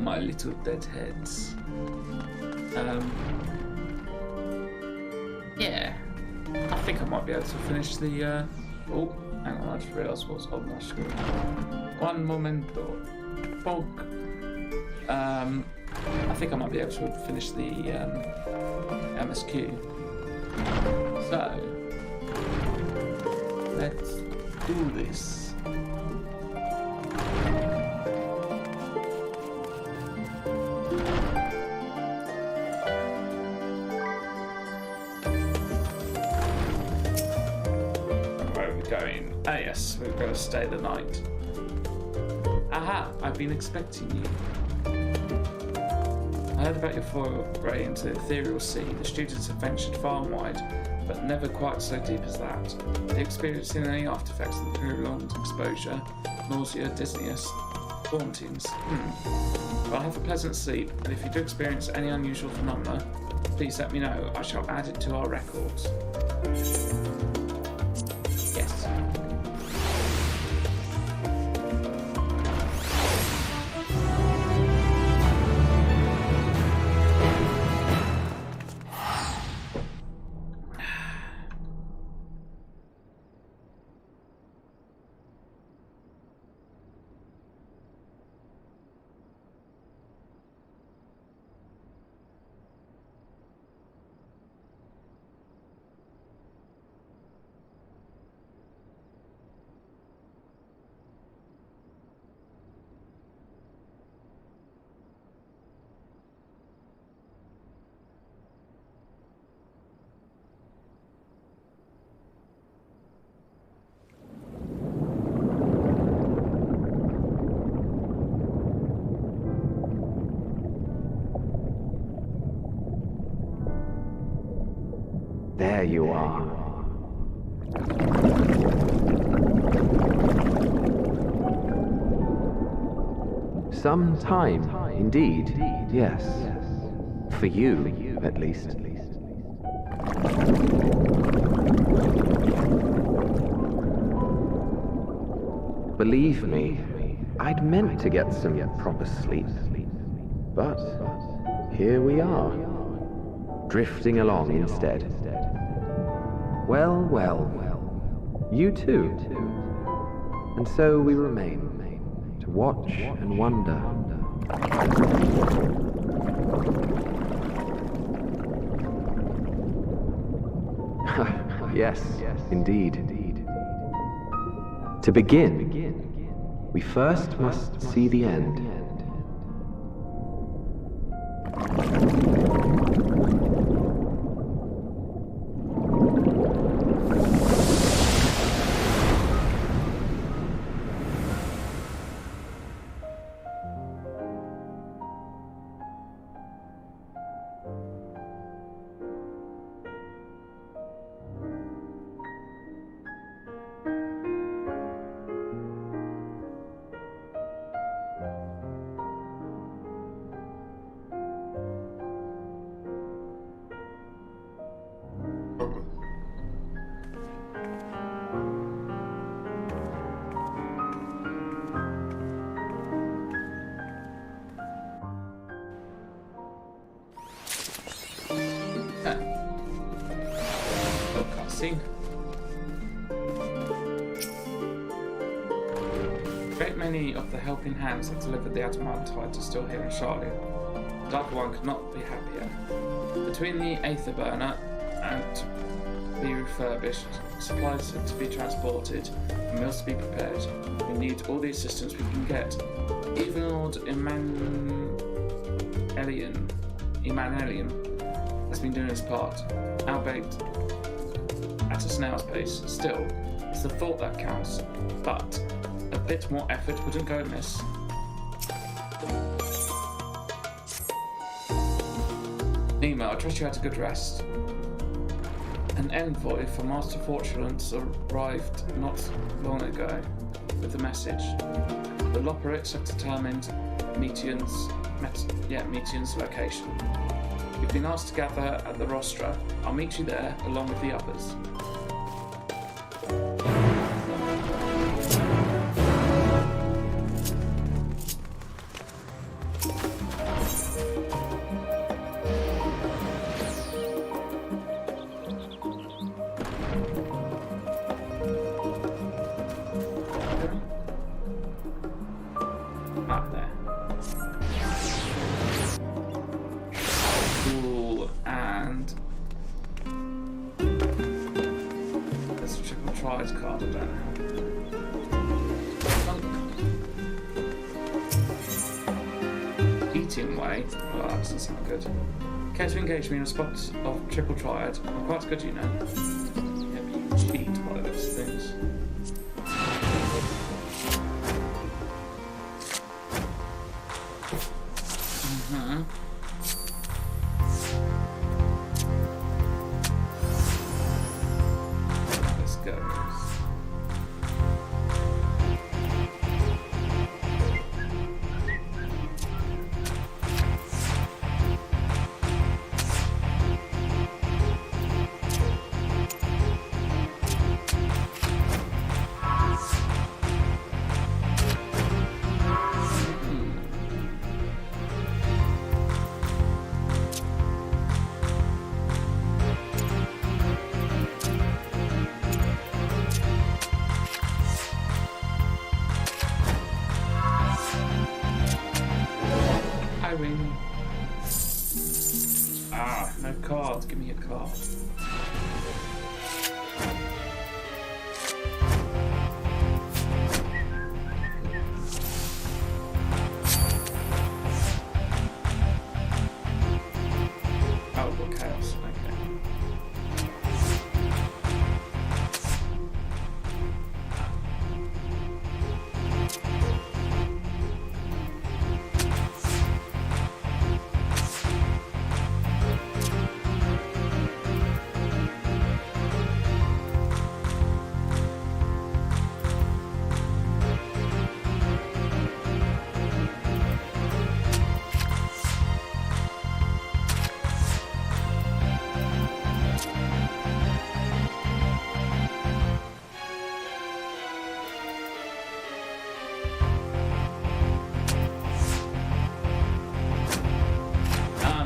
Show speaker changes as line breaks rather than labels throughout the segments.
my little deadheads. Yeah. I think I might be able to finish the, oh, hang on, I just realised what's on my screen. One momento. Bonk. I think I might be able to finish the, MSQ. So, let's do this. Going. Ah yes, we're going to stay the night. Aha, I've been expecting you. I heard about your foray into the ethereal sea. The students have ventured far and wide, but never quite so deep as that. Are you experiencing any after effects of the prolonged exposure? Nausea, dizziness, hauntings? Well, have a pleasant sleep, and if you do experience any unusual phenomena, please let me know. I shall add it to our records. Yes.
There you are. Some time, indeed, yes. For you, at least. Believe me, I'd meant to get some proper sleep. But here we are, drifting along instead. Well, well, you too. And so we remain, to watch and wonder. Yes, indeed. To begin, we first must see the end.
Cutscene. A great many of the helping hands that delivered the adamantite are still here in Charlotte. The Dark One could not be happier. Between the Aether Burner and to be refurbished, supplies to be transported, and meals to be prepared, we need all the assistance we can get. Even Lord Emmanuelian has been doing his part, albeit at a snail's pace. Still, it's the thought that counts, but a bit more effort wouldn't go amiss. Nemo, I trust you had a good rest. An envoy for Master Fortunance arrived not long ago with a message. The Loperics have determined Meteon's location. You've been asked to gather at the rostra. I'll meet you there along with the others. Trials card, I don't know. Eating way. Oh, that doesn't sound good. Care to engage me in a spot of triple triad? I'm quite good, you know. Yeah, but you cheat by those things. Let's go. Ah, no cards. Give me a card. Oh, got chaos. Okay.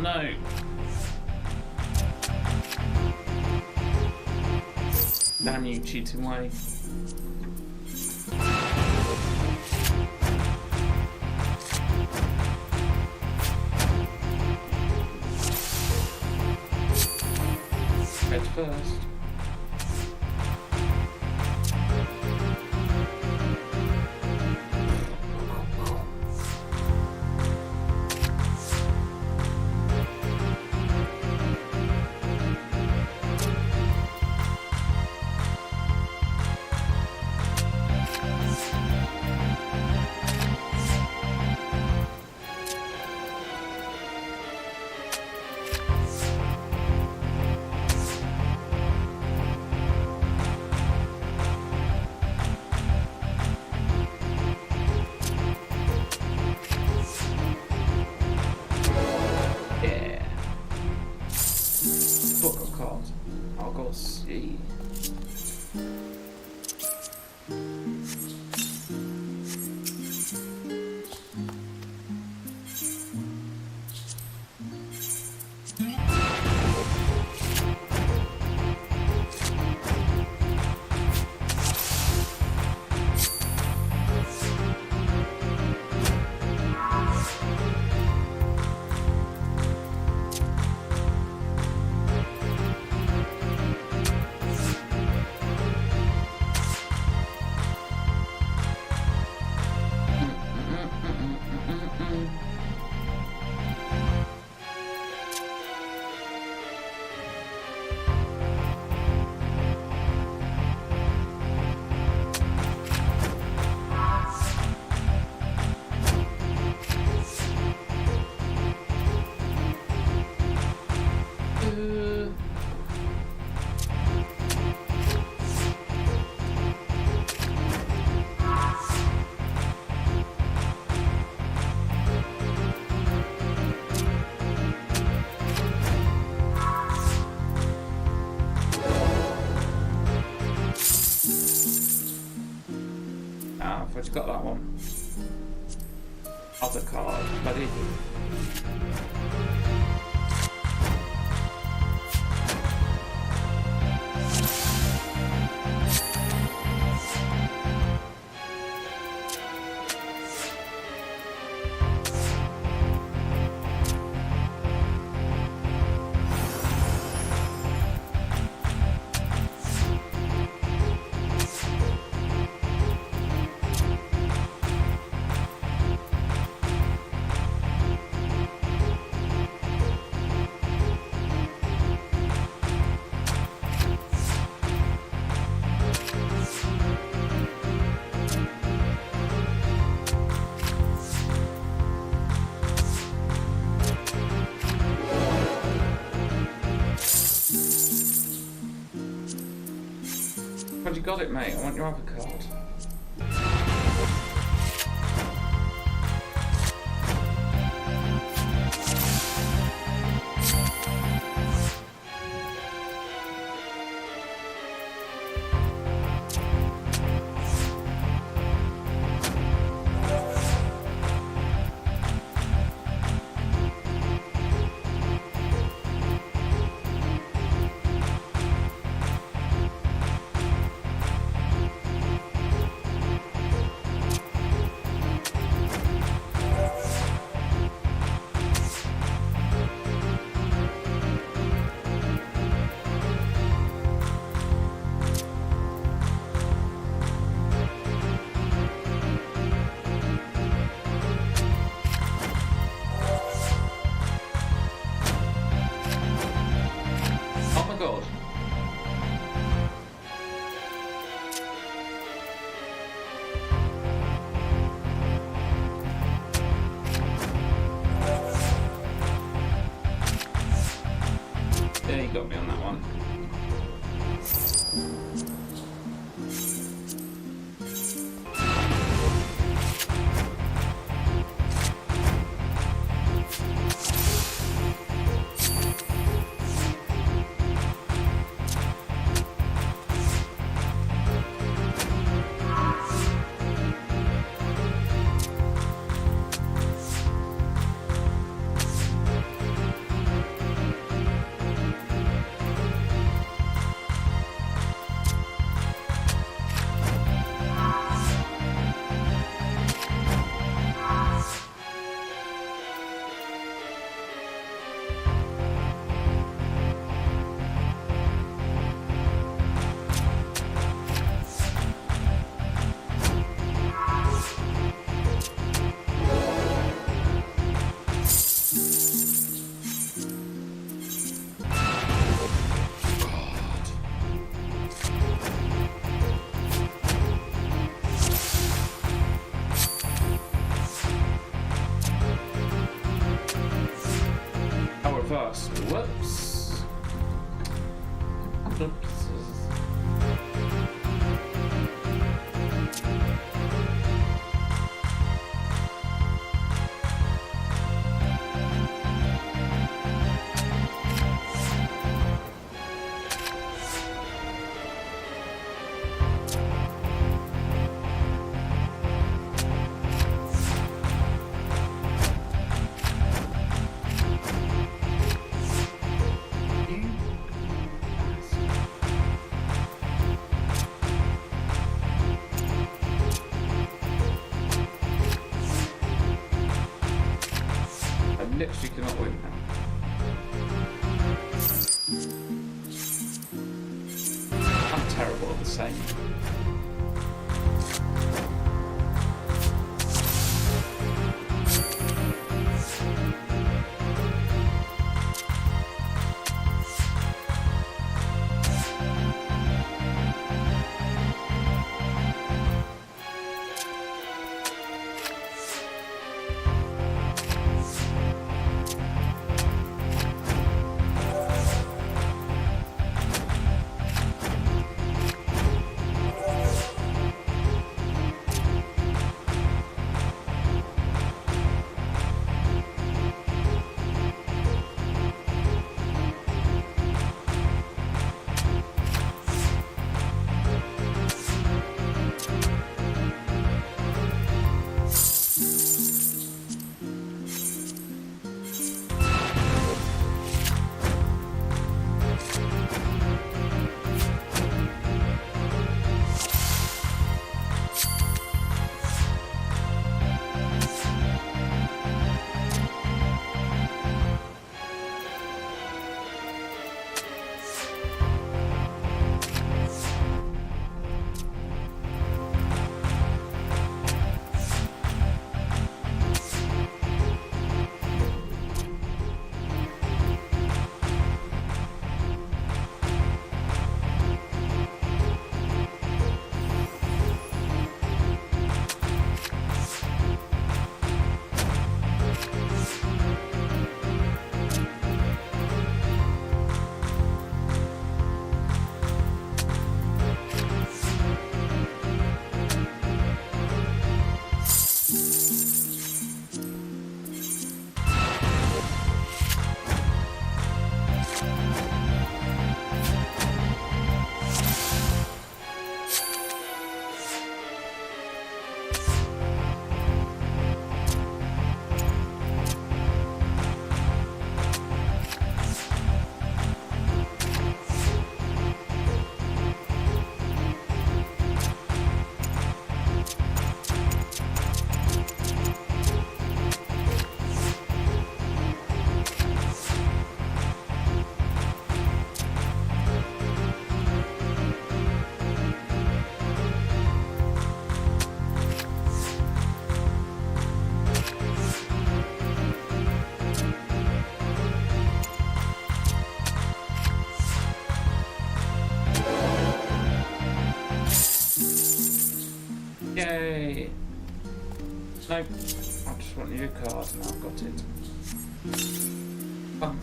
No. Damn you, cheating way. Head first. Book of cards. I'll go see. I've already got that one. Other card, buddy. But you got it, mate. I want your other card. Got me on that one. Reverse. Whoops. Oops. Literally cannot win now. I'm terrible at the same. No, I just want your card and I've got it. Oh.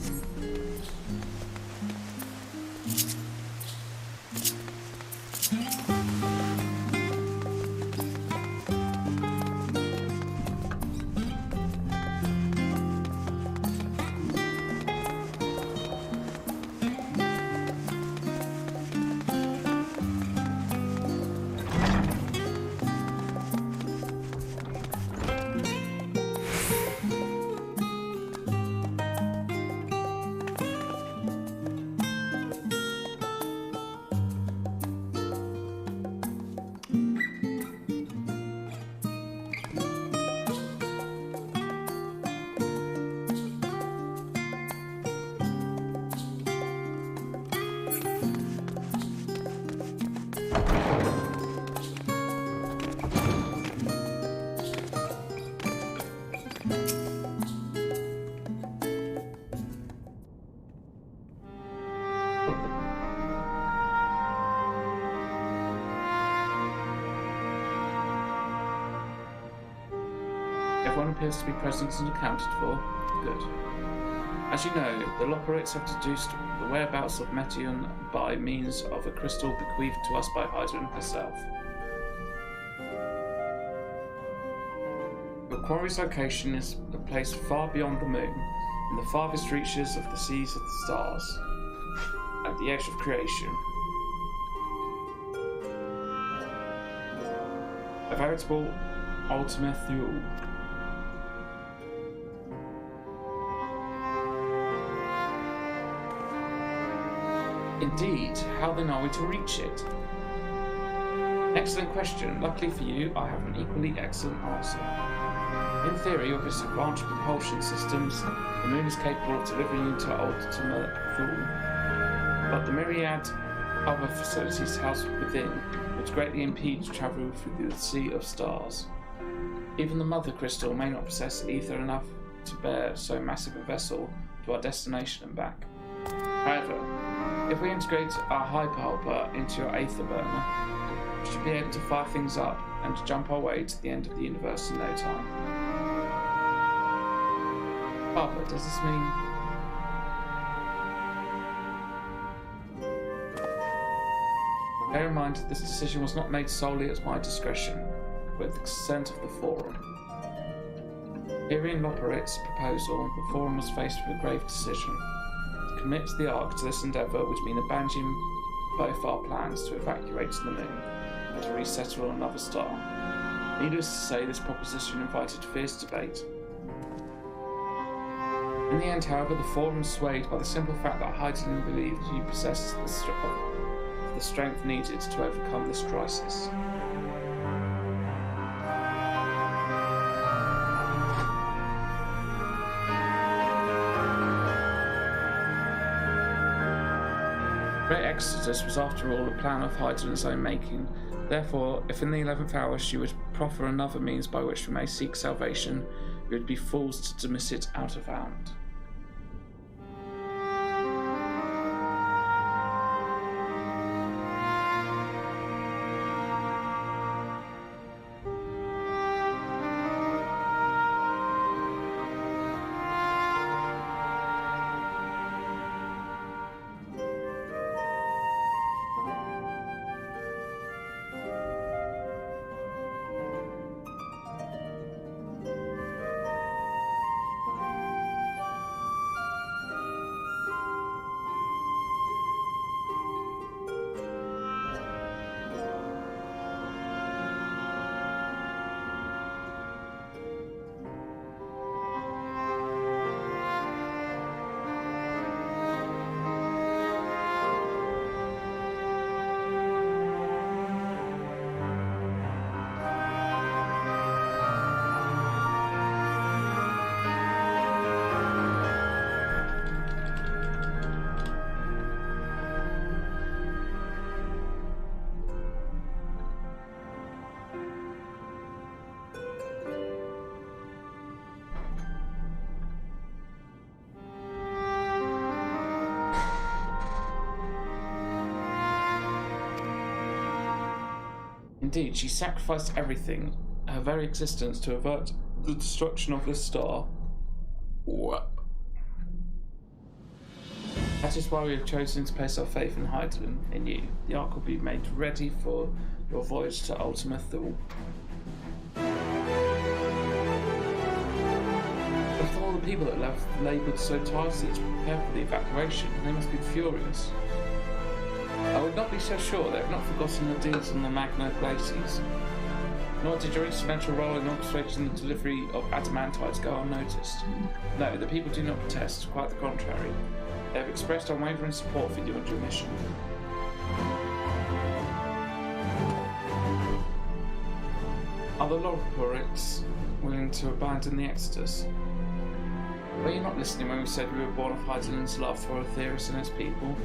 Everyone appears to be present and accounted for. Good. As you know, the Loperates have deduced the whereabouts of Metion by means of a crystal bequeathed to us by Hydra herself. Your quarry's location is a place far beyond the moon, in the farthest reaches of the seas of the stars, at the edge of creation. A veritable Ultima Thule. Indeed, how then are we to reach it? Excellent question. Luckily for you, I have an equally excellent answer. In theory, with its advanced propulsion systems, the moon is capable of delivering you to Ultima Thule, but the myriad other facilities housed within would greatly impede travel through the sea of stars. Even the Mother Crystal may not possess ether enough to bear so massive a vessel to our destination and back. However, if we integrate our hyperhelper into your aether burner, we should be able to fire things up and to jump our way to the end of the universe in no time. Barbara, does this mean... Bear in mind, this decision was not made solely at my discretion, but with the consent of the Forum. Hearing Loperit's proposal, the Forum was faced with a grave decision. To commit the Ark to this endeavour would mean abandoning both our plans to evacuate the moon and to resettle on another star. Needless to say, this proposition invited fierce debate. In the end, however, the Forum was swayed by the simple fact that Hyden believed you possessed the strength needed to overcome this crisis. Great Exodus was after all a plan of Hyden's own making. Therefore, if in the 11th hour she would proffer another means by which we may seek salvation, we would be fools to dismiss it out of hand. Indeed, she sacrificed everything, her her very existence to avert the destruction of this star. What? That is why we have chosen to place our faith and hide in you. The Ark will be made ready for your voyage to Ultima Thule. With all the people that left laboured so tirelessly to prepare for the evacuation, they must be furious. I would not be so sure they have not forgotten the deals on the Magna Glacies. Nor did your instrumental role in orchestrating the delivery of adamantites go unnoticed. No, the people do not protest, quite the contrary. They have expressed unwavering support for you and your mission. Are the Lorporics willing to abandon the Exodus? Were you not listening when we said we were born of Heidelin's love for Aetheris and his people?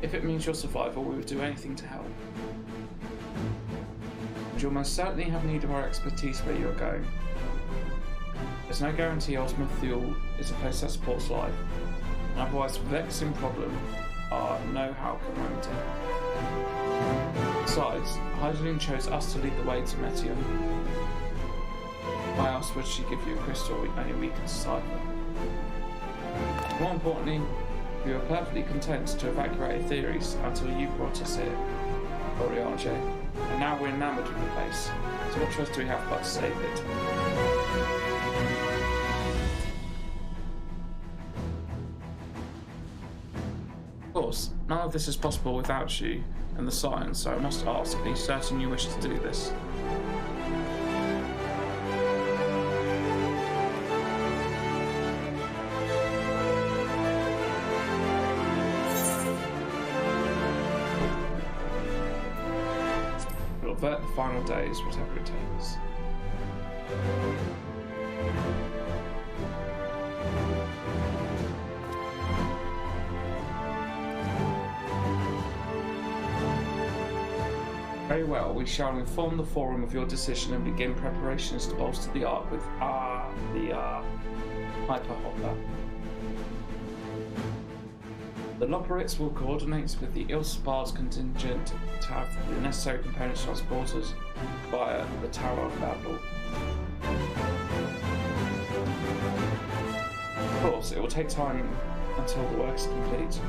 If it means your survival, we would do anything to help. And you'll most certainly have need of our expertise where you are going. There's no guarantee Ultima Thule is a place that supports life, and otherwise vexing problem are know-how commanding. Besides, Heidelin chose us to lead the way to Meteor. Why else would she give you a crystal only we can decipher? More importantly, we were perfectly content to evacuate Aetheris until you brought us here, Oriage, and now we're enamoured with the place, so what choice do we have but to save it? Of course, none of this is possible without you and the science, so I must ask, are you certain you wish to do this? Avert the final days, whatever it takes. Very well, we shall inform the Forum of your decision and begin preparations to bolster the Ark with the Hyper Hopper. The Loperites will coordinate with the Ilspar's contingent to have the necessary components transported via the Tower of Babel. Of course, it will take time until the work is complete.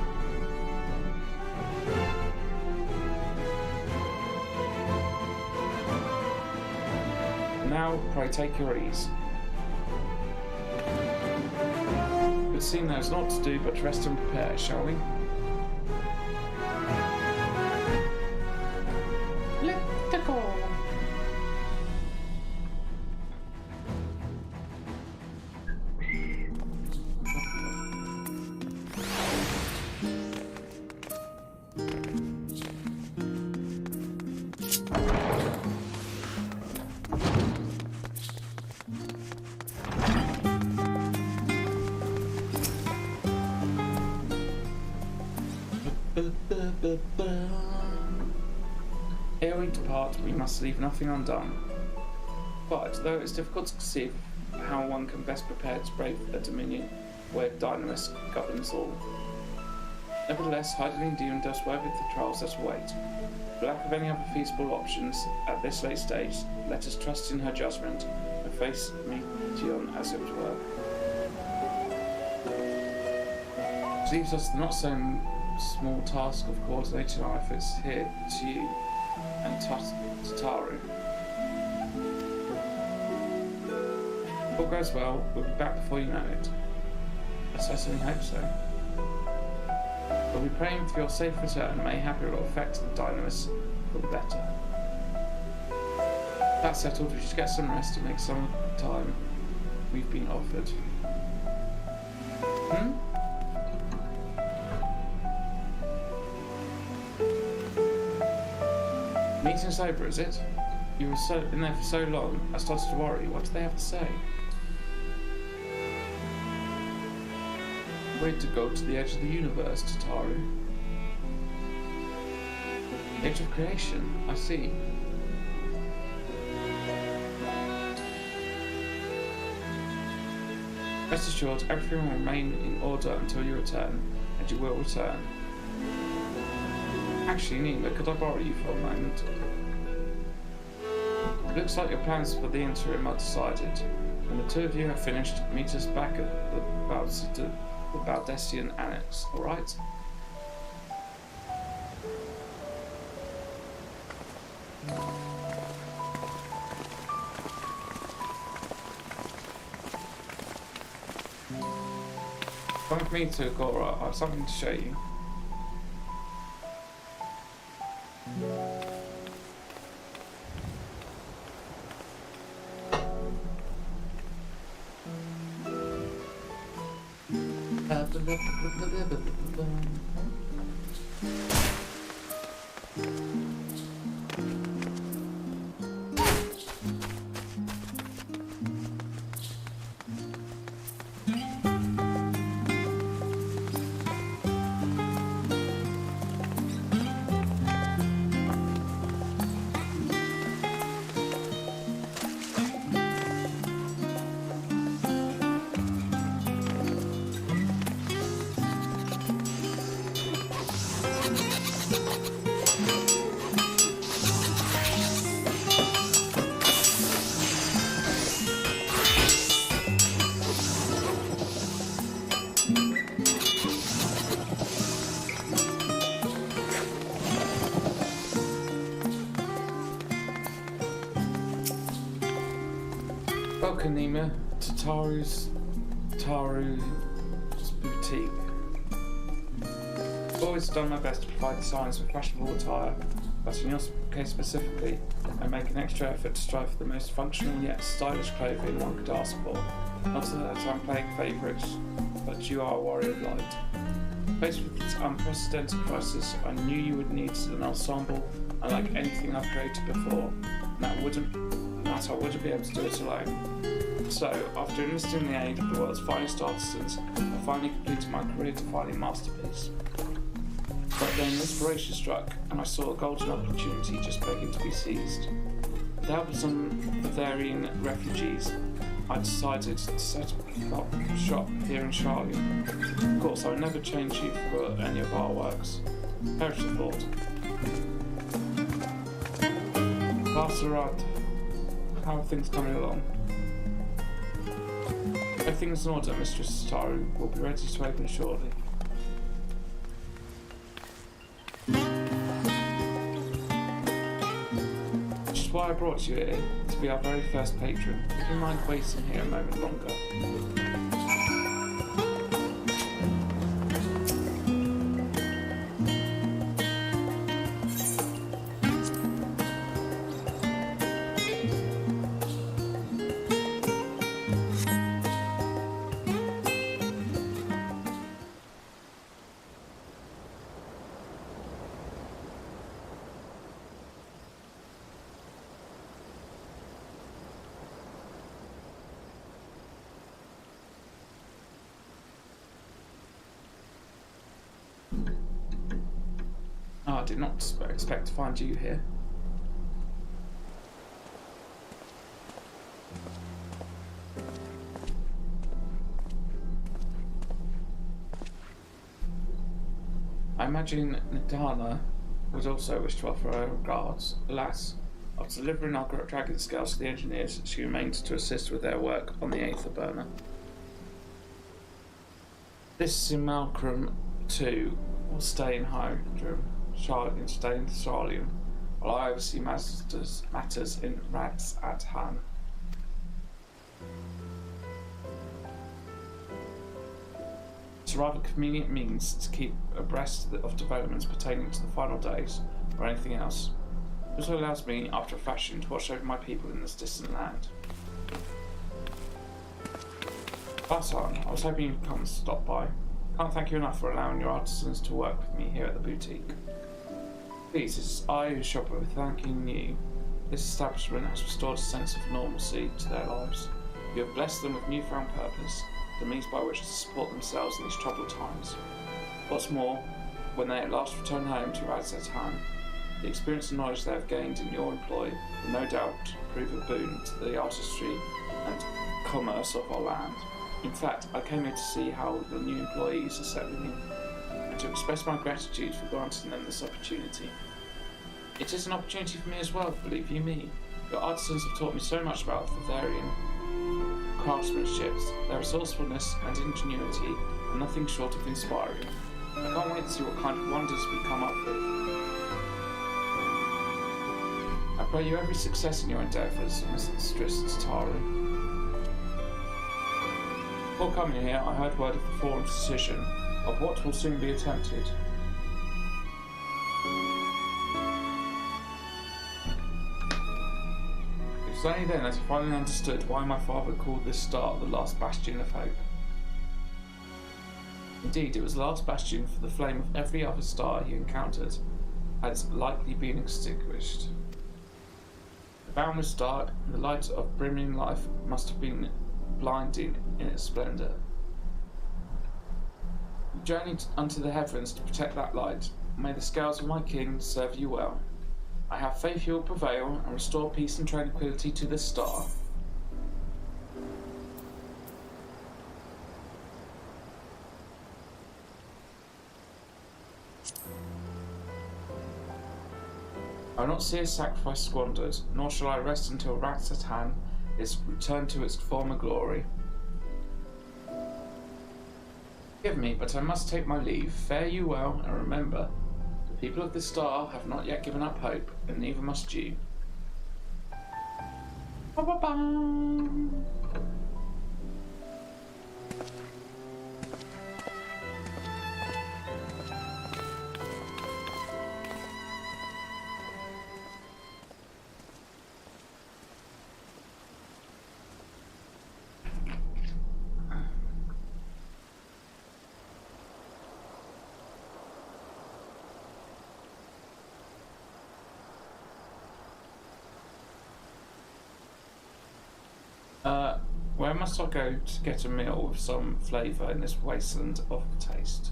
Now, pray take your ease. It would seem there is naught to do but rest and prepare, shall we? Let's go! Ere we depart, we must leave nothing undone. But, though it's difficult to conceive how one can best prepare to brave a dominion where Dynamis governs all, nevertheless, Heidelin deemed us worthy of the trials that await. For lack of any other feasible options at this late stage, let us trust in her judgment and face Meteon as it were. It leaves us the not so small task of coordinating our efforts here to you and Tataru. If all goes well, we'll be back before you know it. I certainly hope so. We'll be praying for your safe return, mayhap it will affect the Dynamis for the better. That settled, we should get some rest and make some of the time we've been offered. Meeting's over, is it? You were in there for so long, I started to worry. What do they have to say? We're to go to the edge of the universe, Tataru. Edge of creation, I see. Rest assured, everything will remain in order until you return, and you will return. Actually, Nima, could I borrow you for a moment? Looks like your plans for the interim are decided. When the two of you have finished, meet us back at the Baldessian Annex, alright? Come with me to Agora, I have something to show you. Welcome, Nima, to Taru's boutique. I've always done my best to provide designs with fashionable attire, but in your case specifically, I make an extra effort to strive for the most functional yet stylish clothing one could ask for. Not that I'm playing favourites, but you are a warrior of light. Faced with this unprecedented crisis, I knew you would need an ensemble unlike anything I've created before, and that I wouldn't be able to do it alone. So, after enlisting the aid of the world's finest artisans, I finally completed my career-defining masterpiece. But then inspiration struck, and I saw a golden opportunity just begging to be seized. With the help of some Bavarian refugees, I decided to set up shop here in Charlie. Of course, I would never change you for any of our works. Perish the thought. Passerad, how are things coming along? Everything's in order, Mistress Taru. We'll be ready to open shortly. Which is why I brought you here, to be our very first patron. Would you mind waiting here a moment longer? I did not expect to find you here. I imagine Nidana would also wish to offer her regards. Alas, after delivering our dragon scales to the engineers, she remained to assist with their work on the Aether burner. This simulacrum, too, will stay in Hydrum. Stay in Charlium, while I oversee matters in Rats at Han. It's a rather convenient means to keep abreast of developments pertaining to the final days, or anything else. It also allows me, after a fashion, to watch over my people in this distant land. Basan, I was hoping you'd come and stop by. Can't thank you enough for allowing your artisans to work with me here at the boutique. Please, it's I who shop with thanking you. This establishment has restored a sense of normalcy to their lives. You have blessed them with newfound purpose, the means by which to support themselves in these troubled times. What's more, when they at last return home to Radzatan, the experience and knowledge they have gained in your employ will no doubt prove a boon to the artistry and commerce of our land. In fact, I came here to see how the new employees are settling in, and to express my gratitude for granting them this opportunity. It is an opportunity for me as well, believe you me. Your artisans have taught me so much about Thetharian craftsmanship. Their resourcefulness and ingenuity are nothing short of inspiring. I can't wait to see what kind of wonders we come up with. I pray you every success in your endeavours, Mistress Tataru. Before coming here, I heard word of the forum's decision of what will soon be attempted. It was only then that I finally understood why my father called this star the last bastion of hope. Indeed, it was the last bastion, for the flame of every other star he encountered had likely been extinguished. The boundless dark, and the light of brimming life must have been blinding in its splendour. You journeyed unto the heavens to protect that light. May the scales of my king serve you well. I have faith you will prevail and restore peace and tranquility to this star. I will not see his sacrifice squandered, nor shall I rest until Ratsatan is returned to its former glory. Forgive me, but I must take my leave. Fare you well, and remember, the people of this star have not yet given up hope, and neither must you. Ba-ba-bum. Where must I go to get a meal with some flavour in this wasteland of taste?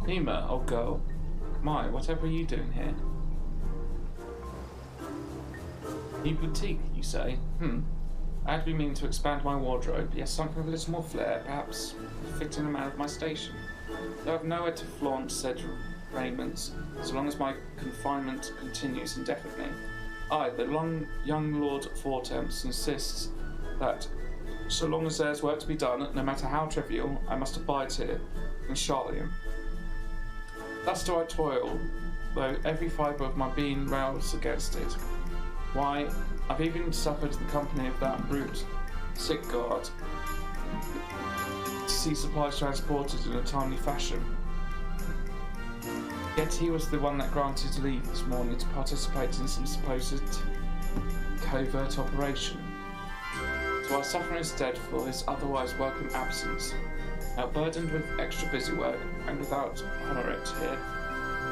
Nima, old girl. My, whatever are you doing here? New boutique, you say? I had been meaning to expand my wardrobe. Yes, something with a little more flair, perhaps fitting a man of my station. Though I have nowhere to flaunt said raiments, so long as my confinement continues indefinitely. I, the young Lord Fortemps, insists that so long as there's work to be done, no matter how trivial, I must abide here in Charlium. Thus do I toil, though every fibre of my being rails against it. Why, I've even suffered the company of that brute, sick guard, to see supplies transported in a timely fashion. Yet he was the one that granted leave this morning to participate in some supposed covert operation. So I suffer instead for his otherwise welcome absence. Now burdened with extra busy work, and without honoret here,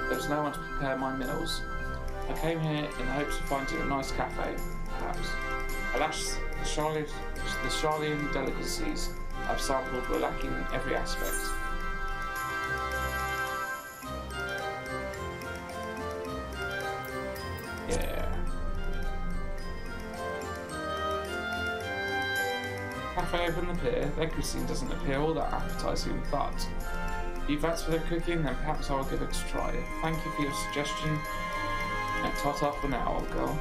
there was no one to prepare my meals. I came here in the hopes of finding a nice cafe, perhaps. Alas, the Charlian delicacies I've sampled were lacking in every aspect. Yeah. Cafe over in the pier, their cuisine doesn't appear all that appetising, but if you fancy their cooking, then perhaps I will give it a try. Thank you for your suggestion. And ta-ta for now, old girl.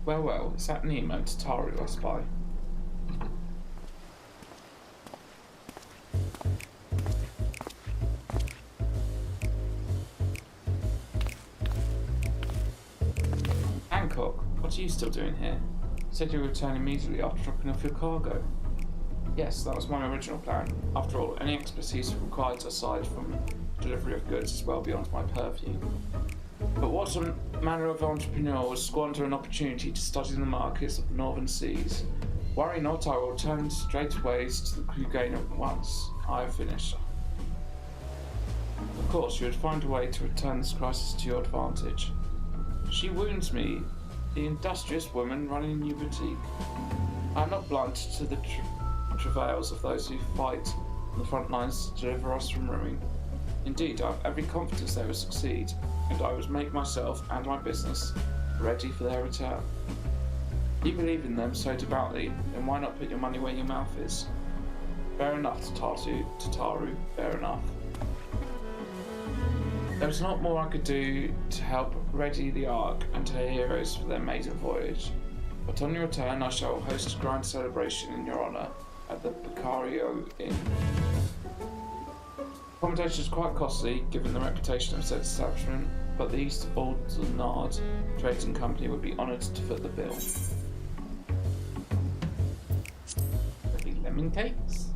Well, it's that Nemo Tataru I spy. Hancock, what are you still doing here? You said you would return immediately after dropping off your cargo. Yes, that was my original plan. After all, any expertise required aside from delivery of goods is well beyond my purview. But what What manner of entrepreneur would squander an opportunity to study the markets of the northern seas? Worry not, I will return straightways to the crew gain at once. I have finished. Of course, you would find a way to return this crisis to your advantage. She wounds me, the industrious woman running a new boutique. I am not blind to the travails of those who fight on the front lines to deliver us from ruin. Indeed, I have every confidence they will succeed, and I would make myself and my business ready for their return. You believe in them so devoutly, then why not put your money where your mouth is? Fair enough, Tataru, fair enough. There was not more I could do to help ready the Ark and her heroes for their maiden voyage, but on your return I shall host a grand celebration in your honour at the Picario Inn. Accommodation is quite costly, given the reputation of said establishment, but the East Aldernard Trading Company would be honoured to foot the bill. There'll be lemon cakes.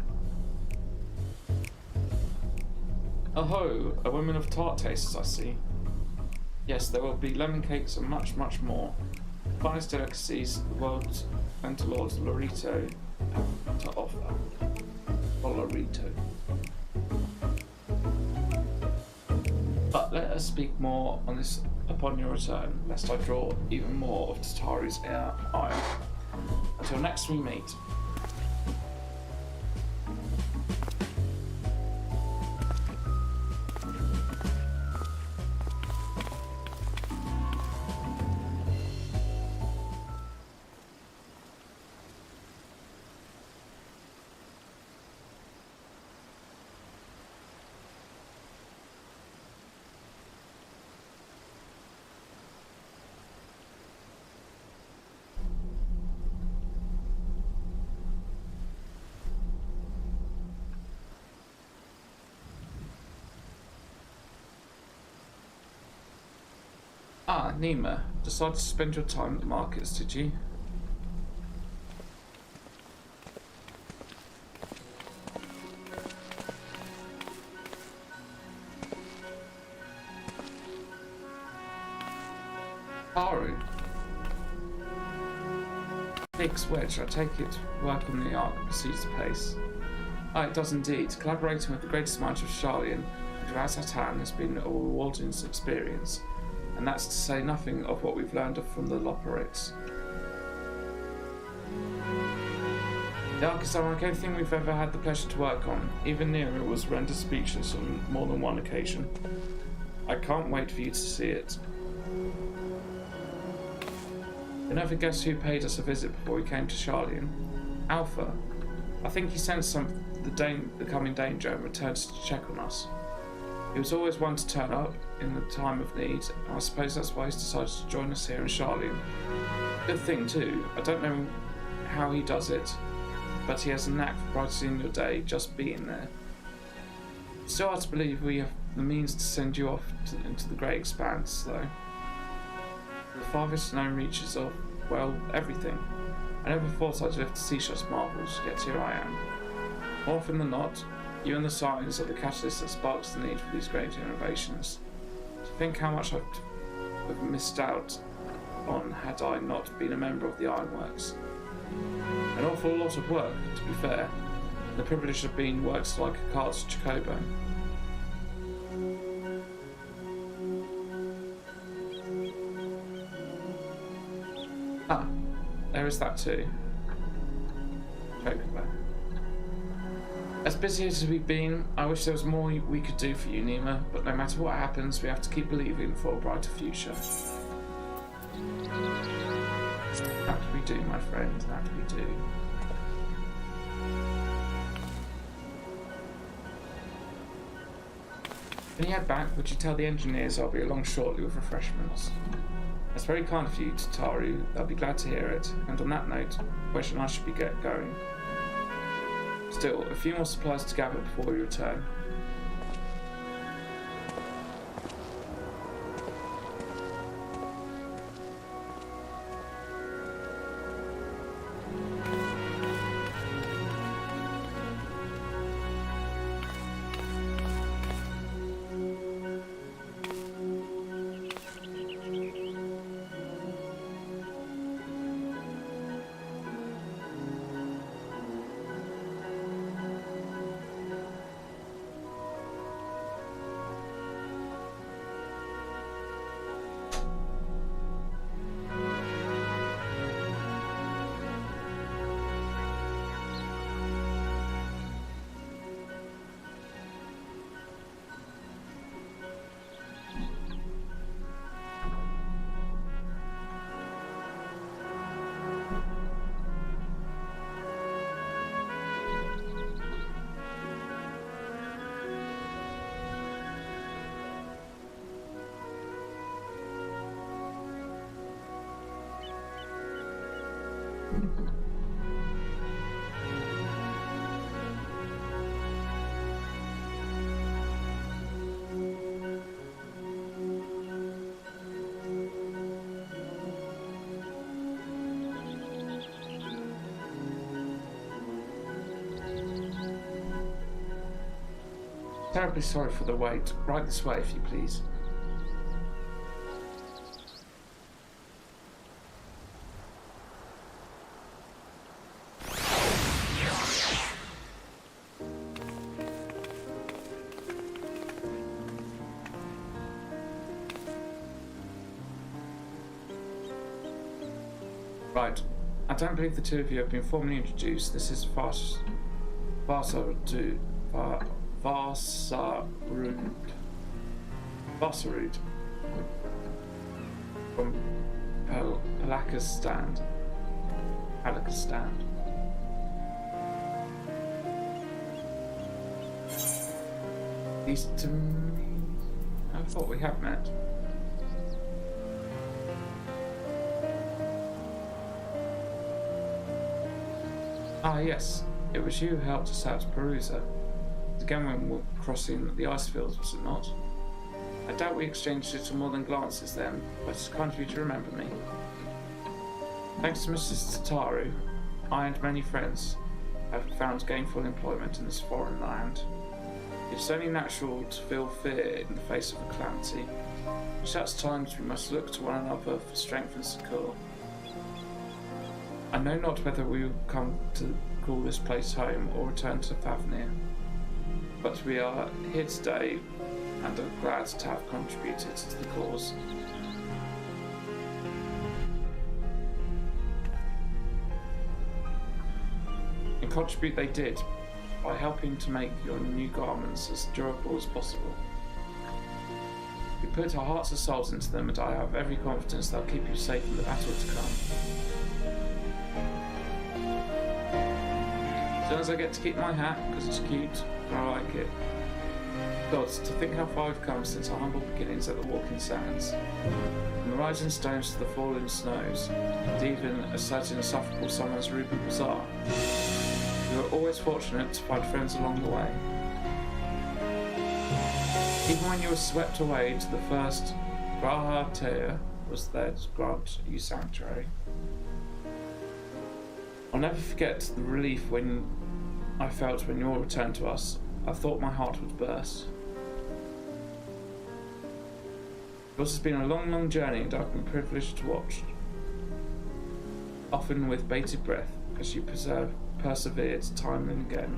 Oh, a woman of tart tastes, I see. Yes, there will be lemon cakes and much, much more. Finest delicacies the world and Lord Lorito have to offer. Lorito. But let us speak more on this upon your return, lest I draw even more of Tataru's ire. Until next we meet. Ah, Nima, decided to spend your time at the markets, did you? Haru. Big switch, I take it work on the Ark proceeds apace. Ah, it does indeed. Collaborating with the greatest minds of Charlian and Razatan has been a rewarding experience. And that's to say nothing of what we've learned from the Loperites. The Ark is unlike anything we've ever had the pleasure to work on. Even Nero was rendered speechless on more than one occasion. I can't wait for you to see it. You never guess who paid us a visit before we came to Charlian? Alpha. I think he sensed the coming danger and returned to check on us. He was always one to turn up in the time of need, and I suppose that's why he's decided to join us here in Charlian. Good thing too, I don't know how he does it, but he has a knack for brightening your day just being there. Still hard to believe we have the means to send you off into the great expanse, though. The farthest known reaches of, well, everything. I never thought I'd live to see such marvels, yet here I am. More often than not, you and the science are the catalyst that sparks the need for these great innovations. To think how much I've missed out on had I not been a member of the Ironworks. An awful lot of work, to be fair. The privilege of being worked like a cart's Chocobo. Ah, there is that too. Chocobo. As busy as we've been, I wish there was more we could do for you, Nima, but no matter what happens, we have to keep believing for a brighter future. That we do, my friend, that we do. When you head back, would you tell the engineers I'll be along shortly with refreshments? That's very kind of you, Tataru. They'll be glad to hear it. And on that note, question I should be going. Still, a few more supplies to gather before we return. Terribly sorry for the wait. Right this way, if you please. Right. I don't believe the two of you have been formally introduced. This is Varsarud from Palaka's stand. These to me. I thought we had met. Ah yes, it was you who helped us out to Perusa. Again when we were crossing the ice fields, was it not? I doubt we exchanged little more than glances then, but it's kind of you to remember me. Thanks to Mrs. Tataru, I and many friends have found gainful employment in this foreign land. It's only natural to feel fear in the face of a calamity. At such times we must look to one another for strength and succour. I know not whether we will come to call this place home or return to Fafnir, but we are here today and are glad to have contributed to the cause. And contribute they did, by helping to make your new garments as durable as possible. We put our hearts and souls into them, and I have every confidence they'll keep you safe in the battle to come. As long as I get to keep my hat, because it's cute, and I like it. Gods, to think how far we've come since our humble beginnings at the Walking Sands. From the rising stones to the falling snows, and even a certain insufferable summer's Ruby Bazaar. We were always fortunate to find friends along the way. Even when you were swept away to the first Graha Tea was there to grant you sanctuary. I'll never forget the relief when I felt when you all returned to us. I thought my heart would burst. Yours has been a long, long journey, and I've been privileged to watch, often with bated breath, as you persevered time and again.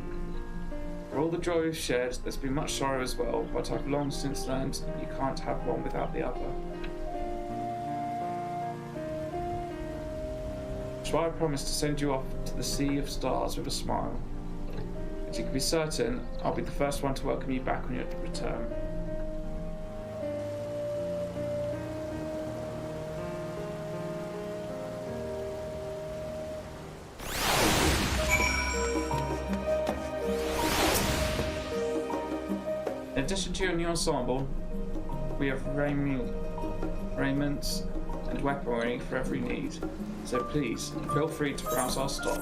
For all the joy we've shared, there's been much sorrow as well, but I've long since learned you can't have one without the other. So I promise to send you off to the sea of stars with a smile. But you can be certain I'll be the first one to welcome you back on your return. In addition to your new ensemble, we have raiments and weaponry for every need, so please feel free to browse our stock.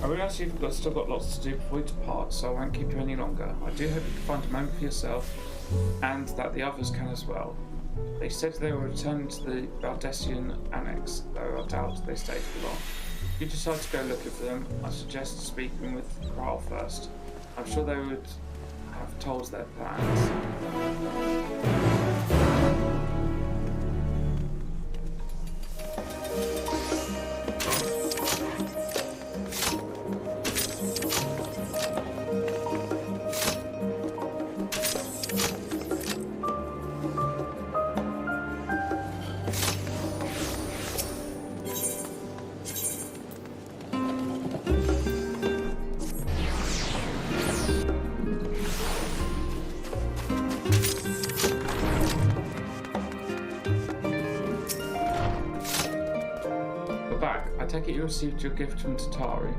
I realise you've still got lots to do before you depart, so I won't keep you any longer. I do hope you can find a moment for yourself, and that the others can as well. They said they will return to the Valdesian Annex, though I doubt they stay for long. If you decide to go looking for them, I suggest speaking with Kral first. I'm sure they would have told their plans. I take it you received your gift from Tatari.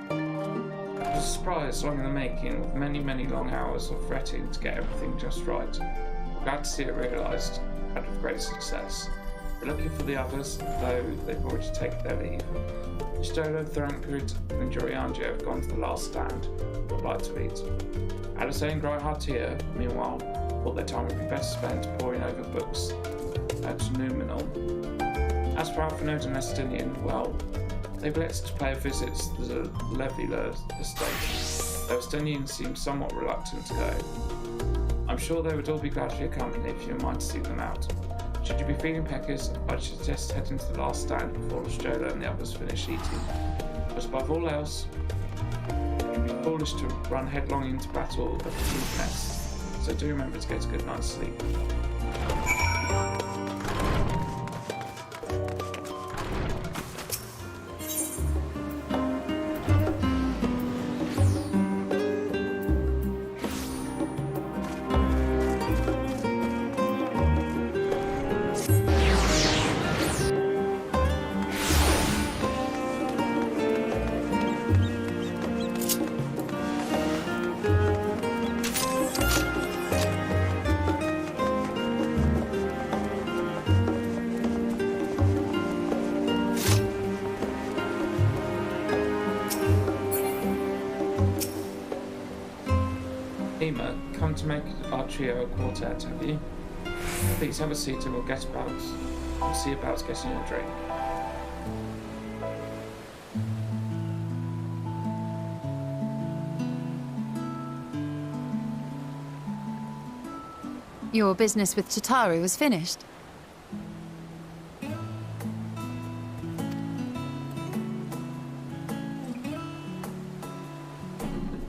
It was a surprise long in the making, with many long hours of fretting to get everything just right. Glad to see it realised, and with great success. We're looking for the others, though they've already taken their leave. Stolo, Thrankrid, and Jorianjo have gone to the last stand. Would like to eat. Alice and Gryhartia, meanwhile, thought their time would be best spent poring over books at Numenor. As for Alphanode and Estinian, well, they've let us pay a visit to the Leveler estate, though Estinian seems somewhat reluctant to go. I'm sure they would all be glad for your company if you mind to see them out. Should you be feeling peckers, I'd suggest heading to the last stand before Stolo and the others finish eating. But above all else, it would be foolish to run headlong into battle of the King's Nest, so do remember to get a good night's sleep. Come to make our trio a quartet, have you? Please have a seat and we'll see about getting you a drink.
Your business with Tatari was finished?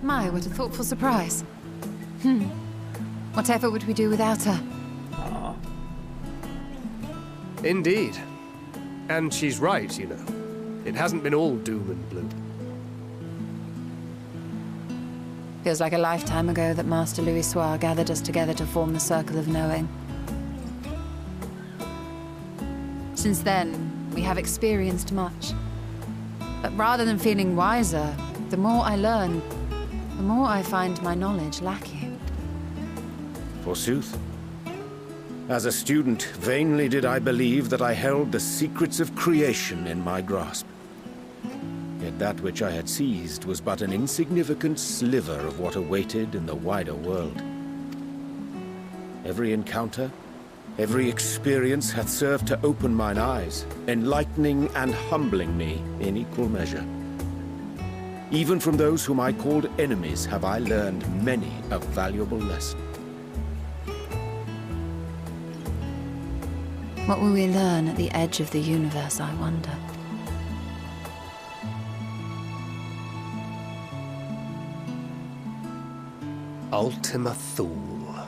My, what a thoughtful surprise. Whatever would we do without her?
Indeed. And she's right, you know. It hasn't been all doom and gloom.
Feels like a lifetime ago that Master Louis Soir gathered us together to form the Circle of Knowing. Since then, we have experienced much. But rather than feeling wiser, the more I learn, the more I find my knowledge lacking.
Forsooth. As a student, vainly did I believe that I held the secrets of creation in my grasp. Yet that which I had seized was but an insignificant sliver of what awaited in the wider world. Every encounter, every experience hath served to open mine eyes, enlightening and humbling me in equal measure. Even from those whom I called enemies have I learned many a valuable lesson.
What will we learn at the edge of the universe, I wonder?
Ultima Thule,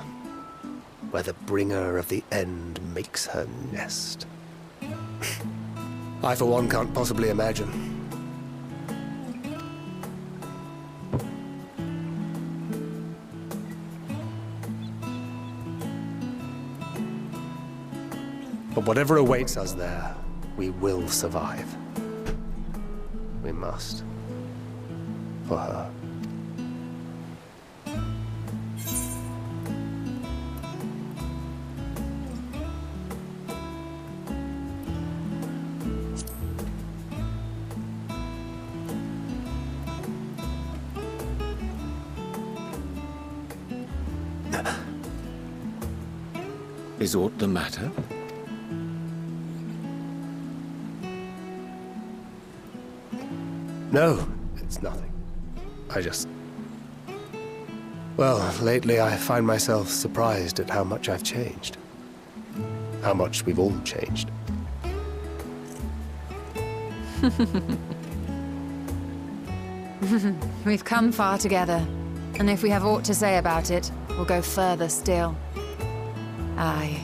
where the bringer of the end makes her nest. I, for one, can't possibly imagine. But whatever awaits us there, we will survive. We must. For her.
Is aught the matter?
No, it's nothing. I just... Well, lately I find myself surprised at how much I've changed. How much we've all changed.
We've come far together, and if we have aught to say about it, we'll go further still. Aye,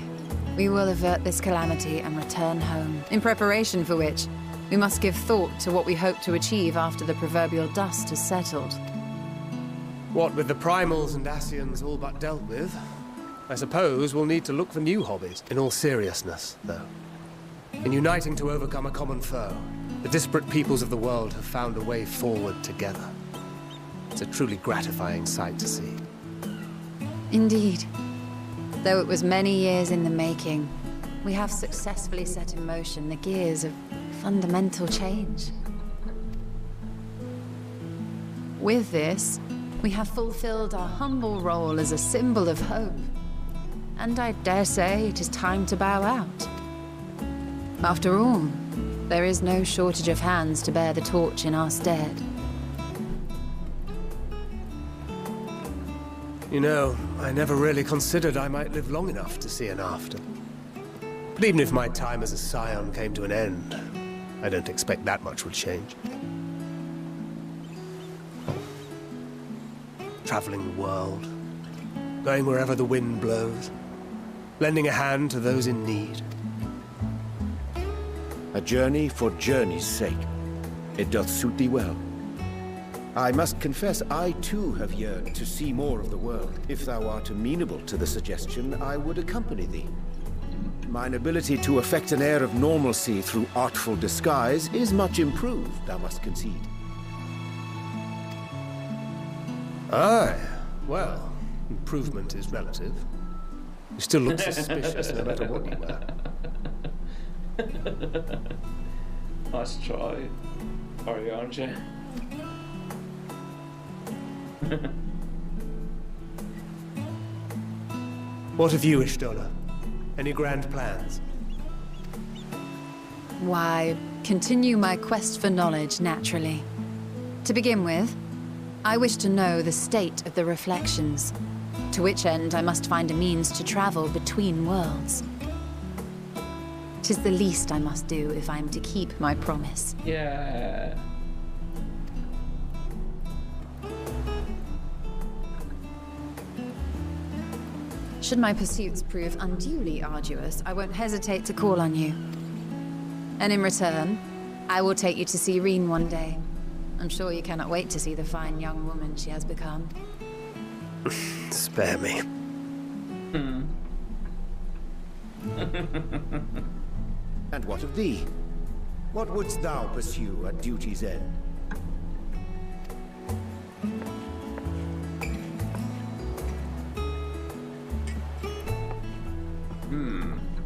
we will avert this calamity and return home, in preparation for which we must give thought to what we hope to achieve after the proverbial dust has settled.
What with the primals and Ascians all but dealt with, I suppose we'll need to look for new hobbies. In all seriousness, though, in uniting to overcome a common foe, the disparate peoples of the world have found a way forward together. It's a truly gratifying sight to see.
Indeed. Though it was many years in the making, we have successfully set in motion the gears of fundamental change. With this, we have fulfilled our humble role as a symbol of hope. And I dare say it is time to bow out. After all, there is no shortage of hands to bear the torch in our stead.
You know, I never really considered I might live long enough to see an after. But even if my time as a scion came to an end, I don't expect that much would change. Traveling the world, going wherever the wind blows, lending a hand to those in need.
A journey for journey's sake. It doth suit thee well. I must confess, I too have yearned to see more of the world. If thou art amenable to the suggestion, I would accompany thee. Mine ability to affect an air of normalcy through artful disguise is much improved, thou must concede.
Aye, well, improvement is relative. You still look suspicious no matter what you wear.
Nice try, aren't you?
What have you, Ishtola? Any grand plans?
Why, continue my quest for knowledge, naturally. To begin with, I wish to know the state of the reflections, to which end I must find a means to travel between worlds. 'Tis the least I must do if I am to keep my promise.
Yeah.
Should my pursuits prove unduly arduous, I won't hesitate to call on you. And in return, I will take you to see Reen one day. I'm sure you cannot wait to see the fine young woman she has become.
Spare me.
And what of thee? What wouldst thou pursue at duty's end?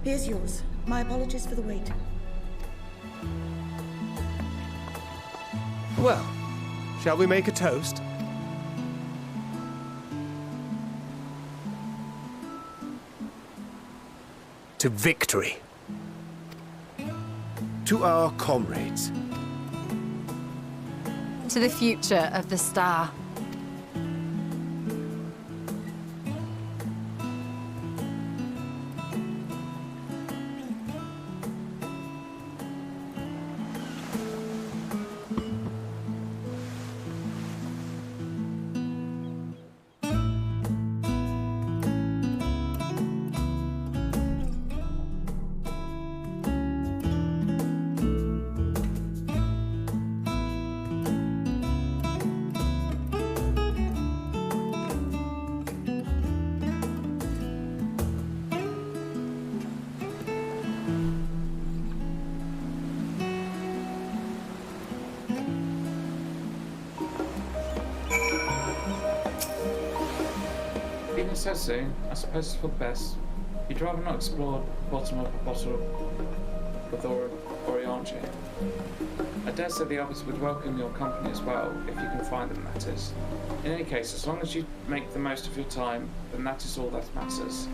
Here's yours. My apologies for the wait.
Well, shall we make a toast? To victory.
To our comrades.
To the future of the star.
Being so soon, I suppose it's for the best. You'd rather not explore the bottom of a bottle with Orianchi. I dare say the Obvs would welcome your company as well, if you can find them, that is. In any case, as long as you make the most of your time, then that is all that matters.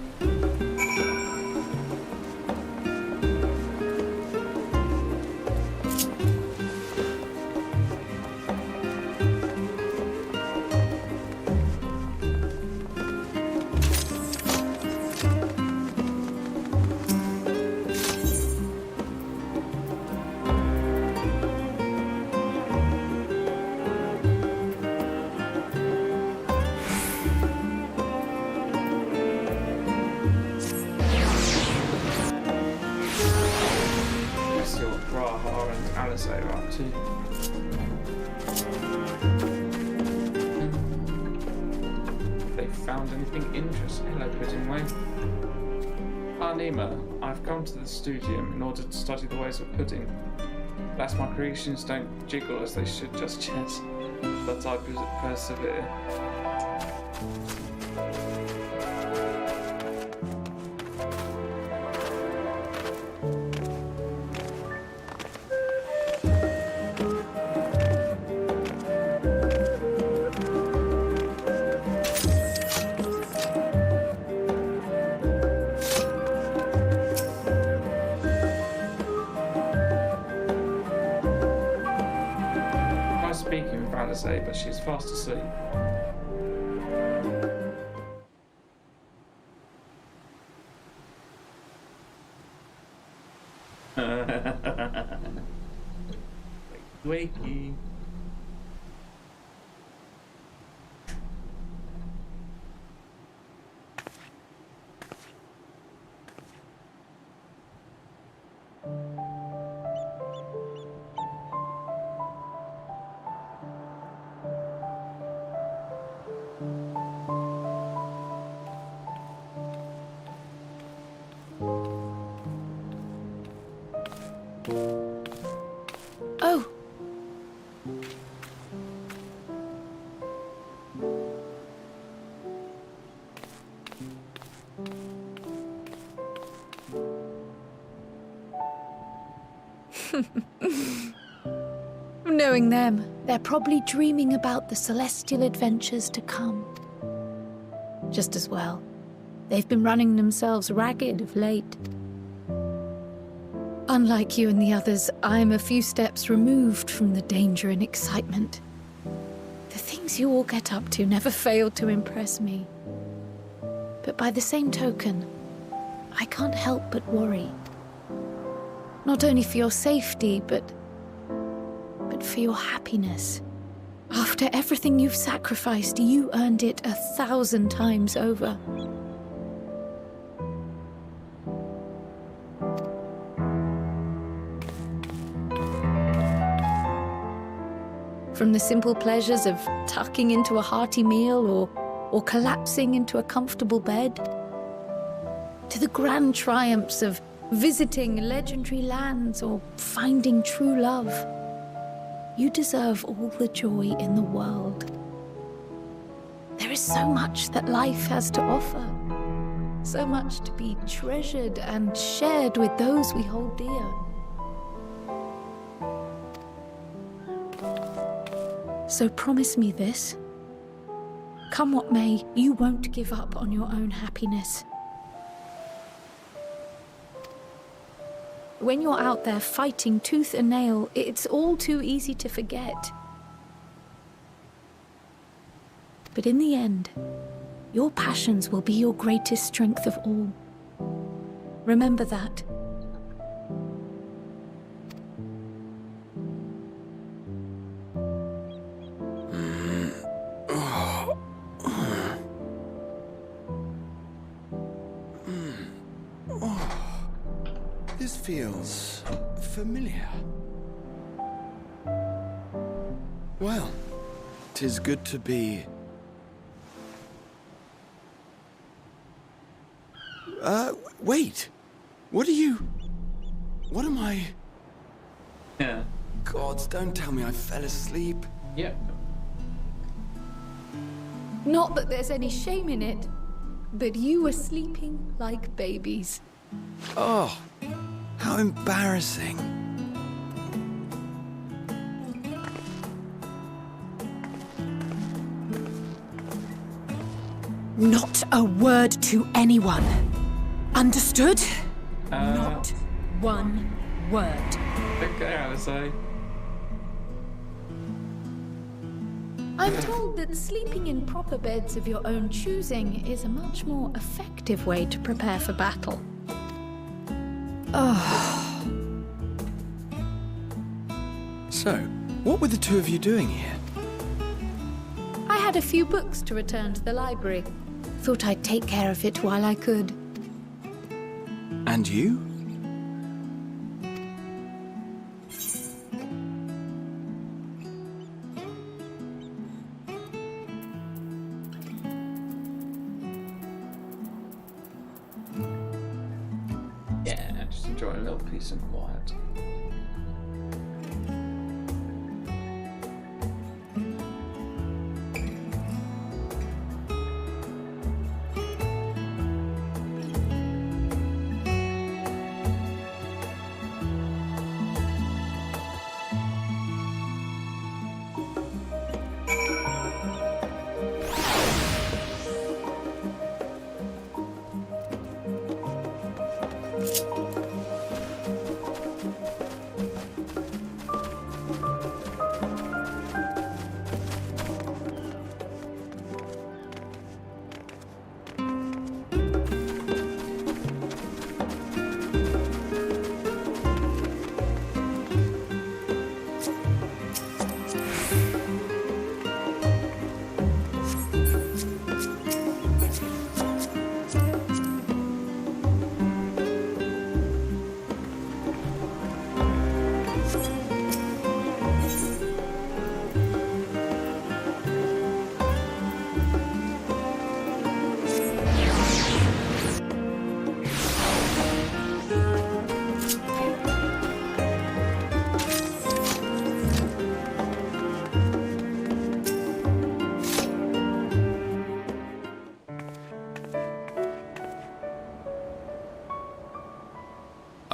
They found anything interesting? Hello, Pudding Way. Nima, I've come to the studio in order to study the ways of pudding. Lest my creations don't jiggle as they should just yet, but I persevere. Speaking with Alizé, but she's fast asleep. Wakey.
Oh.
Knowing them, they're probably dreaming about the celestial adventures to come. Just as well. They've been running themselves ragged of late. Unlike you and the others, I'm a few steps removed from the danger and excitement. The things you all get up to never fail to impress me. But by the same token, I can't help but worry. Not only for your safety, but for your happiness. After everything you've sacrificed, you earned it 1,000 times over. From the simple pleasures of tucking into a hearty meal or collapsing into a comfortable bed, to the grand triumphs of visiting legendary lands or finding true love. You deserve all the joy in the world. There is so much that life has to offer, so much to be treasured and shared with those we hold dear. So promise me this. Come what may, you won't give up on your own happiness. When you're out there fighting tooth and nail, it's all too easy to forget. But in the end, your passions will be your greatest strength of all. Remember that.
This feels familiar. Well, 'tis good to be... wait! What am I...
Yeah.
Gods, don't tell me I fell asleep.
Yep.
Not that there's any shame in it, but you were sleeping like babies.
Oh, how embarrassing.
Not a word to anyone. Understood?
Not one word.
Okay, Alice.
I'm told that sleeping in proper beds of your own choosing is a much more effective way to prepare for battle.
So, what were the two of you doing here?
I had a few books to return to the library. Thought I'd take care of it while I could.
And you?
Yeah, just enjoying a little peace and quiet.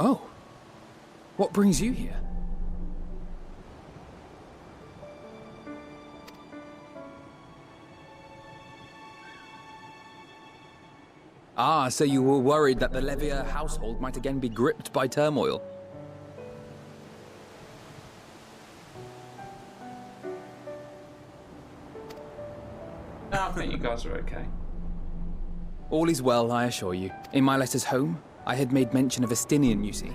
Oh. What brings you here? Ah, so you were worried that the Levier household might again be gripped by turmoil.
No, I think you guys are okay.
All is well, I assure you. In my letters home, I had made mention of Estinian, you see.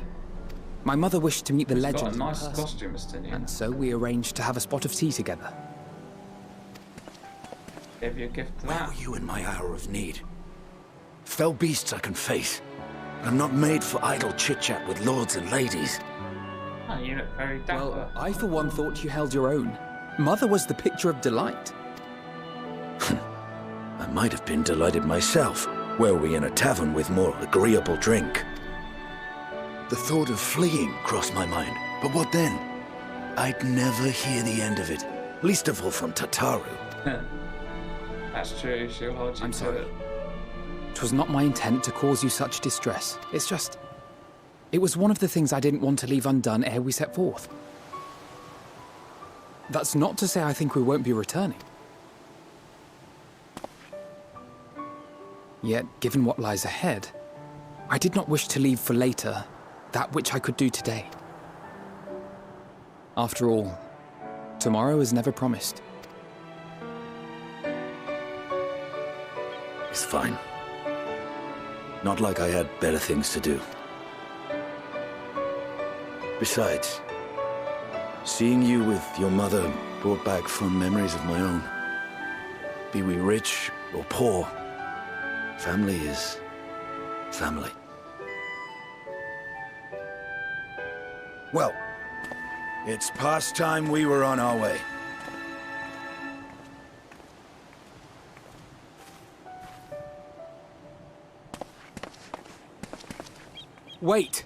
My mother wished to meet the
Got
legend
a
in
nice
person,
costume, Estinian.
and so we arranged to have a spot of tea together.
Gave you a gift to
Where
that.
were you in my hour of need? Fell beasts I can face. I'm not made for idle chit-chat with lords and ladies.
Oh, you look very dapper.
Well, I for one thought you held your own. Mother was the picture of delight.
I might have been delighted myself, were we in a tavern with more agreeable drink. The thought of fleeing crossed my mind, but what then? I'd never hear the end of it, least of all from Tataru.
That's true, she'll hold you
I'm
to
sorry.
it.
'Twas not my intent to cause you such distress. It's just... It was one of the things I didn't want to leave undone ere we set forth. That's not to say I think we won't be returning. Yet, given what lies ahead, I did not wish to leave for later that which I could do today. After all, tomorrow is never promised.
It's fine. Not like I had better things to do. Besides, seeing you with your mother brought back fond memories of my own. Be we rich or poor, family is family. Well, it's past time we were on our way.
Wait!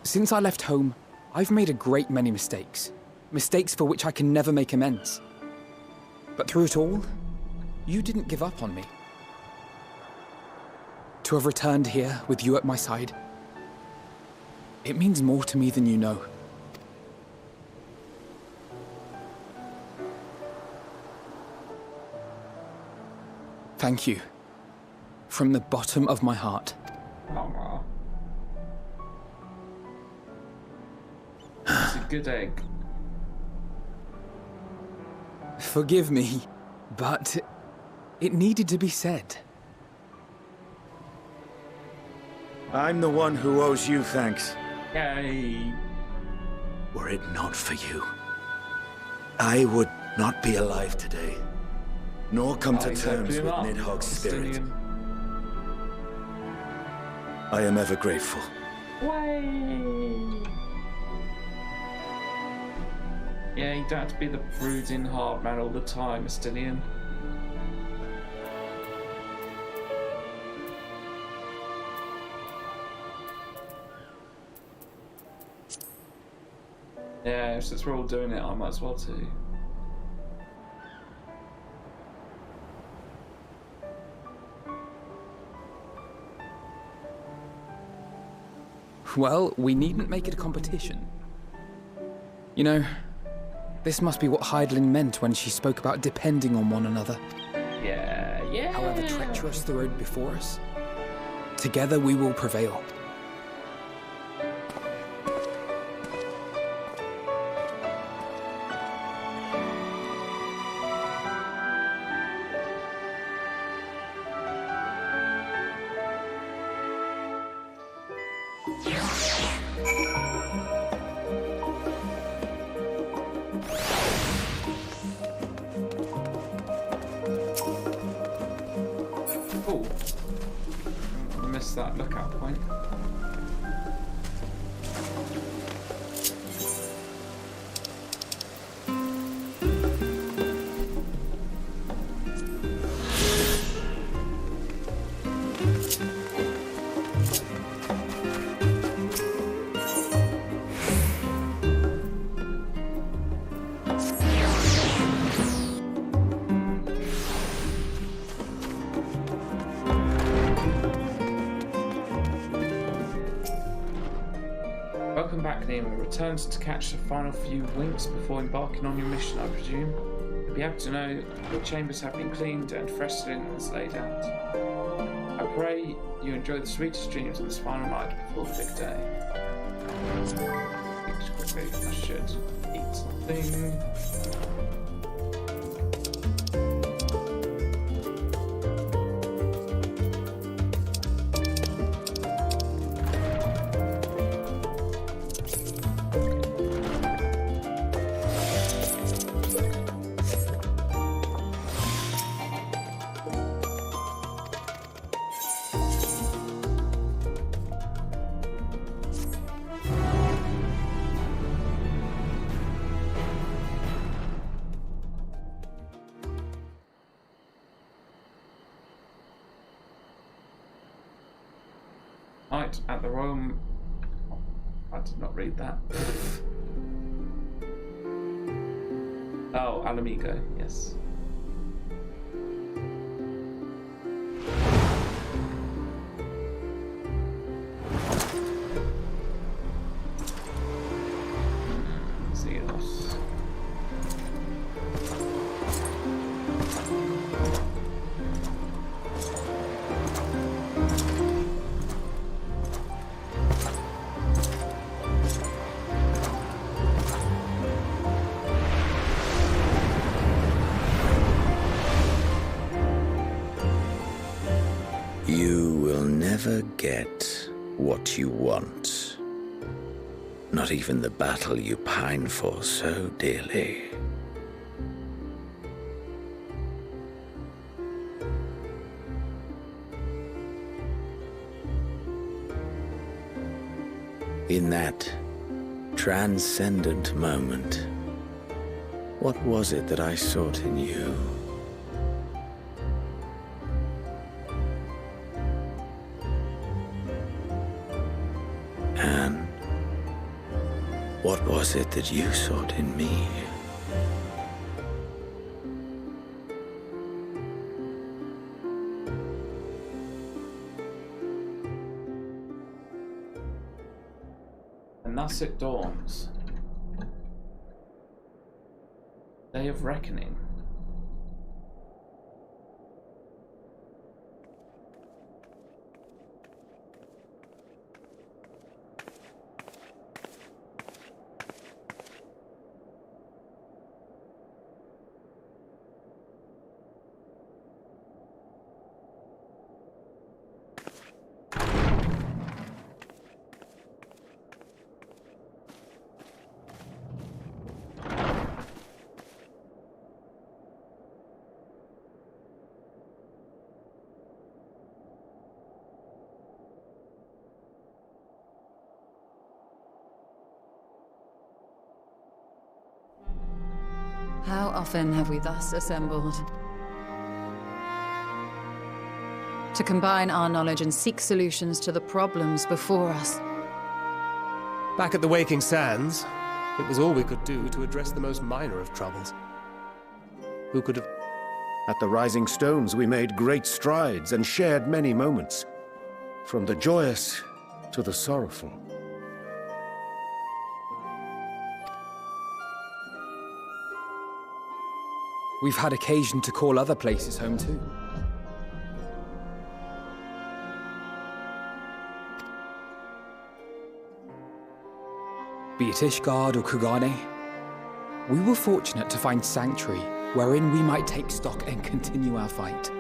Since I left home, I've made a great many mistakes. Mistakes for which I can never make amends. But through it all, you didn't give up on me. To have returned here with you at my side, it means more to me than you know. Thank you. From the bottom of my heart.
Oh, it's a good egg.
Forgive me, but it needed to be said.
I'm the one who owes you thanks.
Yay!
Were it not for you, I would not be alive today, nor come to terms with Nidhogg's spirit. I am ever grateful.
Yeah, you don't have to be the brooding hard man all the time, Estinian. Yeah, since we're all doing it, I might as well too.
Well, we needn't make it a competition. You know, this must be what Hydaelyn meant when she spoke about depending on one another.
Yeah.
However treacherous the road before us, together we will prevail.
Oh, I missed that lookout point. Welcome back, Nemo. Returned to catch the final few winks before embarking on your mission, I presume. You'll be happy to know your chambers have been cleaned and fresh linens laid out. I pray you enjoy the sweetest dreams on this final night before the big day. Quickly, I should eat something. Night at the Royal... I did not read that. Oh, Alamigo, yes. Zeros.
You will never get what you want. Not even the battle you pine for so dearly. In that transcendent moment, what was it that I sought in you? And what was it that you sought in me?
And thus it dawns. Day of Reckoning.
How often have we thus assembled? To combine our knowledge and seek solutions to the problems before us.
Back at the Waking Sands, it was all we could do to address the most minor of troubles. Who could have...
At the Rising Stones, we made great strides and shared many moments, from the joyous to the sorrowful.
We've had occasion to call other places home too. Be it Ishgard or Kugane, we were fortunate to find sanctuary wherein we might take stock and continue our fight.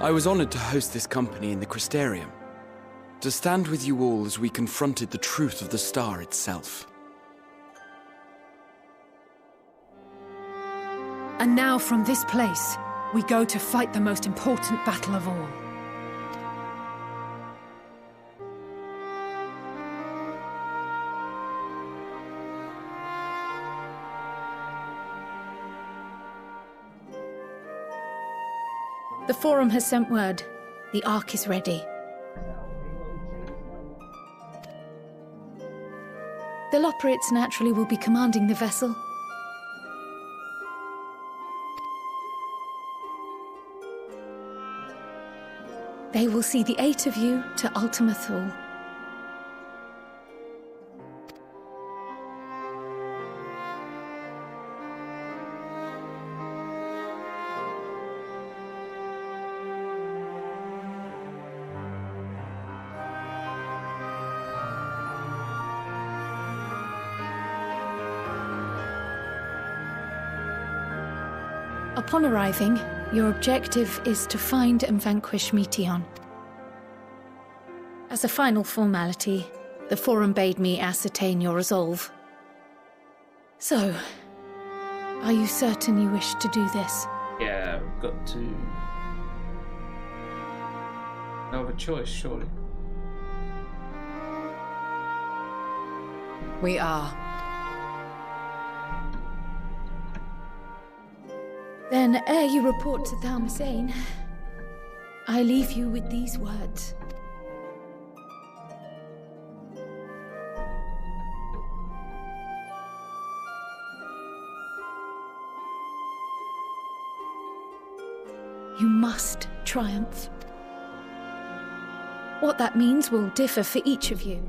I was honored to host this company in the Crystarium, to stand with you all as we confronted the truth of the star itself.
And now from this place, we go to fight the most important battle of all. The Forum has sent word. The Ark is ready. The Loporrits naturally will be commanding the vessel. They will see the 8 of you to Ultima Thule. Upon arriving, your objective is to find and vanquish Meteon. As a final formality, the Forum bade me ascertain your resolve. So, are you certain you wish to do this?
Yeah, we've got to... No other choice, surely.
We are.
Then, ere you report to Thalmasane, I leave you with these words. You must triumph. What that means will differ for each of you.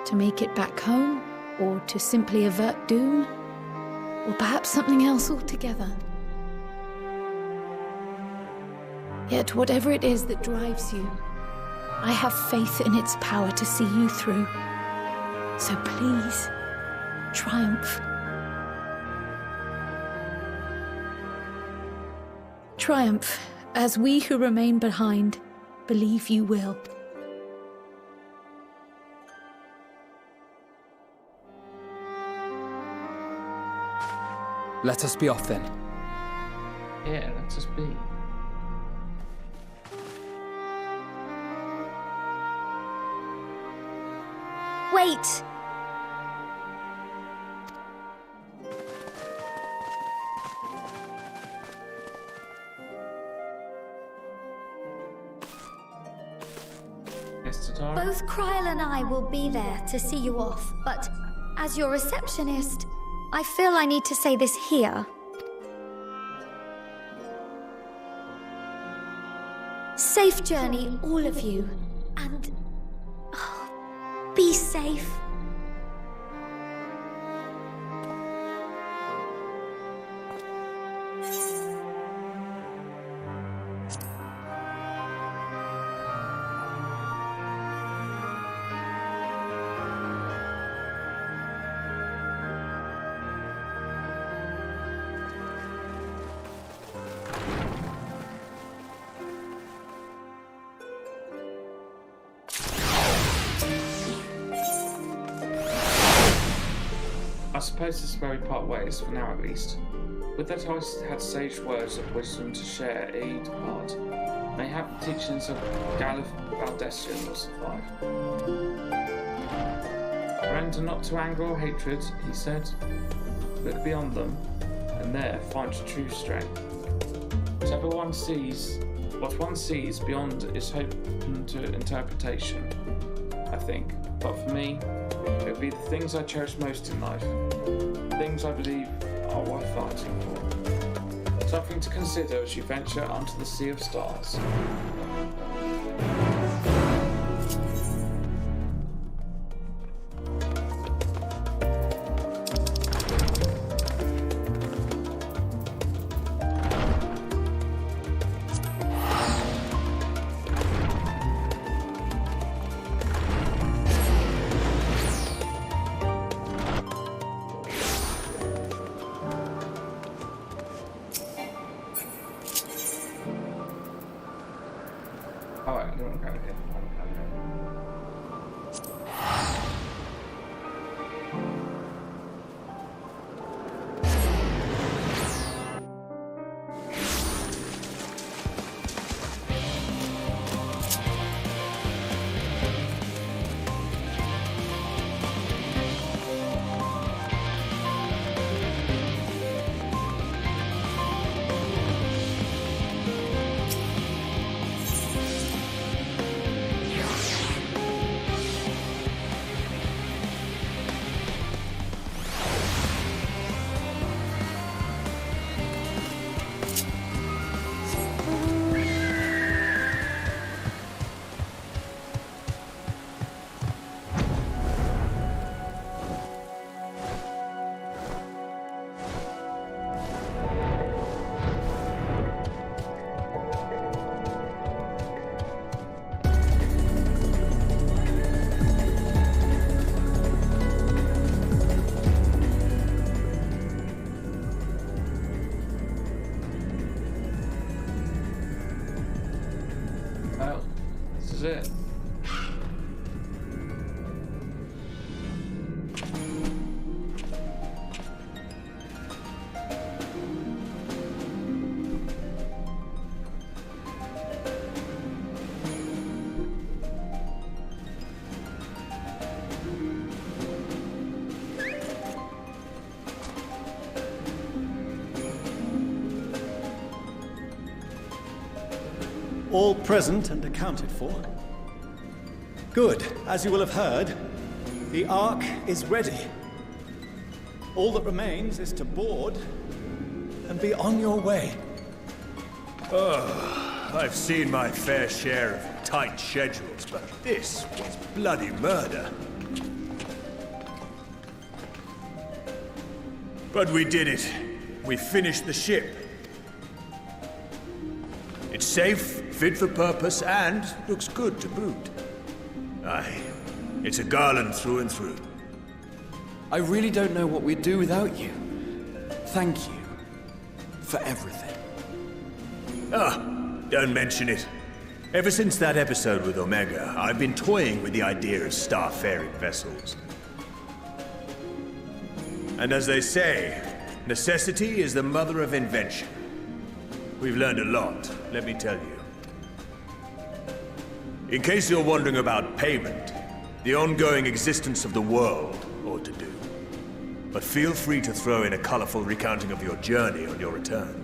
To make it back home, or to simply avert doom, or perhaps something else altogether. Yet whatever it is that drives you, I have faith in its power to see you through. So please, triumph. Triumph, as we who remain behind believe you will.
Let us be off then.
Yeah, let us be.
Wait!
Yes, Tatara?
Both Kryl and I will be there to see you off, but as your receptionist, I feel I need to say this here. Safe journey, all of you, and be safe.
I suppose this is where we part ways, for now at least. With that I had sage words of wisdom to share ere you depart. Mayhap the teachings of Galif Valdesian will survive. Render not to anger or hatred, he said. Look beyond them, and there find true strength. What one sees beyond is open to interpretation, I think. But for me, it would be the things I cherish most in life. Things I believe are worth fighting for. Something to consider as you venture onto the sea of stars. Alright, I don't want to go here. Well, this is it.
All present and accounted for. Good. As you will have heard, the Ark is ready. All that remains is to board and be on your way.
Oh, I've seen my fair share of tight schedules, but this was bloody murder. But we did it. We finished the ship. It's safe, fit for purpose, and looks good to boot. Aye, it's a Garland through and through.
I really don't know what we'd do without you. Thank you for everything.
Ah, don't mention it. Ever since that episode with Omega, I've been toying with the idea of star-faring vessels. And as they say, necessity is the mother of invention. We've learned a lot, let me tell you. In case you're wondering about payment, the ongoing existence of the world ought to do. But feel free to throw in a colorful recounting of your journey on your return.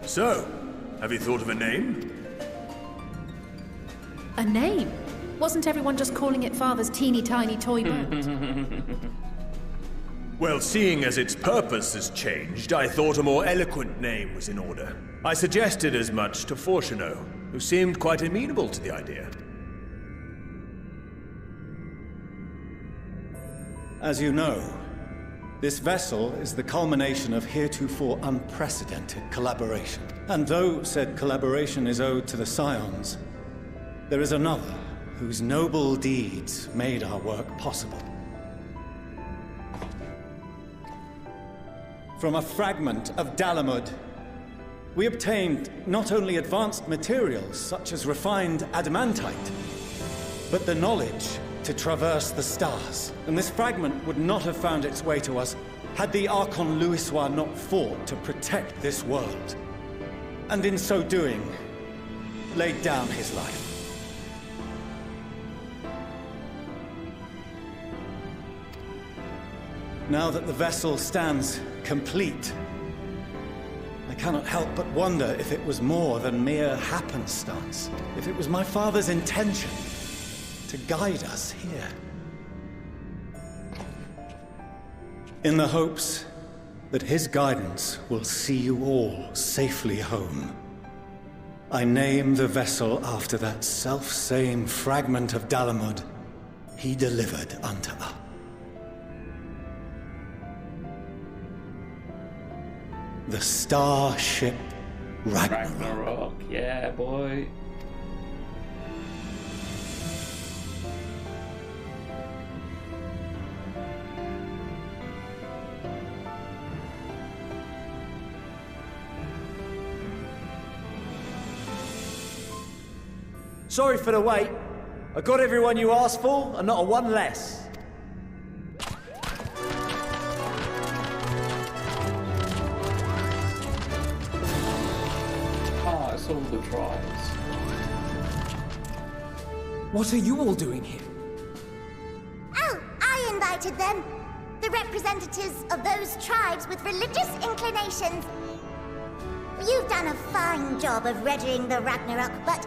So, have you thought of a name?
A name? Wasn't everyone just calling it Father's teeny tiny toy boat?
Well, seeing as its purpose has changed, I thought a more eloquent name was in order. I suggested as much to Fortuno, who seemed quite amenable to the idea.
As you know, this vessel is the culmination of heretofore unprecedented collaboration. And though said collaboration is owed to the Scions, there is another whose noble deeds made our work possible. From a fragment of Dalamud, we obtained not only advanced materials such as refined adamantite, but the knowledge to traverse the stars. And this fragment would not have found its way to us had the Archon Louisois not fought to protect this world. And in so doing, laid down his life. Now that the vessel stands complete, I cannot help but wonder if it was more than mere happenstance. If it was my father's intention to guide us here. In the hopes that his guidance will see you all safely home, I name the vessel after that self-same fragment of Dalamud he delivered unto us. The Starship Ragnarok.
Ragnarok, yeah, boy.
Sorry for the wait. I got everyone you asked for, and not a one less.
All the tribes.
What are you all doing here?
Oh, I invited them. The representatives of those tribes with religious inclinations. You've done a fine job of readying the Ragnarok, but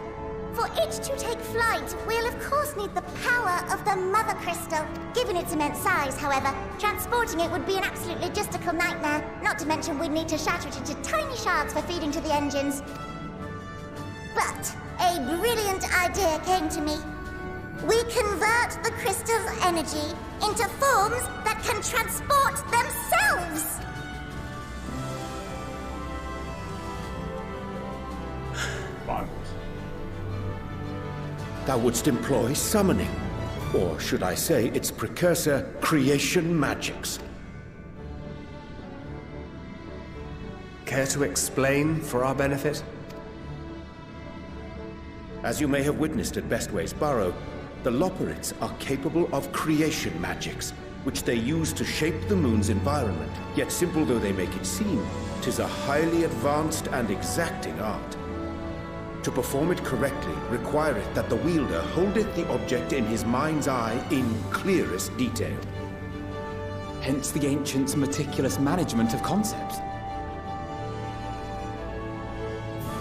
for it to take flight, we'll of course need the power of the Mother Crystal. Given its immense size, however, transporting it would be an absolute logistical nightmare. Not to mention we'd need to shatter it into tiny shards for feeding to the engines. But a brilliant idea came to me. We convert the crystal's energy into forms that can transport themselves!
Thou wouldst employ summoning, or should I say its precursor, creation magics.
Care to explain for our benefit?
As you may have witnessed at Bestway's Burrow, the Loperites are capable of creation magics, which they use to shape the moon's environment. Yet simple though they make it seem, 'tis a highly advanced and exacting art. To perform it correctly, requireth that the wielder holdeth the object in his mind's eye in clearest detail.
Hence the ancients' meticulous management of concepts.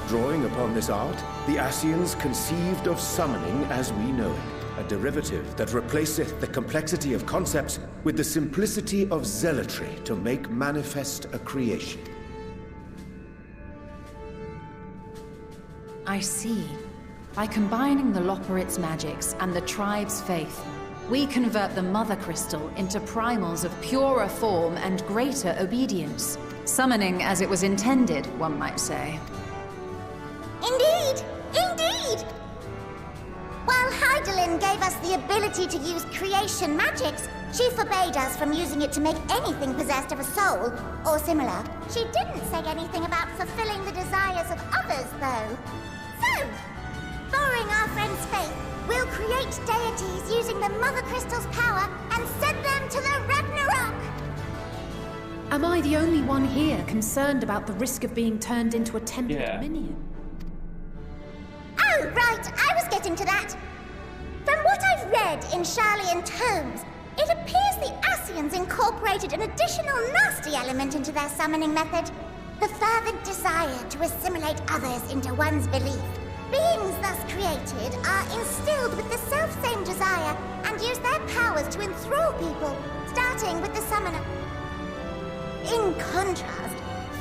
drawing upon this art, the Ascians conceived of summoning as we know it, a derivative that replaceth the complexity of concepts with the simplicity of zealotry to make manifest a creation.
I see. By combining the Loporrit's magics and the tribe's faith, we convert the Mother Crystal into primals of purer form and greater obedience. Summoning as it was intended, one might say.
Indeed! Indeed! While Hydaelyn gave us the ability to use creation magics, she forbade us from using it to make anything possessed of a soul, or similar. She didn't say anything about fulfilling the desires of others, though. So, borrowing our friend's faith, we'll create deities using the Mother Crystal's power and send them to the Ragnarok!
Am I the only one here concerned about the risk of being turned into a template minion?
Oh, right, I was getting to that. From what I've read in Sharlayan tomes, it appears the Ascians incorporated an additional nasty element into their summoning method. The fervent desire to assimilate others into one's belief. Beings thus created are instilled with the self-same desire and use their powers to enthrall people, starting with the summoner. In contrast,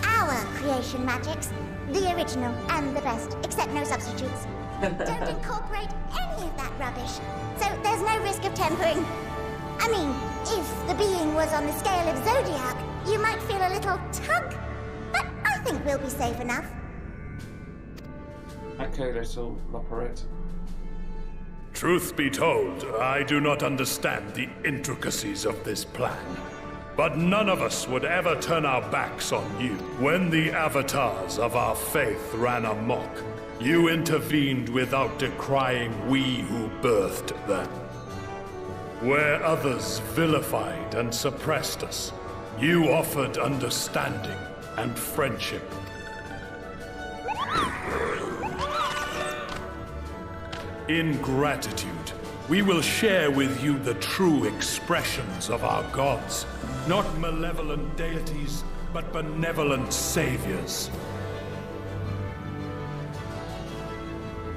our creation magics, the original and the best, except no substitutes, don't incorporate any of that rubbish, so there's no risk of tempering. I mean, if the being was on the scale of Zodiac, you might feel a little tug, but I think we'll be safe enough.
Okay, little Loporrit.
Truth be told, I do not understand the intricacies of this plan. But none of us would ever turn our backs on you. When the avatars of our faith ran amok, you intervened without decrying we who birthed them. Where others vilified and suppressed us, you offered understanding and friendship. In gratitude, we will share with you the true expressions of our gods. Not malevolent deities, but benevolent saviors.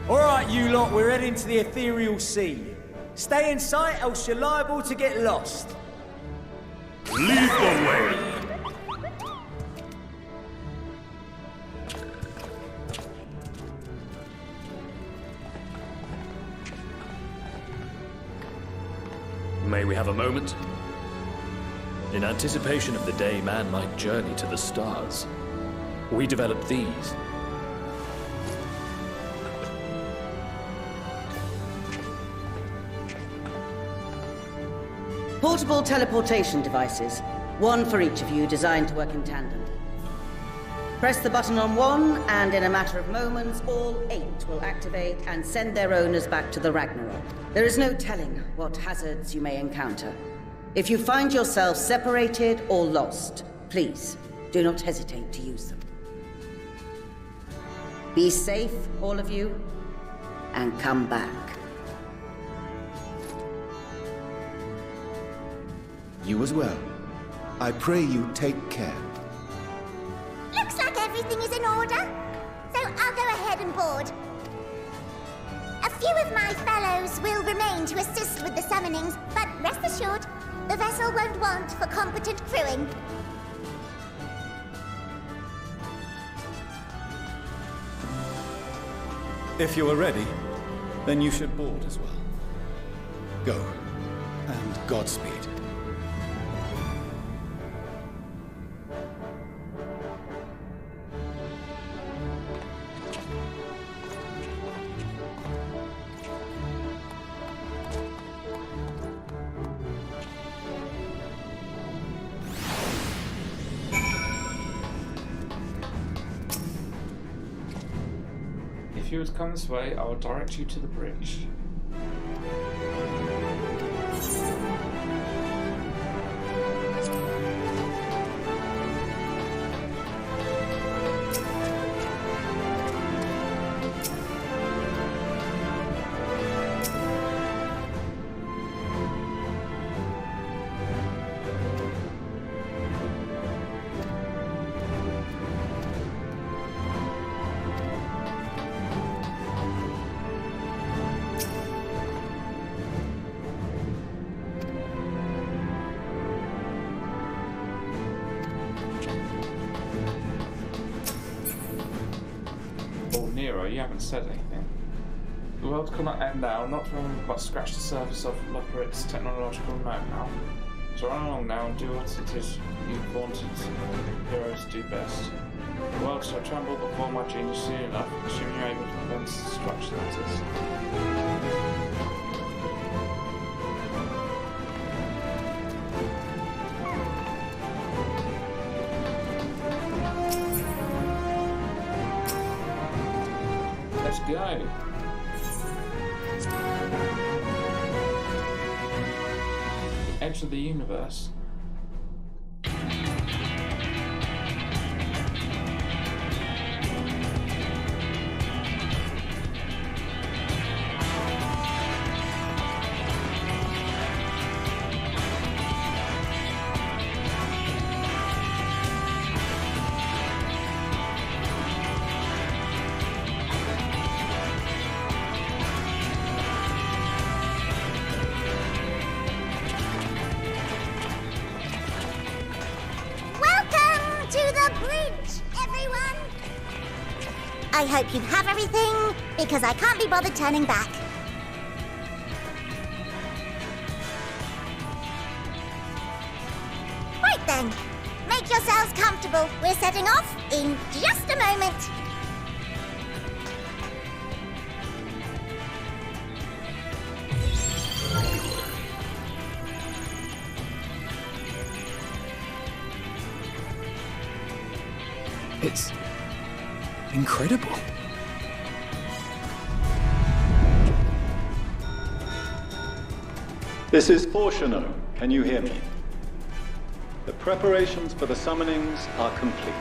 All right, you lot, we're heading to the ethereal sea. Stay in sight, else you're liable to get lost.
Lead the way.
May we have a moment? In anticipation of the day man might journey to the stars, we developed these.
Portable teleportation devices, one for each of you, designed to work in tandem. Press the button on one, and in a matter of moments, all 8 will activate and send their owners back to the Ragnarok. There is no telling what hazards you may encounter. If you find yourself separated or lost, please do not hesitate to use them. Be safe, all of you, and come back.
You as well. I pray you take care.
Looks like everything is in order, so I'll go ahead and board. A few of my fellows will remain to assist with the summonings, but rest assured, the vessel won't want for competent crewing.
If you are ready, then you should board as well. Go, and Godspeed.
If you would come this way, I will direct you to the bridge. Oh, Nero, you haven't said anything. The world cannot end now, not from but scratch the surface of Loperit's technological know-how. So run along now and do what it is you wanted heroes do best. The world shall tremble before my genius soon enough, assuming you're able to prevent destruction, that is. Let's go. The edge of the universe.
I hope you have everything, because I can't be bothered turning back. Right then, make yourselves comfortable. We're setting off in just a moment.
It's incredible.
This is Fortuno. Can you hear me? The preparations for the summonings are complete.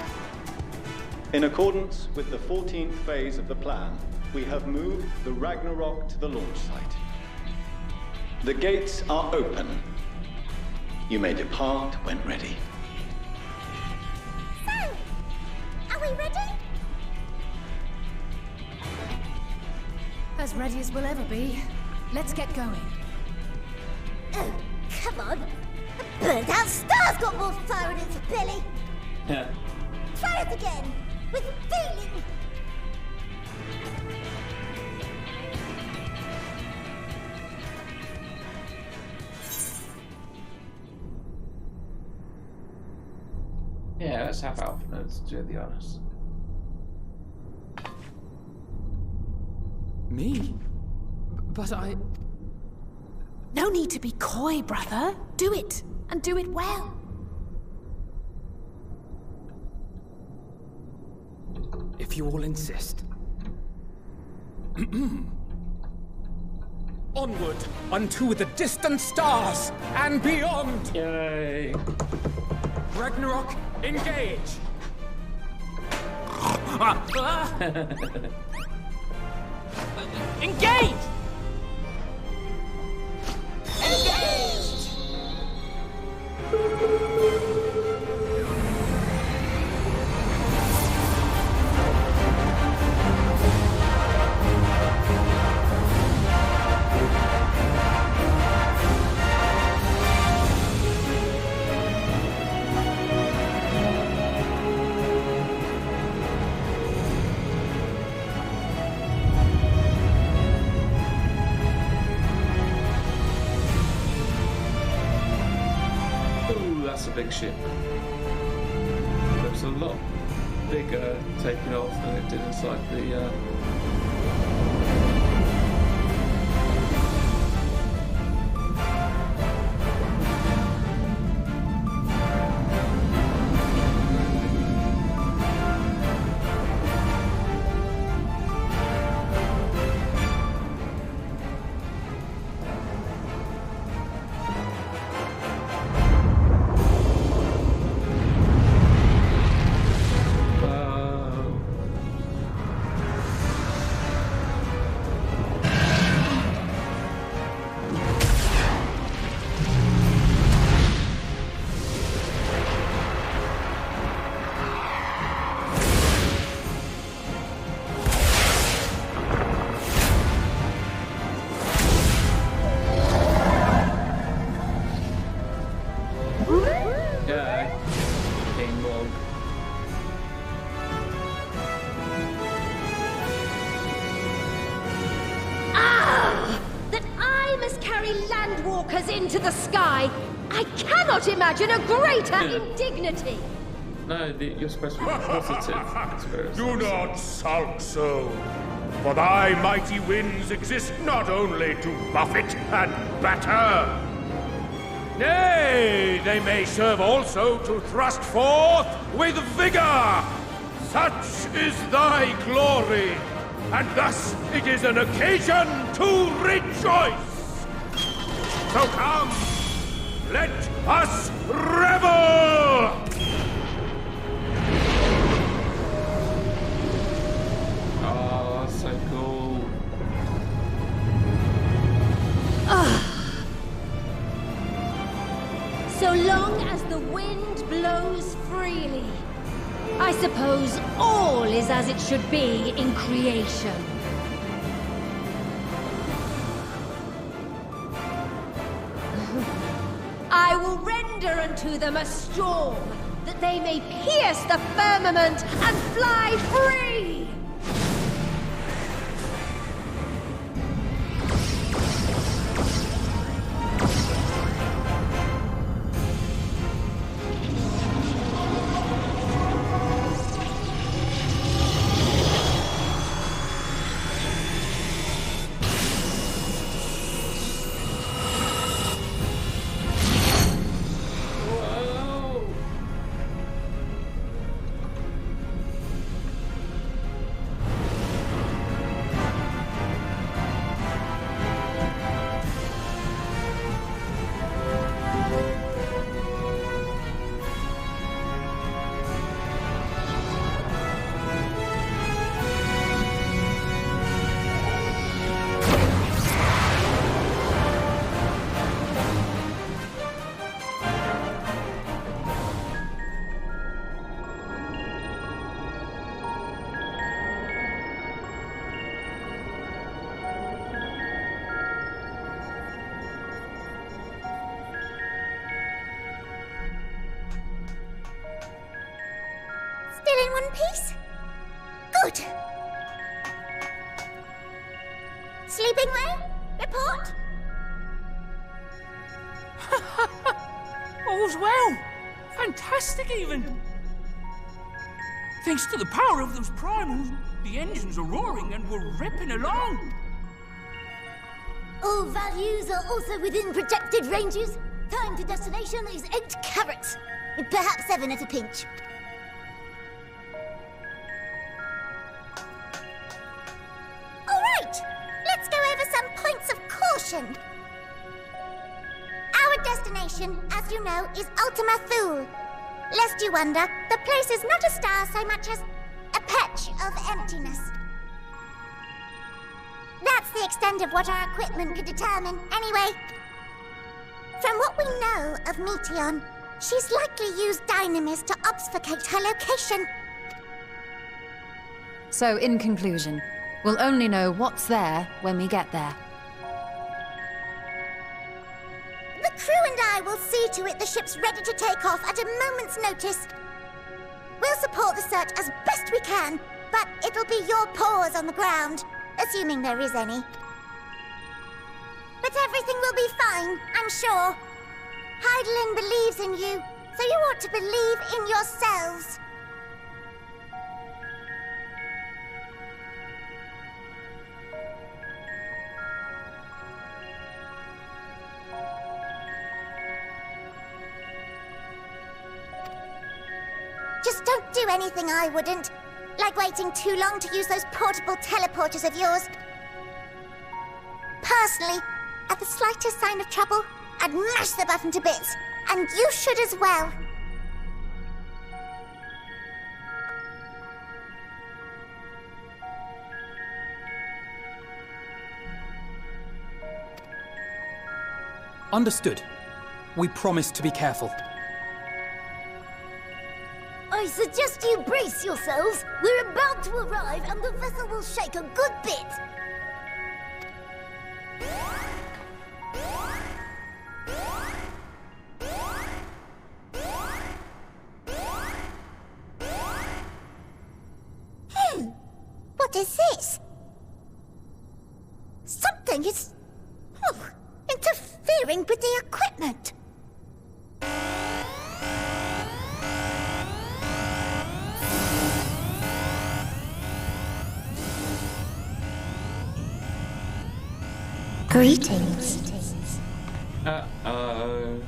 In accordance with the 14th phase of the plan, we have moved the Ragnarok to the launch site. The gates are open. You may depart when ready.
So, are we ready?
As ready as we'll ever be. Let's get going.
Oh, come on. The burnt-out star's got more fire in its belly.
Yeah.
Try it again, with feeling.
Yeah, let's have Alpha Nodes, to be honest.
Me? But I...
No need to be coy, brother. Do it, and do it well.
If you all insist. Onward, unto the distant stars, and beyond!
Yay!
Ragnarok, engage!
Engage!
That's a big ship. Looks a lot bigger taking off than it did inside the
carry landwalkers into the sky. I cannot imagine a greater indignity.
No, you're supposed to be positive.
Do not sulk so. For thy mighty winds exist not only to buffet and batter. Nay, they may serve also to thrust forth with vigor. Such is thy glory, and thus it is an occasion to rejoice. So come, let us revel!
Oh, that's so cool.
So long as the wind blows freely, I suppose all is as it should be in creation. I will render unto them a storm, that they may pierce the firmament and fly free!
Still in one piece? Good. Sleeping well? Report?
All's well. Fantastic, even. Thanks to the power of those primals, the engines are roaring and we're ripping along.
All values are also within projected ranges. Time to destination is 8 carats. Perhaps 7 at a pinch. Alright, let's go over some points of caution. Our destination, as you know, is Ultima Thule. Lest you wonder, the place is not a star so much as a patch of emptiness. That's the extent of what our equipment could determine, anyway. From what we know of Meteon, she's likely used dynamis to obfuscate her location.
So, in conclusion, we'll only know what's there when we get there.
The crew and I will see to it the ship's ready to take off at a moment's notice. We'll support the search as best we can, but it'll be your paws on the ground, assuming there is any. But everything will be fine, I'm sure. Heidelin believes in you, so you ought to believe in yourselves. Just don't do anything I wouldn't. Like waiting too long to use those portable teleporters of yours. Personally, at the slightest sign of trouble, I'd mash the button to bits. And you should as well.
Understood. We promise to be careful.
I suggest you brace yourselves. We're about to arrive and the vessel will shake a good bit. What is this? Something is... interfering interfering with the equipment. Greetings.
Uh-oh.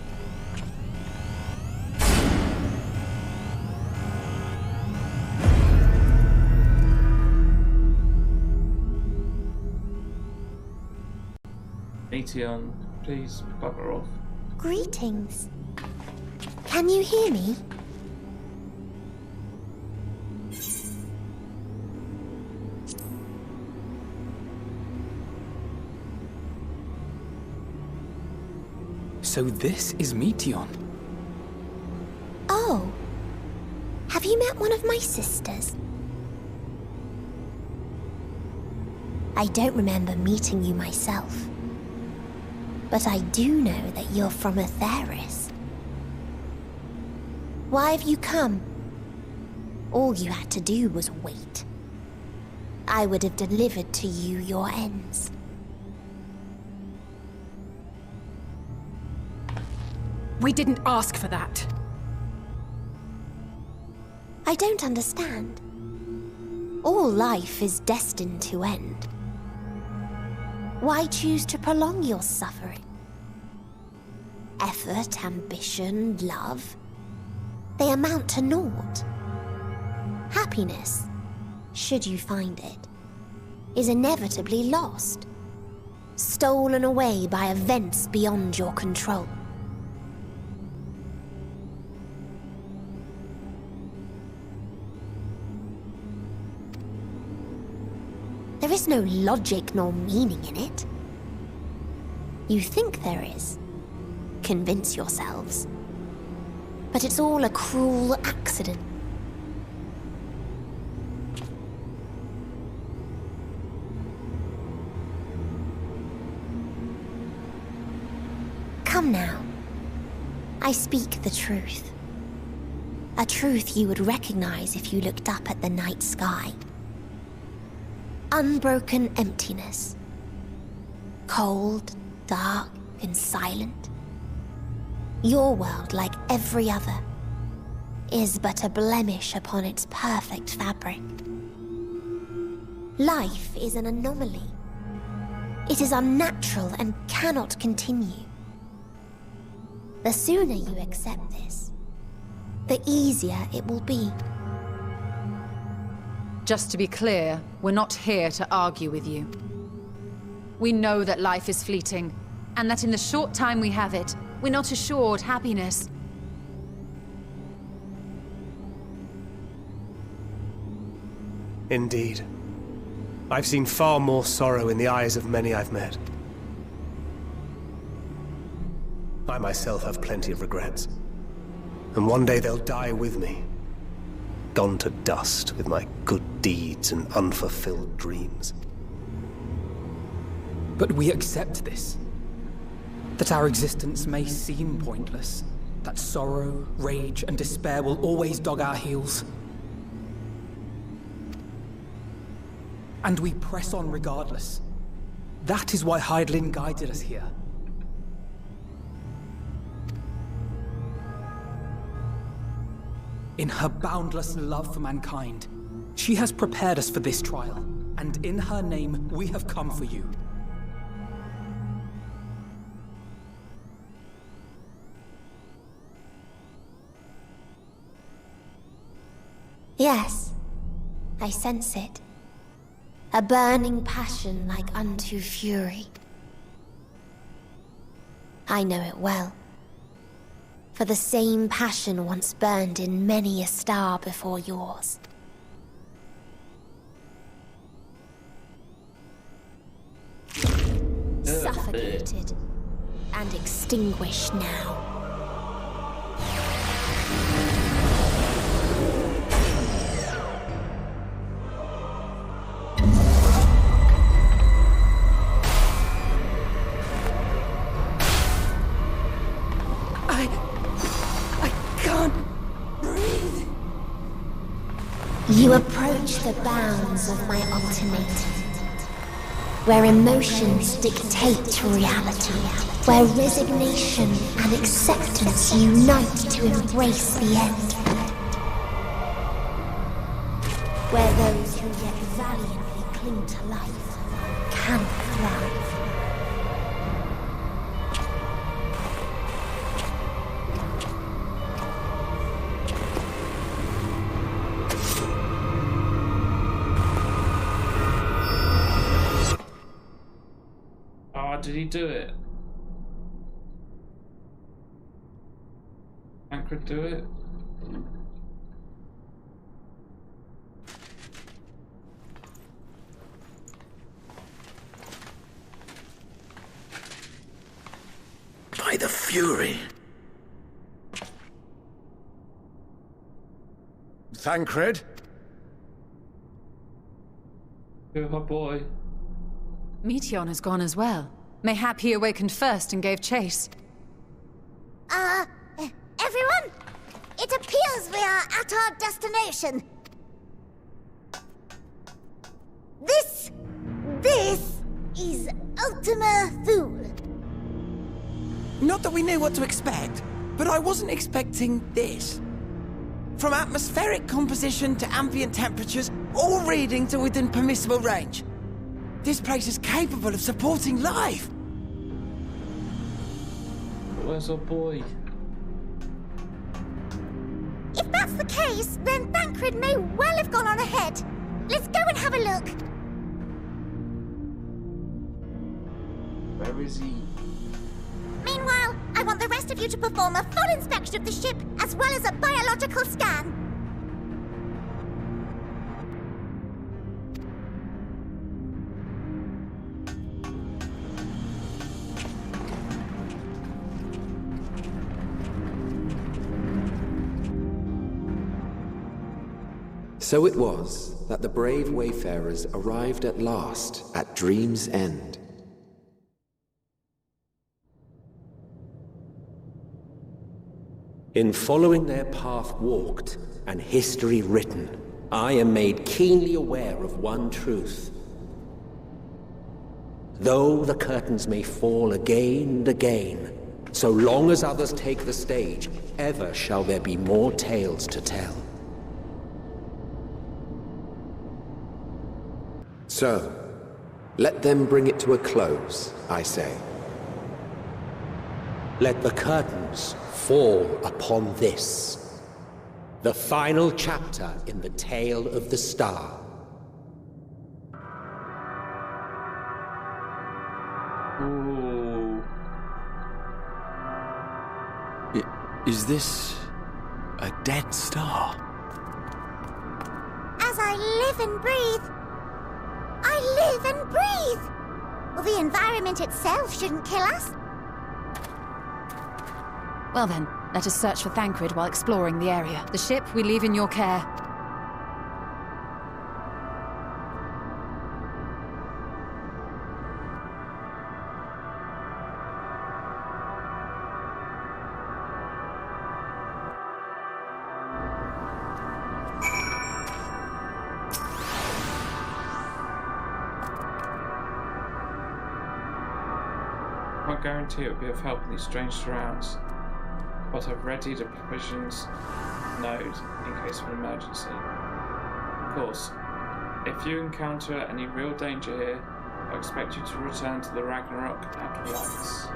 Aetion, please bugger off.
Greetings. Can you hear me?
So this is Meteon.
Oh. Have you met one of my sisters? I don't remember meeting you myself. But I do know that you're from Atheris. Why have you come? All you had to do was wait. I would have delivered to you your ends.
We didn't ask for that.
I don't understand. All life is destined to end. Why choose to prolong your suffering? Effort, ambition, love, they amount to naught. Happiness, should you find it, is inevitably lost, stolen away by events beyond your control. There is no logic nor meaning in it. You think there is. Convince yourselves. But it's all a cruel accident. Come now. I speak the truth. A truth you would recognize if you looked up at the night sky. Unbroken emptiness. Cold, dark, and silent. Your world, like every other, is but a blemish upon its perfect fabric. Life is an anomaly. It is unnatural and cannot continue. The sooner you accept this, the easier it will be.
Just to be clear, we're not here to argue with you. We know that life is fleeting, and that in the short time we have it, we're not assured happiness.
Indeed. I've seen far more sorrow in the eyes of many I've met. I myself have plenty of regrets. And one day they'll die with me. Gone to dust with my good deeds and unfulfilled dreams.
But we accept this. That our existence may seem pointless. That sorrow, rage, and despair will always dog our heels. And we press on regardless. That is why Hydaelyn guided us here. In her boundless love for mankind, she has prepared us for this trial, and in her name, we have come for you.
Yes, I sense it. A burning passion like unto fury. I know it well. For the same passion once burned in many a star before yours. Suffocated and extinguished now. You approach the bounds of my ultimatum, where emotions dictate reality. where resignation and acceptance unite to embrace the end. Where those who yet valiantly cling to life can thrive.
Oh, did he do it? Tancred do it?
By the Fury. Tancred?
Oh, her boy.
Meteon has gone as well. Mayhap he awakened first and gave chase.
Everyone? It appears we are at our destination. This is Ultima Thule.
Not that we knew what to expect, but I wasn't expecting this. From atmospheric composition to ambient temperatures, all reading to within permissible range. This place is capable of supporting life.
Where's our boy?
If that's the case, then Tancred may well have gone on ahead. Let's go and have a look.
Where is he?
Meanwhile, I want the rest of you to perform a full inspection of the ship, as well as a biological scan.
So it was that the brave wayfarers arrived at last at Dream's End. In following their path walked and history written, I am made keenly aware of one truth. Though the curtains may fall again and again, so long as others take the stage, ever shall there be more tales to tell. So, let them bring it to a close, I say. Let the curtains fall upon this, the final chapter in the tale of the star.
Ooh.
Is this a dead star?
As I live and breathe, I live and breathe! Well, the environment itself shouldn't kill us.
Well then, let us search for Tancred while exploring the area. The ship we leave in your care.
I can't guarantee it will be of help in these strange surrounds, but I've readied a provisions node in case of an emergency. Of course, if you encounter any real danger here, I expect you to return to the Ragnarok at once.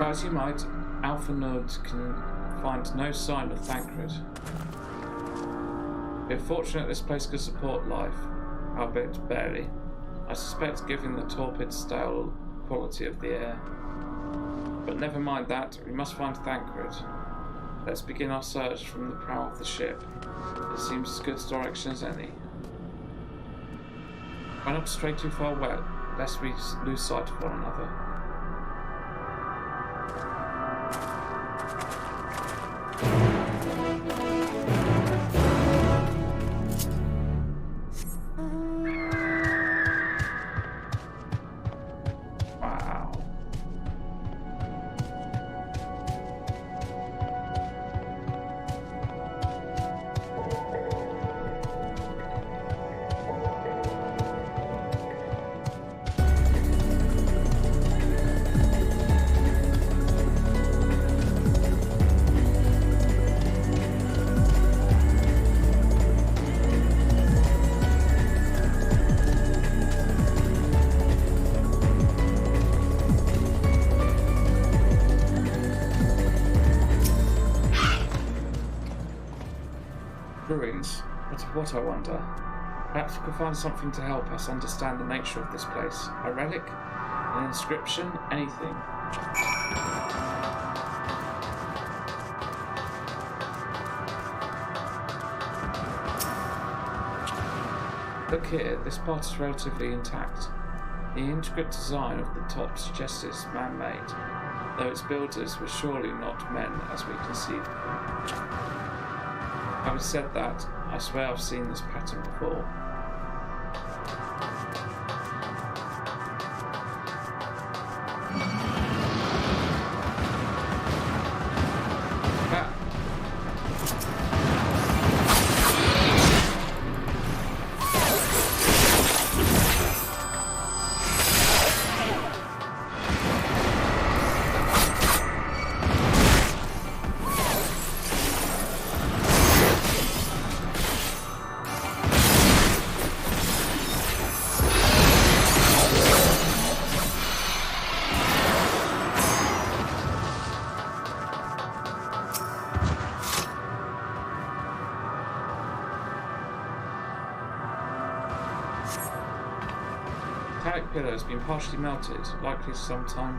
Try as you might, Alpha Node can find no sign of Thancred. We're fortunate this place could support life, albeit barely. I suspect given the torpid, stale quality of the air. But never mind that, we must find Thancred. Let's begin our search from the prow of the ship. It seems as good a direction as any. Try not to stray too far west, lest we lose sight of one another. Ruins, but of what I wonder? Perhaps we could find something to help us understand the nature of this place. A relic? An inscription? Anything. Look here, this part is relatively intact. The intricate design of the top suggests it's man-made, though its builders were surely not men as we can see. Having said that, I swear I've seen this pattern before. The pillar has been partially melted, likely sometime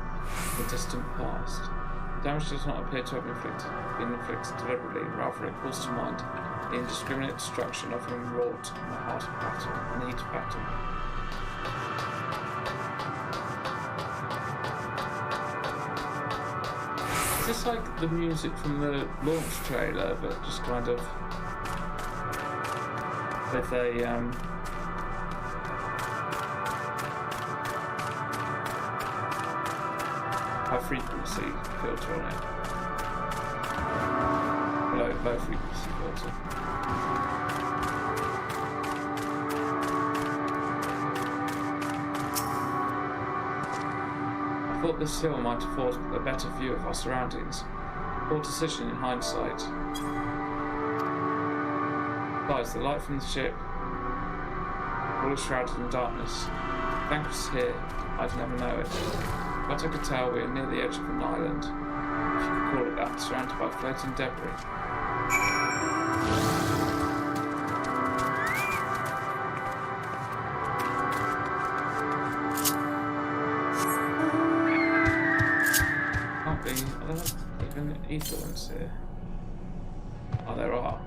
in the distant past. The damage does not appear to have been inflicted deliberately, rather it calls to mind the indiscriminate destruction often wrought in the heart of battle, in the heat of battle. Is this like the music from the launch trailer, but just kind of with a high frequency filter on it? Low frequency filter. I thought this hill might afford a better view of our surroundings. Poor decision in hindsight. Besides, the light from the ship, all is shrouded in darkness. Thancred's here, I'd never know it. But I could tell we are near the edge of an island, if you could call it that, surrounded by floating debris. Can't be. Are there even ether ones here? Oh, there are.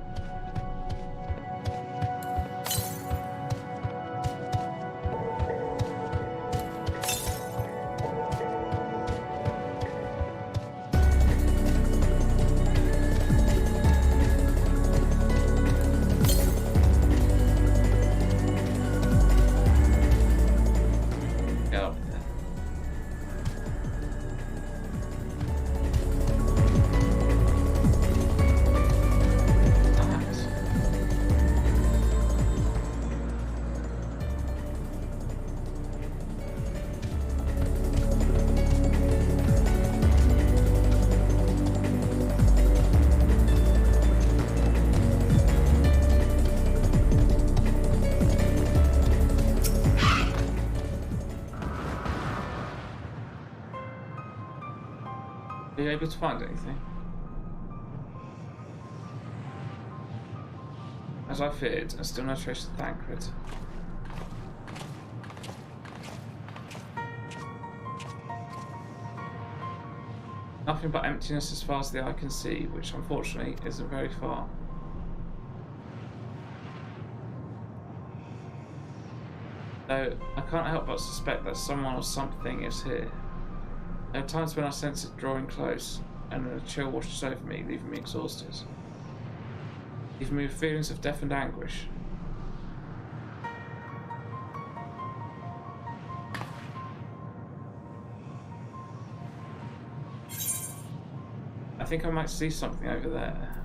Are you able to find anything? As I feared, and still no trace of Thancred. Nothing but emptiness as far as the eye can see, which unfortunately isn't very far. Though I can't help but suspect that someone or something is here. There are times when I sense it drawing close, and a chill washes over me, leaving me exhausted. Leaving me with feelings of death and anguish. I think I might see something over there.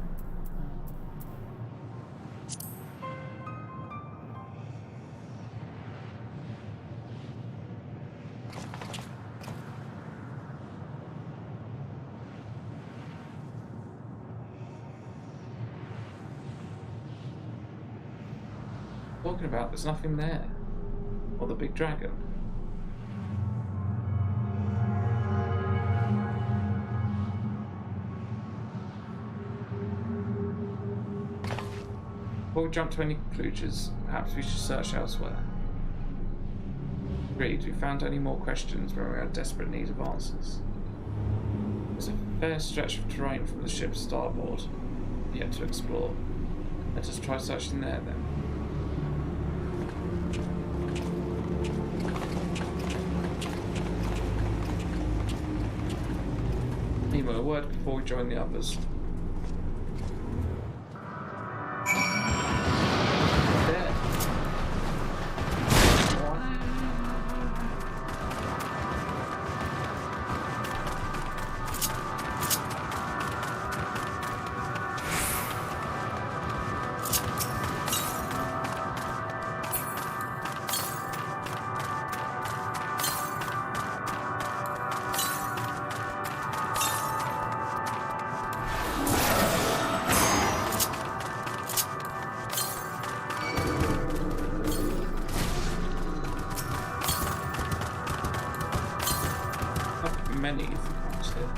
Talking about, there's nothing there. Or the big dragon. Before we jump to any conclusions, perhaps we should search elsewhere. Agreed, we found any more questions when we were in desperate need of answers. There's a fair stretch of terrain from the ship's starboard, yet to explore. Let us try searching there then. Nemo, a word before we join the others. Many things here.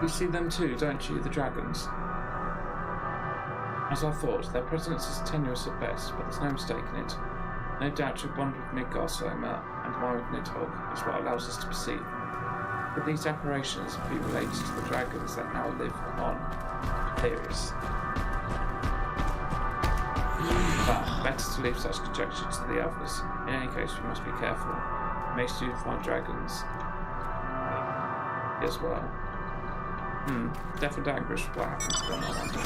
You see them too, don't you, the dragons? As I thought, their presence is tenuous at best, but there's no mistaking it. No doubt your bond with Midgard-Soma and mine with Nidhogg is what allows us to perceive. Could these apparitions be related to the dragons that now live on Theris? But better to leave such conjecture to the others. In any case, we must be careful. We may soon find dragons as well. Death and anguish, what happens to them, I wonder.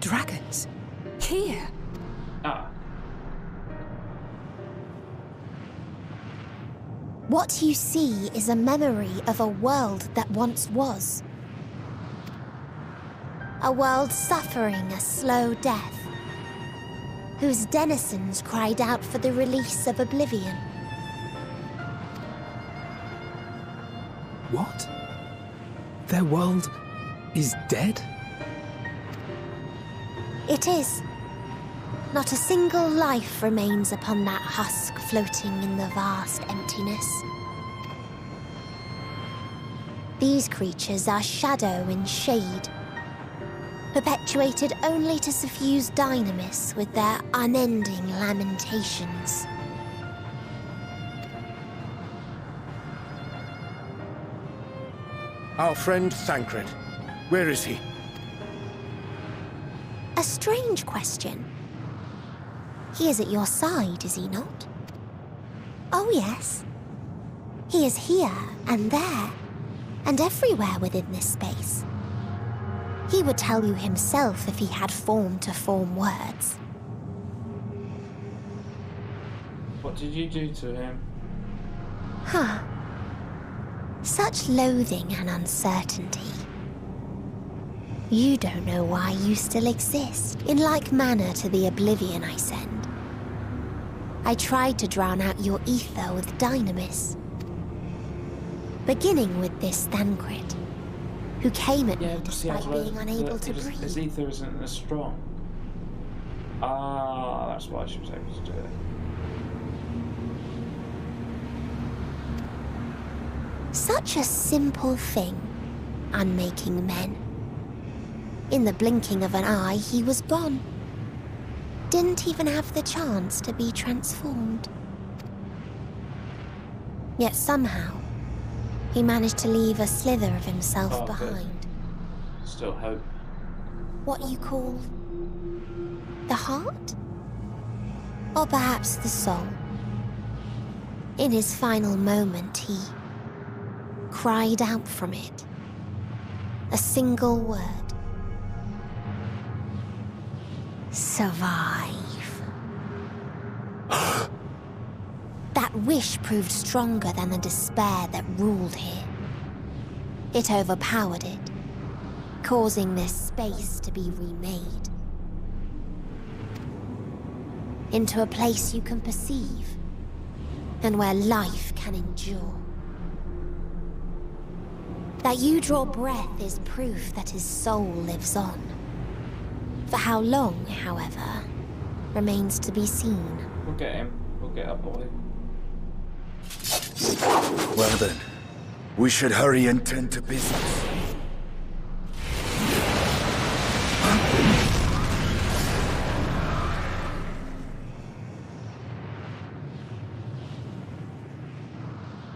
Dragons? Here?
What you see is a memory of a world that once was. A world suffering a slow death, whose denizens cried out for the release of oblivion.
What? Their world is dead?
It is. Not a single life remains upon that husk floating in the vast emptiness. These creatures are shadow and shade, perpetuated only to suffuse dynamis with their unending lamentations.
Our friend Thancred. Where is he?
A strange question. He is at your side, is he not? Oh, yes. He is here and there, and everywhere within this space. He would tell you himself if he had form to form words.
What did you do to him?
Huh. Such loathing and uncertainty. You don't know why you still exist, in like manner to the oblivion I send. I tried to drown out your ether with dynamis. Beginning with this Thancred, who came at me despite being unable to breathe.
His ether isn't as strong. Ah, that's why she was able to do it.
Such a simple thing, unmaking men. In the blinking of an eye, he was gone. Didn't even have the chance to be transformed. Yet somehow, he managed to leave a slither of himself behind.
Good. Still hope.
What you call the heart? Or perhaps the soul. In his final moment, he cried out from it. A single word. Survive. That wish proved stronger than the despair that ruled here. It overpowered it, causing this space to be remade. Into a place you can perceive, and where life can endure. That you draw breath is proof that his soul lives on. For how long, however, remains to be seen.
We'll get him. We'll get our boy.
Well then, we should hurry and tend to business.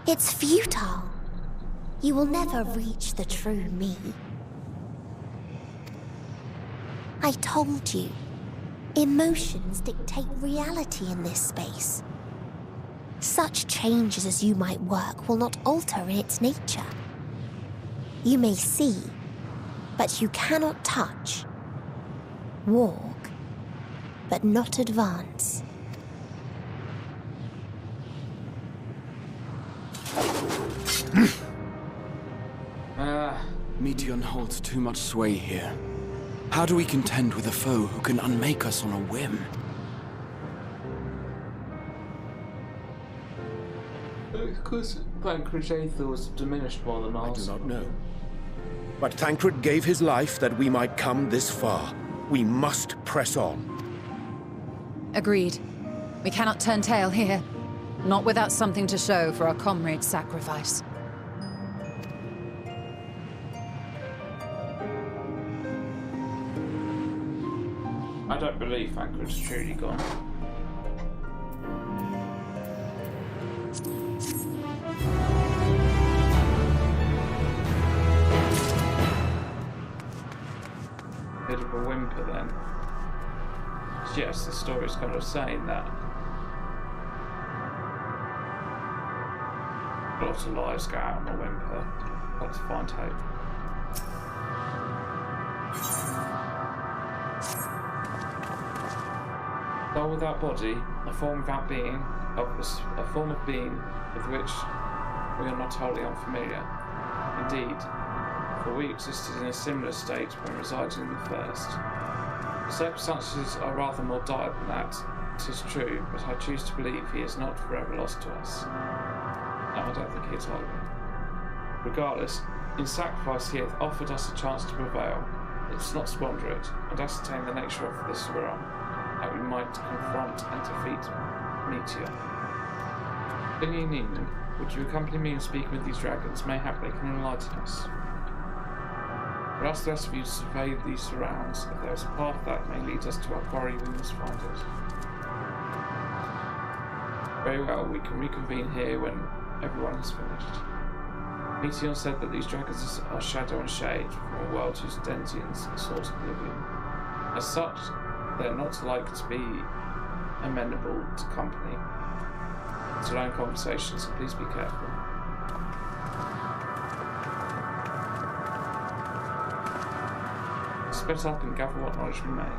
It's futile. You will never reach the true me. I told you, emotions dictate reality in this space.
Such changes as you might work will not alter in its nature. You may see, but you cannot touch. Walk, but not advance.
Meteion holds too much sway here. How do we contend with a foe who can unmake us on a whim?
Because Thancred's Aether was diminished more than ours.
I do not know. But Thancred gave his life that we might come this far. We must press on.
Agreed. We cannot turn tail here. Not without something to show for our comrade's sacrifice.
I don't believe Thancred's truly gone. Bit of a whimper then. Yes, the story's kind of saying that. Lots of lives go out on a whimper. Got to find hope. Soul without body, a form without being, a form of being with which we are not wholly unfamiliar. Indeed, for we existed in a similar state when residing in the first. Circumstances are rather more dire than that, 'tis true, but I choose to believe he is not forever lost to us. No, I don't think he is either. Regardless, in sacrifice he hath offered us a chance to prevail. Let's not squander it, and ascertain the nature of this we're on, that we might confront and defeat Meteion. Nina, would you accompany me in speaking with these dragons? Mayhap they can enlighten us. But ask the rest of you to survey these surrounds. If there is a path that may lead us to our quarry, we must find it. Very well, we can reconvene here when everyone has finished. Meteion said that these dragons are shadow and shade from a world whose denizens sought oblivion. As such, they're not like to be amenable to company. It's alone conversation, so please be careful. Split up and gather what knowledge we may.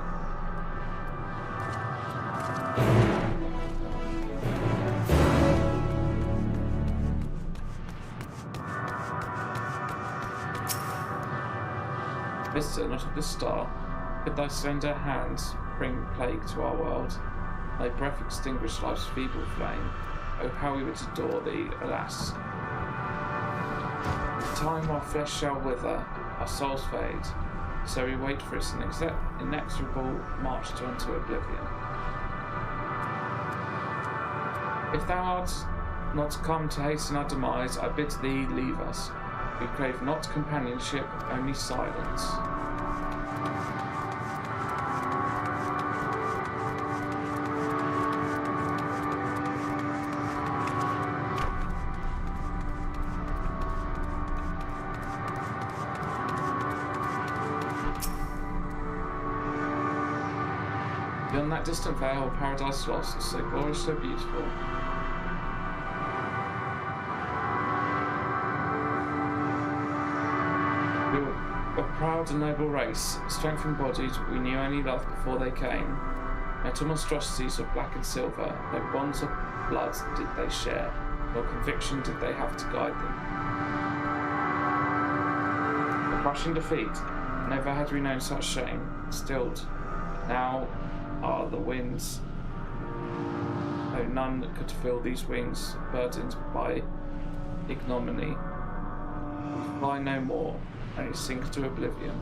Visitor, not of this star, could thy slender hands bring plague to our world? Thy breath extinguish life's feeble flame. Oh, how we would adore thee, alas. In time our flesh shall wither, our souls fade, so we wait for its inexorable march unto oblivion. If thou art not come to hasten our demise, I bid thee leave us. We crave not companionship, only silence. Beyond that distant vale, paradise lost, so glorious, so beautiful. We were a proud and noble race, strength embodied, we knew only love before they came. Metal monstrosities of black and silver, no bonds of blood did they share, nor conviction did they have to guide them. A crushing defeat, never had we known such shame, stilled. Now are the winds, though none could fill these wings, burdened by ignominy. We fly no more, only sink to oblivion.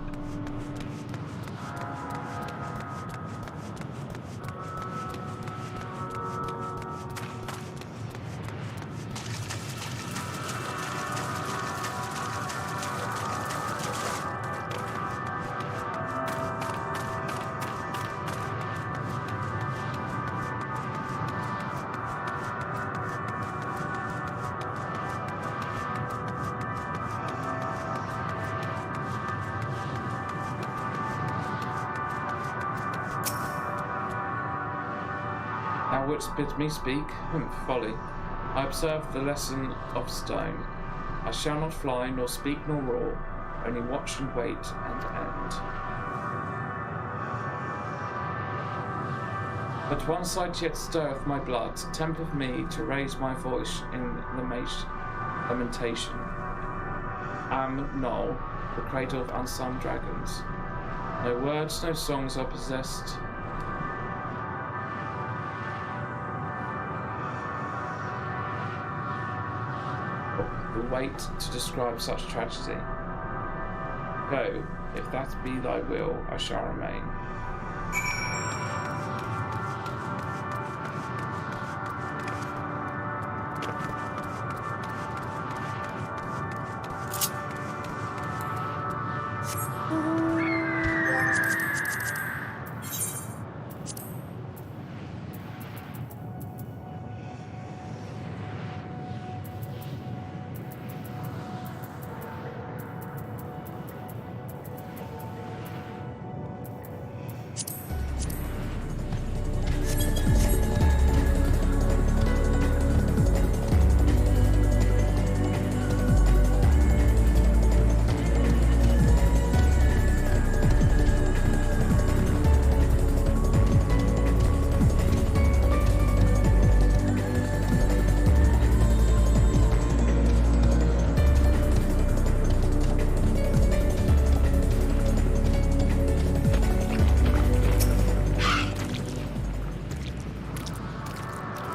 Thou wouldst bid me speak? Folly. I observed the lesson of stone. I shall not fly, nor speak, nor roar, only watch and wait and end. But one sight yet stirreth my blood, tempereth me to raise my voice in lamentation. Am Null, the cradle of unsung dragons. No words, no songs are possessed. The weight to describe such tragedy. Go, if that be thy will, I shall remain.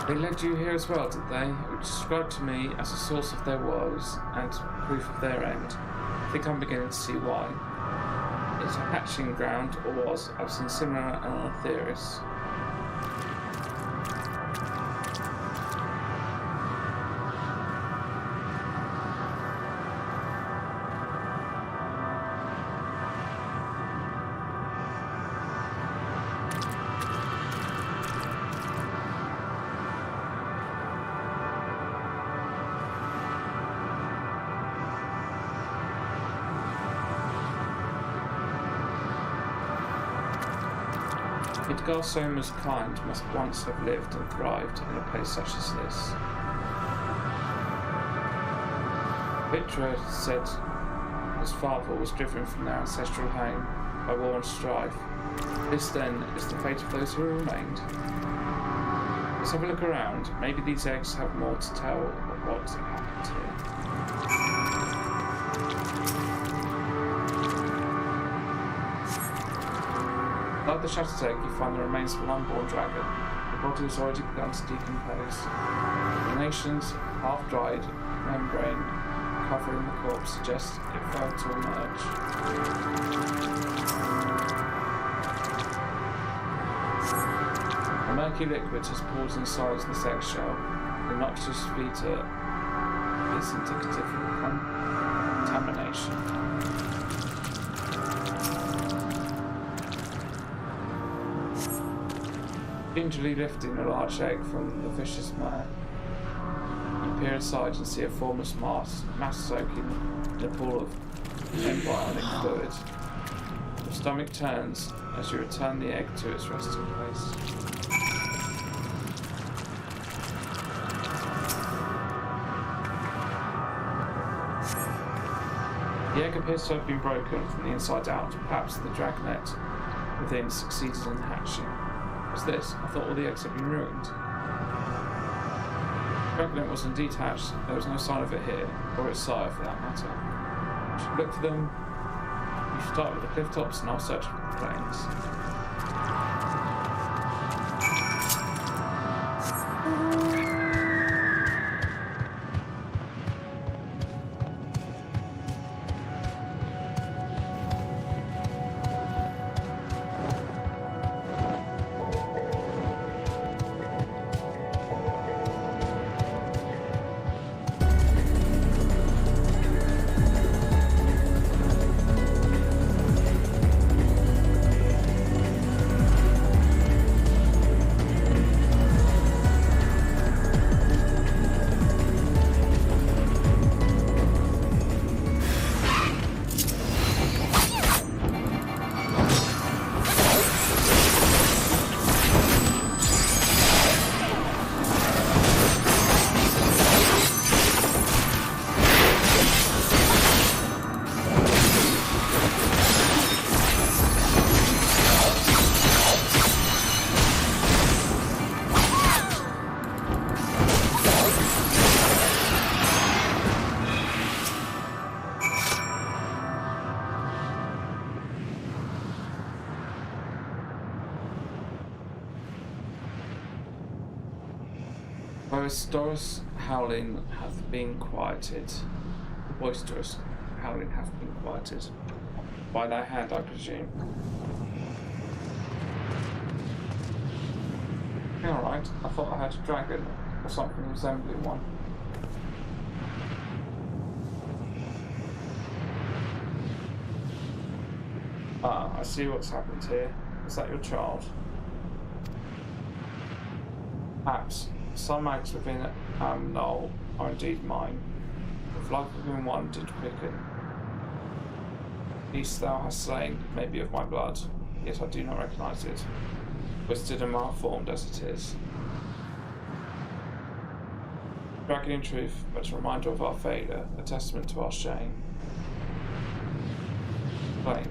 They led you here as well, did they? It was described to me as a source of their woes and proof of their end. I think I'm beginning to see why. It's a hatching ground, or was. I've seen similar on Etheirys. Garsoma's kind must once have lived and thrived in a place such as this. Vitra said his father was driven from their ancestral home by war and strife. This then is the fate of those who remained. Let's have a look around. Maybe these eggs have more to tell of what happened here. Like the shattered egg, you find the remains of an unborn dragon. The body has already begun to decompose. The nation's half-dried membrane covering the corpse suggests it failed to emerge. A murky liquid has poured inside this eggshell. The noxious vita is indicative of contamination. Gingerly lifting a large egg from the vicious mare, you peer inside and see a formless mass soaking in a pool of embryonic fluid. Your stomach turns as you return the egg to its resting place. The egg appears to have been broken from the inside out. Perhaps the dragnet within succeeded in hatching. What's this? I thought all the eggs had been ruined. The dragnet was indeed hatched. There was no sign of it here, or its sire for that matter. You should look for them. You should start with the cliff tops and I'll search for the plains. Boisterous howling hath been quieted. Boisterous howling hath been quieted. By thy hand, I presume. Alright, I thought I had a dragon or something resembling one. Ah, I see what's happened here. Is that your child? Perhaps some acts within Null are indeed mine. If life within one did quicken. Beast thou hast slain may be of my blood, yet I do not recognize it. Twisted and malformed as it is. Dragon in truth, but a reminder of our failure, a testament to our shame. Plain.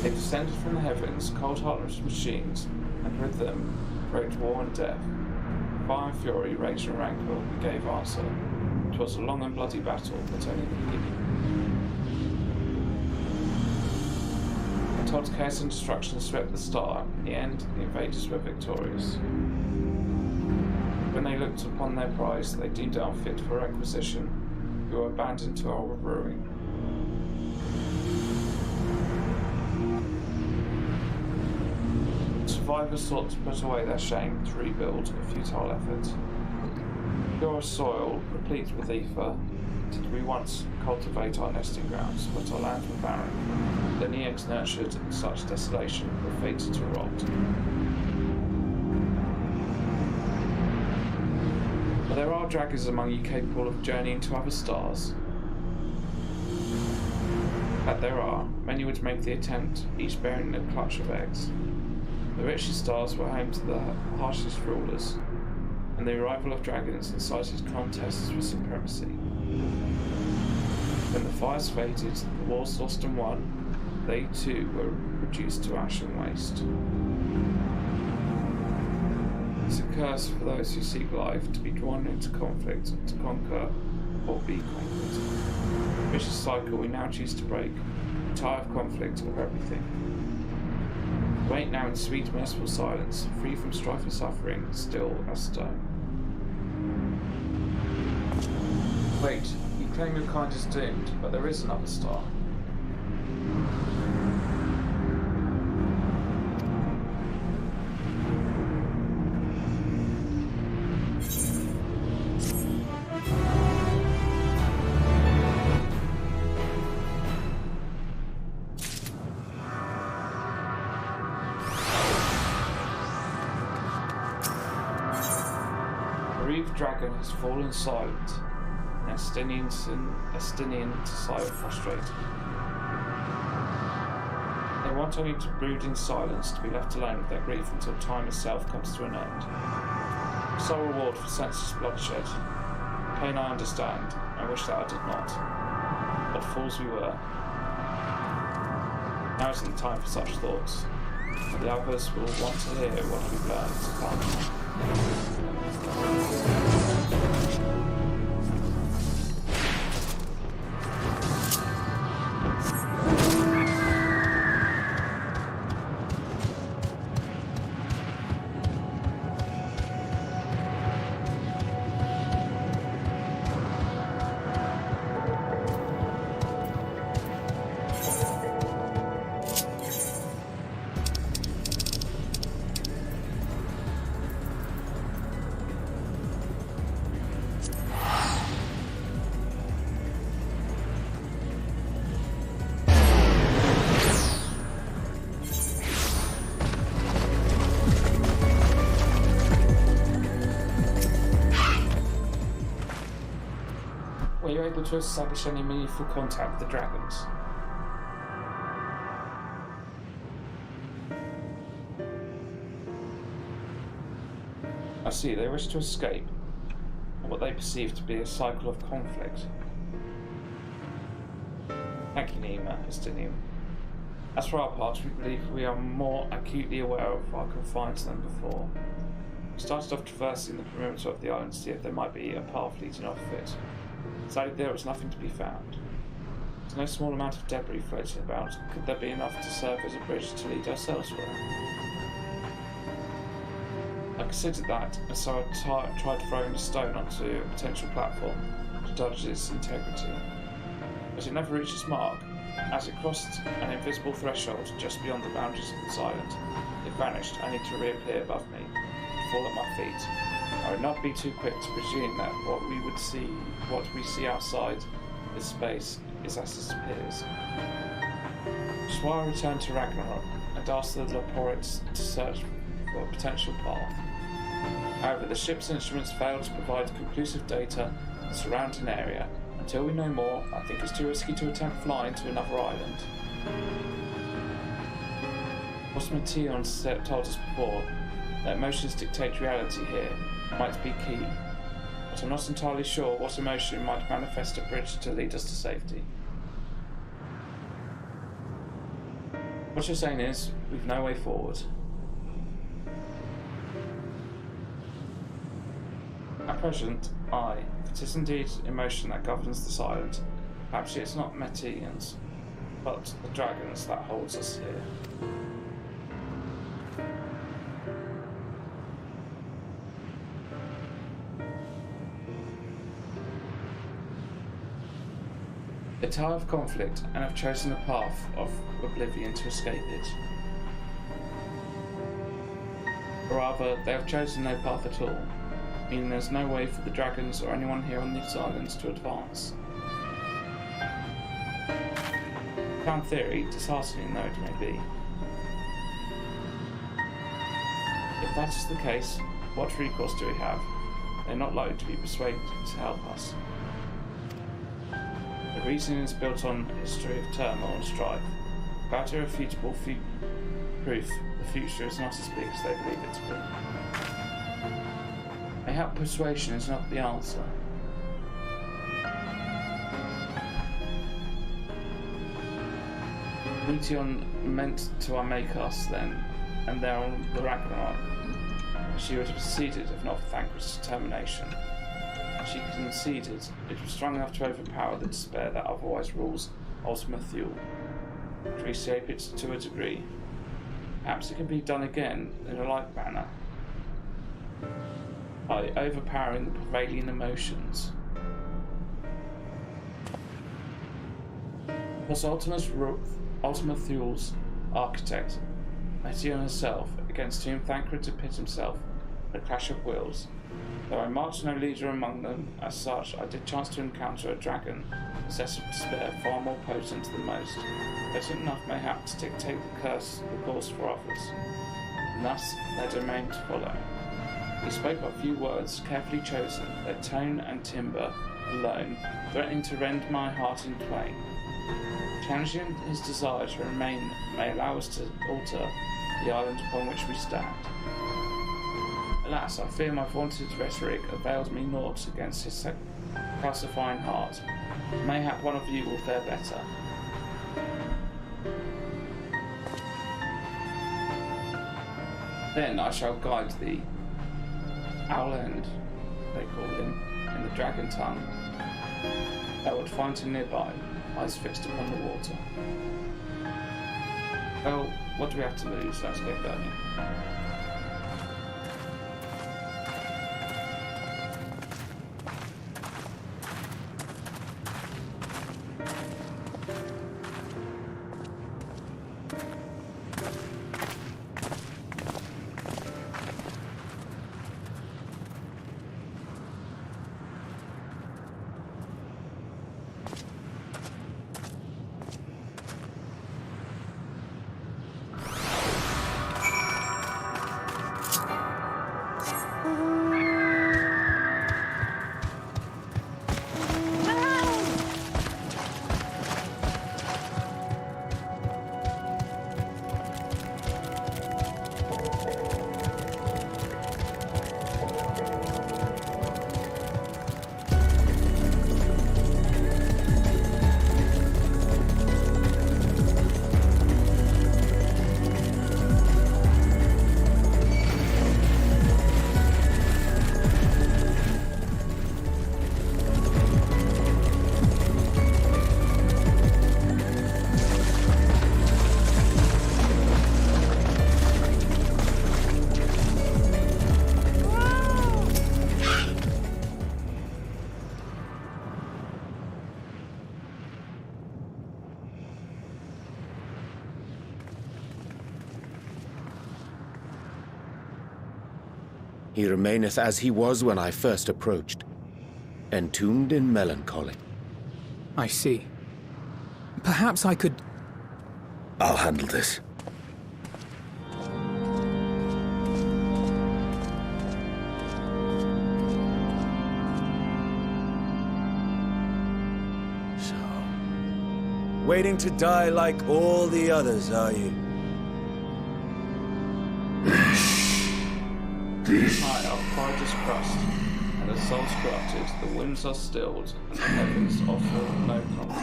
They descended from the heavens, cold-hearted machines, and with them raged war and death. Fire and fury, rage and rancor, we gave answer. 'Twas a long and bloody battle, but only the beginning. Todd's chaos and destruction swept the star. In the end, the invaders were victorious. When they looked upon their prize, they deemed it unfit for requisition. We were abandoned to our ruin. Survivors sought to put away their shame, to rebuild, a futile effort. Pure soil, replete with ether, did we once cultivate our nesting grounds, but our lands were barren. The Neox nurtured in such desolation were fated to rot. But there are dragons among you capable of journeying to other stars. That there are, many would make the attempt, each bearing a clutch of eggs. The richest stars were home to the harshest rulers, and the arrival of dragons incited contests for supremacy. When the fires faded, the wars lost and won, they too were reduced to ash and waste. It's a curse for those who seek life to be drawn into conflict, to conquer or be conquered. A vicious cycle we now choose to break, tired of conflict of everything. Wait now in sweet, merciful silence, free from strife and suffering, still as stone. Wait, you claim your kind is doomed, but there is another star. Dragon has fallen silent, and Estinian to silent prostrate. They want only to brood in silence, to be left alone with their grief until time itself comes to an end. Sole reward for senseless bloodshed. Pain I understand, I wish that I did not. But fools we were. Now isn't the time for such thoughts. The others will want to hear what we've learned to come. Were you able to establish any meaningful contact with the dragons? I see, they wish to escape, and what they perceive to be a cycle of conflict. Thank you, Nima, Estinian. As for our part, we believe we are more acutely aware of our confines than before. We started off traversing the perimeter of the island to see if there might be a path leading off it. Decided there was nothing to be found. There's no small amount of debris floating about. Could there be enough to serve as a bridge to lead us elsewhere? I considered that, and so I tried throwing a stone onto a potential platform to judge its integrity. But it never reached its mark. As it crossed an invisible threshold just beyond the boundaries of this island, it vanished, only to reappear above me and fall at my feet. I would not be too quick to presume that what we see outside this space is as it appears. Which is why I returned to Ragnarok and asked the Laporites to search for a potential path. However, the ship's instruments failed to provide conclusive data on the surrounding area. Until we know more, I think it's too risky to attempt flying to another island. Osmotion told us before that emotions dictate reality here might be key, but I'm not entirely sure what emotion might manifest a bridge to lead us to safety. What you're saying is, we've no way forward. At present, if it is indeed emotion that governs this island, perhaps it's not Metians, but the dragons that holds us here. They tire of conflict and have chosen a path of oblivion to escape it. Or rather, they have chosen no path at all, meaning there's no way for the dragons or anyone here on these islands to advance. Sound theory, disheartening though it may be. If that is the case, what recourse do we have? They're not likely to be persuaded to help us. The reasoning is built on a history of turmoil and strife. Without irrefutable proof, the future is not as big as they believe it to be. Mayhap persuasion is not the answer. Meteon meant to unmake us then, and there on the Ragnarok, she would have succeeded if not for Thancred's determination. She conceded it was strong enough to overpower the despair that otherwise rules Ultima Thule, to reshape it to a degree. Perhaps it can be done again in a like manner, by overpowering the prevailing emotions. Was Ultima Thule's architect, Meteon herself, against whom Thancred had pit himself in a clash of wills. Though I marked no leader among them, as such, I did chance to encounter a dragon, possessed of despair far more potent than most, potent enough mayhap to dictate the course for others. And thus, their domain to follow. He spoke but few words, carefully chosen, their tone and timbre alone, threatening to rend my heart in twain. Challenging his desire to remain may allow us to alter the island upon which we stand. Alas, I fear my vaunted rhetoric avails me naught against his calcifying heart. Mayhap one of you will fare better. Then I shall guide thee. Owlend, they call him, in the dragon tongue. Thou wilt find him nearby, eyes fixed upon the water. Well, what do we have to lose? Let's get going.
He remaineth as he was when I first approached, entombed in melancholy.
I see. Perhaps I could...
I'll handle this.
Waiting to die like all the others, are you?
High up, pride is crushed, and the soul's corrupted, the winds are stilled, and the heavens offer no comfort.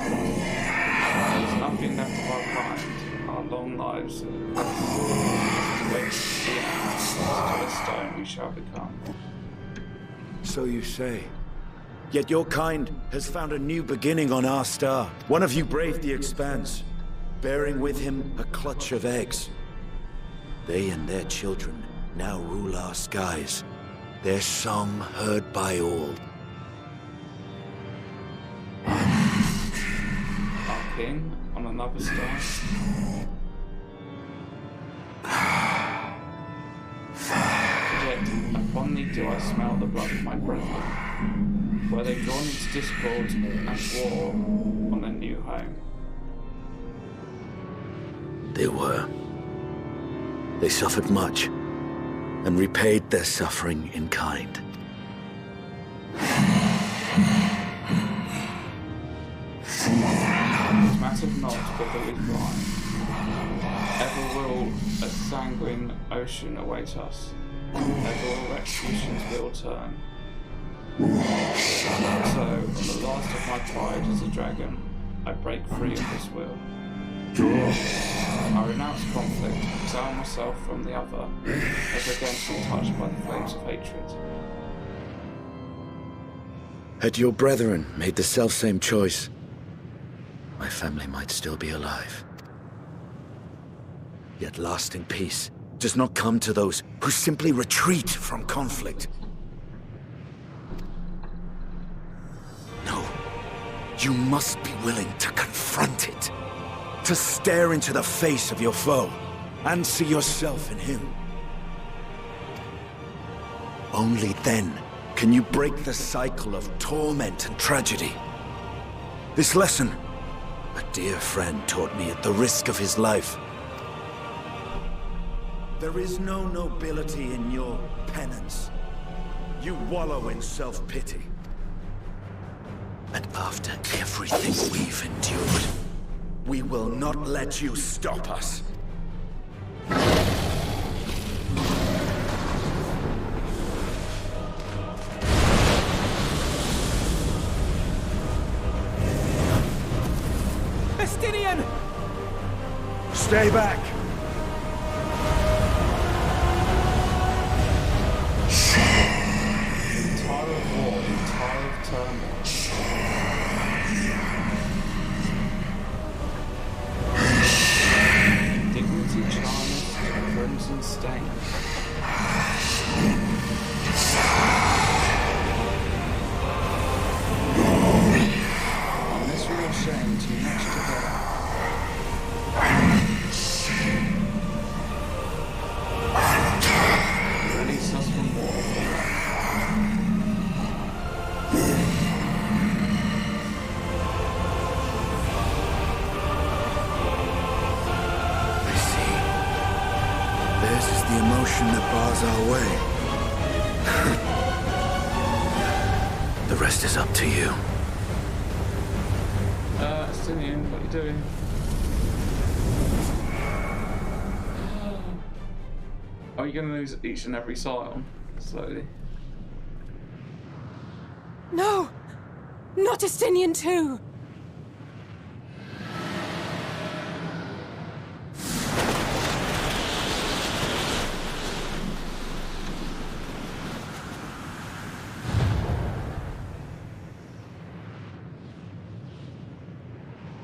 There is nothing left of our kind, our long lives of wait to the end, to a stone we shall become.
So you say. Yet your kind has found a new beginning on our star. One of you braved the expanse, bearing with him a clutch of eggs. They and their children now rule our skies, their song heard by all.
Our king on another star. Yet upon thee do I smell the blood of my brethren, where they gone into discord and war on their new home.
They were. They suffered much, and repaid their suffering in kind.
It mattered not whether we blind. Ever will a sanguine ocean await us. Ever will retribution's wheel turn. So, on the last of my pride as a dragon, I break free of this will. I renounce conflict, exile myself from the other, never again to be touched by the flames of hatred.
Had your brethren made the selfsame choice, my family might still be alive. Yet lasting peace does not come to those who simply retreat from conflict. No, you must be willing to confront it. To stare into the face of your foe, and see yourself in him. Only then can you break the cycle of torment and tragedy. This lesson, a dear friend taught me at the risk of his life. There is no nobility in your penance. You wallow in self-pity. And after everything we've endured, we will not let you stop us.
Estinian!
Stay back!
Tired of war, tired of turmoil. Dignity charms a crimson stain. On this real shame, too much to bear. Release us from war.
Theirs is the emotion that bars our way. The rest is up to you.
Estinian, what are you doing? Are you going to lose each and every scion slowly?
No! Not Estinian too!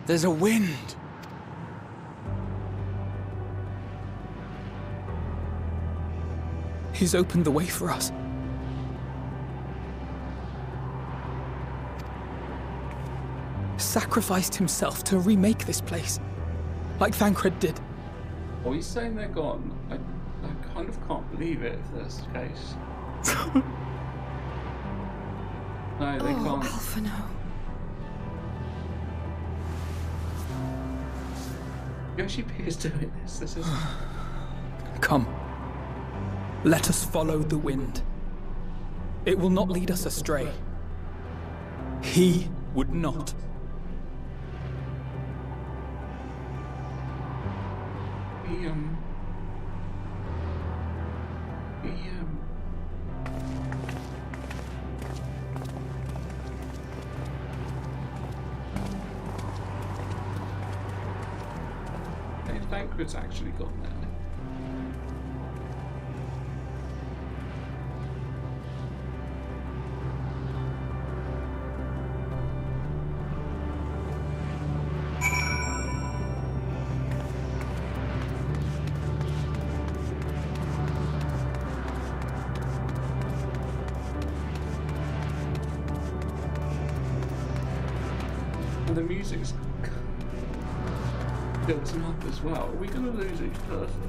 There's a wind. He's opened the way for us. Sacrificed himself to remake this place, like Thancred did.
Are you saying they're gone? I kind of can't believe it if that's the case. No, they can't.
Alphino.
Yoshi P is doing this. This is.
Come. Let us follow the wind. It will not lead us astray. He would not.
Banquet's actually gone now. And the music's builds him up as well. Are we going to lose each person?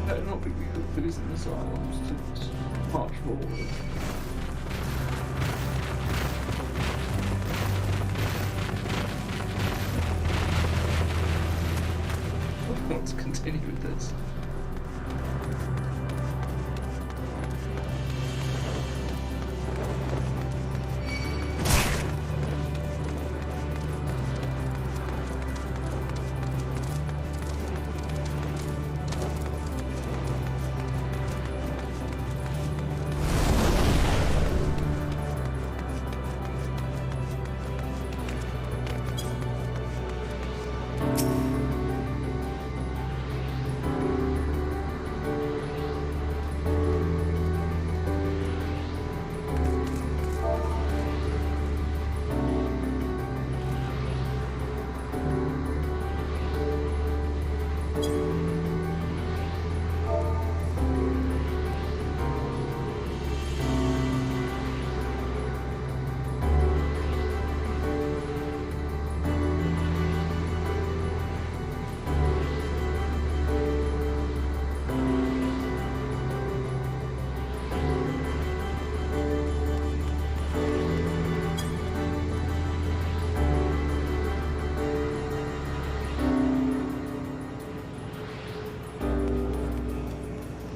Better not be losing the silence to march forward. I want to continue with this.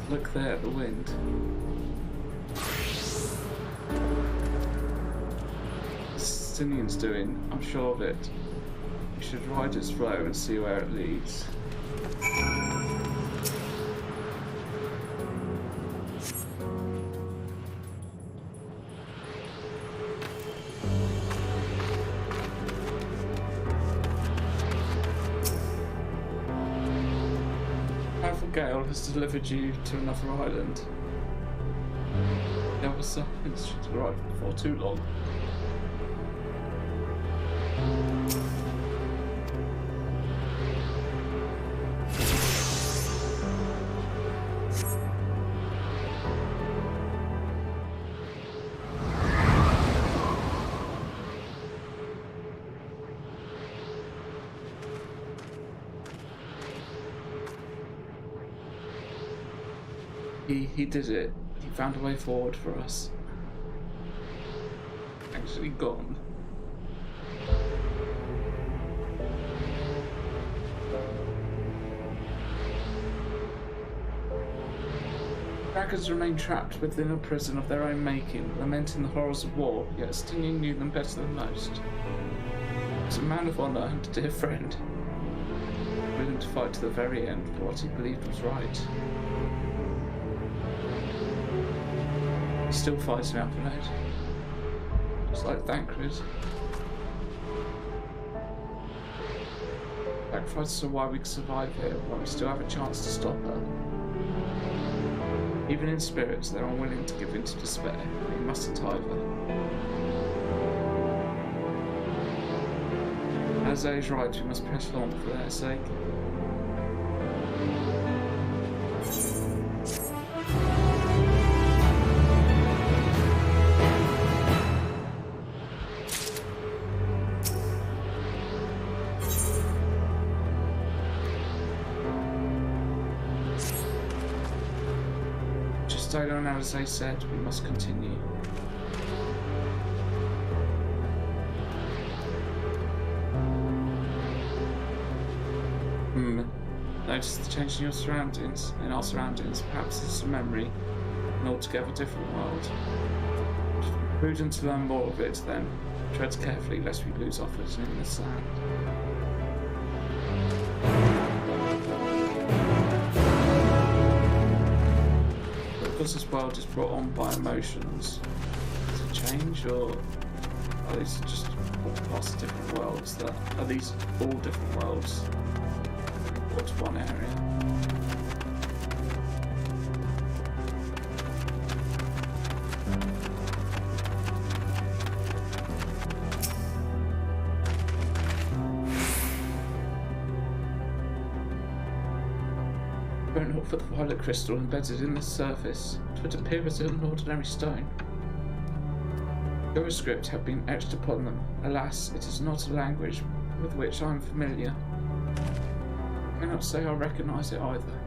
Look there, the wind. Stinian's doing, I'm sure of it. We should ride its flow and see where it leads. Gale has delivered you to another island. The other side should arrive before too long. He did it. He found a way forward for us. Actually gone. Dragons remain trapped within a prison of their own making, lamenting the horrors of war, yet Stinian knew them better than most. He was a man of honour and a dear friend, willing to fight to the very end for what he believed was right. He still fights in Alpinade, just like Thancred. Sacrifices are why we can survive here, why we still have a chance to stop her. Even in spirits, they're unwilling to give in to despair. We mustn't either. As is right, we must press on for their sake. Stolen and as they said, we must continue. Notice the change in your surroundings, in our surroundings. Perhaps it's a memory, an altogether different world. Prudent to learn more of it, then. Tread carefully lest we lose our footing in the sand. Because this world is brought on by emotions, is it change, or are these just parts of different worlds? Are these all different worlds? What's one area? Were it not for the violet crystal embedded in the surface, it would appear as an ordinary stone. Your script have been etched upon them. Alas, it is not a language with which I am familiar. I cannot say I recognise it either.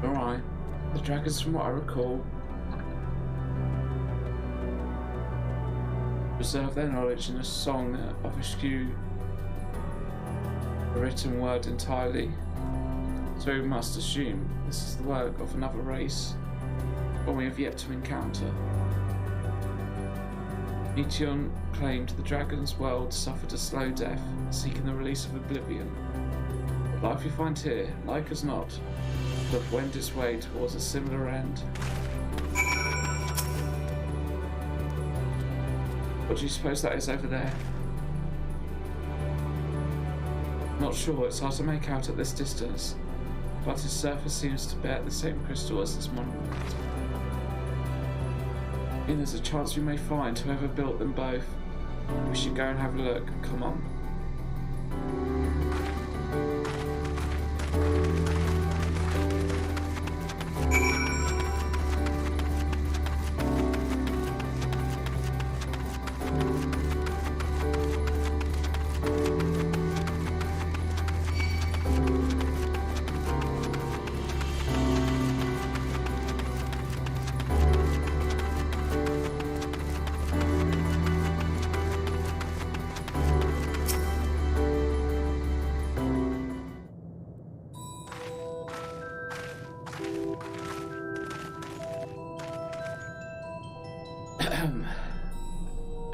Alright, the dragons, from what I recall, preserve their knowledge in a song of eschew a written word entirely. So we must assume this is the work of another race, one we have yet to encounter. Meteon claimed the dragon's world suffered a slow death, seeking the release of oblivion. The life we find here, like as not, will have wended its way towards a similar end. What do you suppose that is over there? Not sure, it's hard to make out at this distance, but its surface seems to bear the same crystal as this monument. And there's a chance we may find whoever built them both. We should go and have a look. Come on.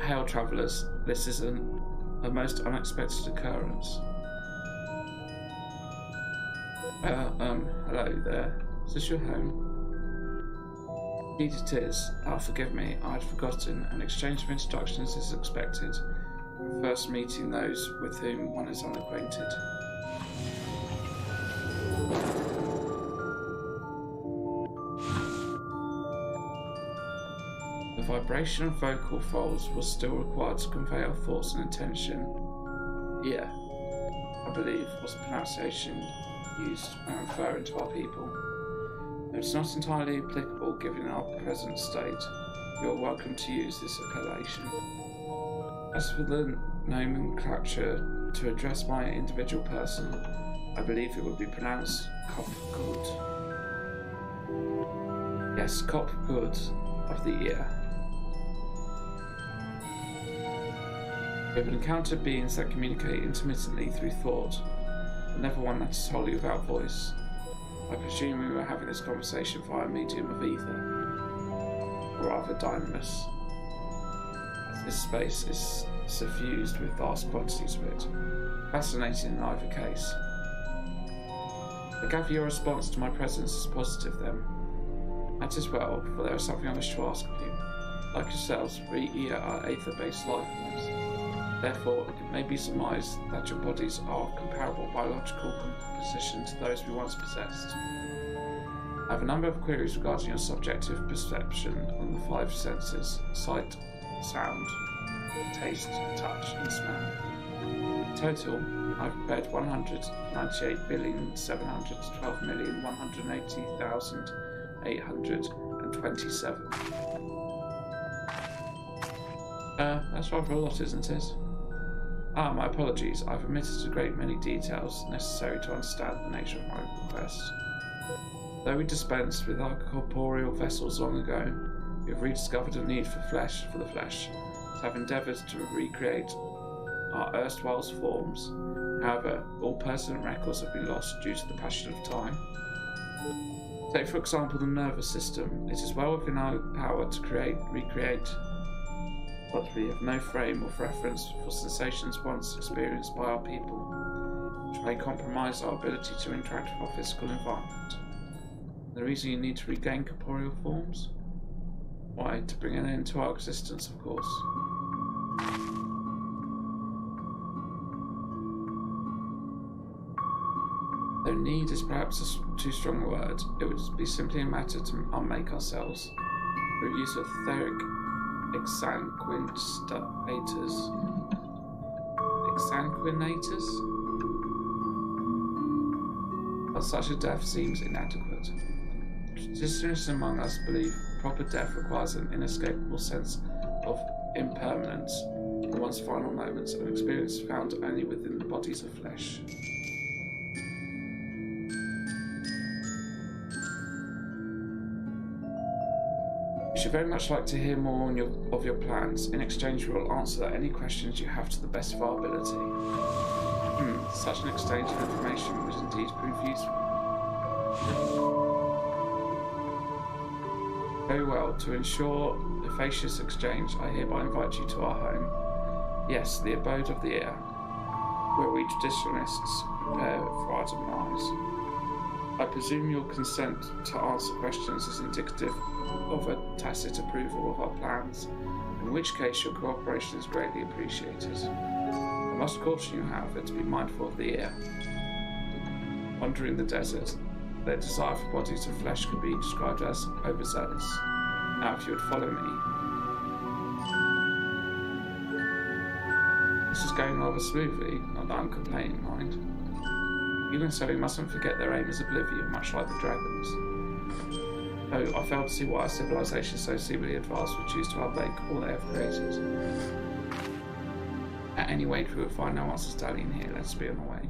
Hail travellers, this is a most unexpected occurrence. Hello there. Is this your home? Indeed it is. Forgive me, I had forgotten. An exchange of introductions is expected. First meeting those with whom one is unacquainted. The vibration of vocal folds was still required to convey our thoughts and intention. Yeah, I believe was the pronunciation used when referring to our people. Though it's not entirely applicable given our present state, you are welcome to use this appellation. As for the nomenclature to address my individual person, I believe it would be pronounced Kopgood. Yes, Kopgood of the ear. We have encountered beings that communicate intermittently through thought, but never one that is wholly without voice. I presume we were having this conversation via a medium of ether, or rather dynamis, as this space is suffused with vast quantities of it. Fascinating in either case. I gather your response to my presence is positive then. That is well, for there is something I wish to ask of you. Like yourselves, we are ether-based life forms. Therefore, it may be surmised that your bodies are of comparable biological composition to those we once possessed. I have a number of queries regarding your subjective perception on the five senses: sight, sound, taste, touch, and smell. In total, I've prepared 198,712,180,827. That's rather a lot, isn't it? My apologies. I've omitted a great many details necessary to understand the nature of my request. Though we dispensed with our corporeal vessels long ago, we have rediscovered a need for the flesh, so have endeavoured to recreate our erstwhile forms. However, all pertinent records have been lost due to the passage of time. Take, for example, the nervous system. It is well within our power to recreate, but we have no frame of reference for sensations once experienced by our people, which may compromise our ability to interact with our physical environment. The reason you need to regain corporeal forms? Why, to bring an end to our existence, of course. Though need is perhaps too strong a word, it would be simply a matter to unmake ourselves through use of etheric exsanguinators? But such a death seems inadequate. Traditionalists among us believe proper death requires an inescapable sense of impermanence in one's final moments, an experience found only within the bodies of flesh. We should very much like to hear more of your plans. In exchange, we will answer any questions you have to the best of our ability. Such an exchange of information would indeed prove useful. Very well. To ensure efficacious exchange, I hereby invite you to our home. Yes, the abode of the air, where we traditionalists prepare for our demise. I presume your consent to answer questions is indicative of a tacit approval of our plans, in which case your cooperation is greatly appreciated. I must caution you, however, to be mindful of the air. Wandering the desert, their desire for bodies of flesh could be described as overzealous. Now, if you would follow me. This is going rather smoothly, not that I'm complaining, mind. Even so, we mustn't forget their aim is oblivion, much like the dragons. Though I fail to see why a civilization so seemingly advanced would choose to unmake all they have created. At any rate, we will find no answers dallying here. Let's be on the way.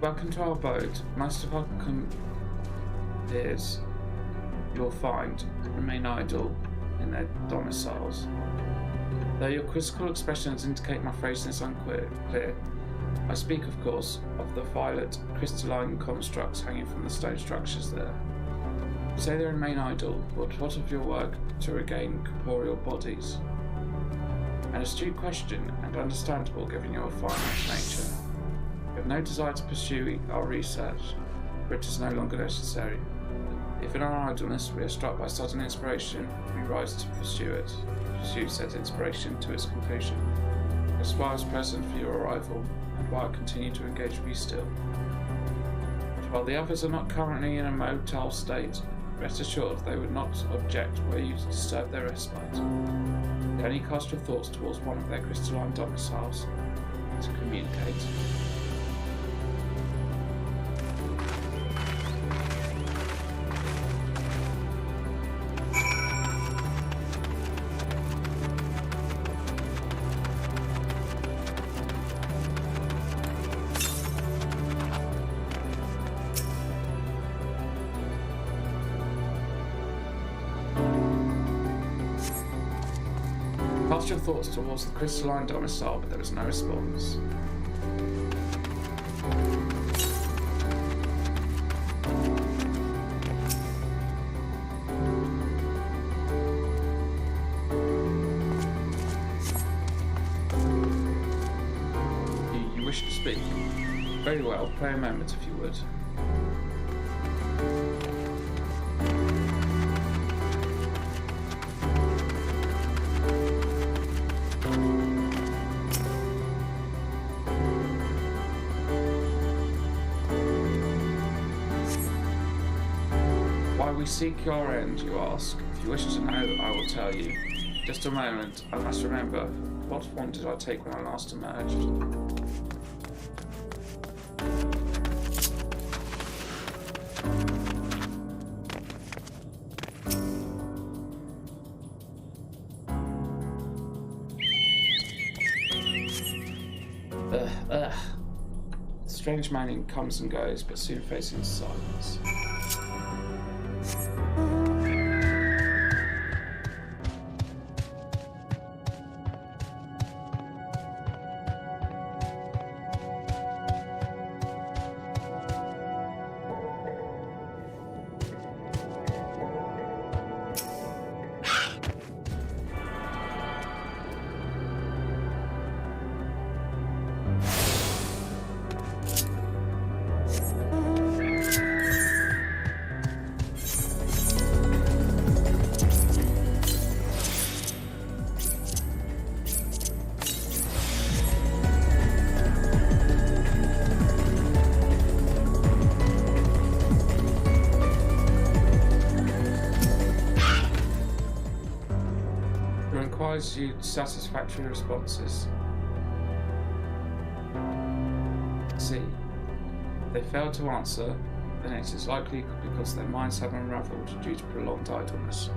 Welcome to our abode. Most of our compeers you will find remain idle in their domiciles. Though your quizzical expressions indicate my phrasing is unclear, I speak, of course, of the violet crystalline constructs hanging from the stone structures there. You say they remain idle, but what of your work to regain corporeal bodies? An astute question, and understandable given your finite nature. We have no desire to pursue our research, for it is no longer necessary. If in our idleness we are struck by sudden inspiration, we rise to pursue said inspiration to its conclusion. As far as present for your arrival, and while I continue to engage with you still. But while the others are not currently in a motile state, rest assured they would not object were you to disturb their respite. They only cast your thoughts towards one of their crystalline domiciles to communicate. Cast your thoughts towards the crystalline domicile, but there was no response. You wish to speak? Very well, play a moment if you would. We seek your end, you ask. If you wish to know, I will tell you. Just a moment, I must remember. What form did I take when I last emerged? The strange man comes and goes, but soon faces silence. You satisfactory responses. C. If they fail to answer, then it is likely because their minds have unravelled due to prolonged idleness.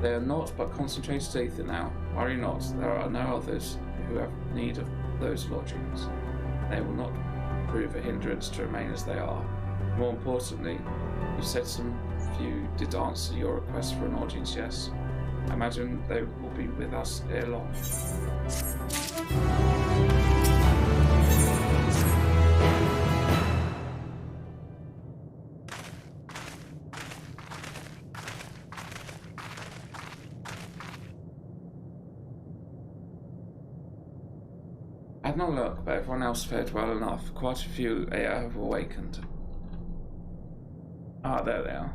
They are not but concentrated ether now. Worry not, there are no others who have need of those lodgings. They will not prove a hindrance to remain as they are. More importantly, you said some few did answer your request for an audience, yes. I imagine they will be with us ere long. I had no luck, but everyone else fared well enough. Quite a few have awakened. Ah, there they are.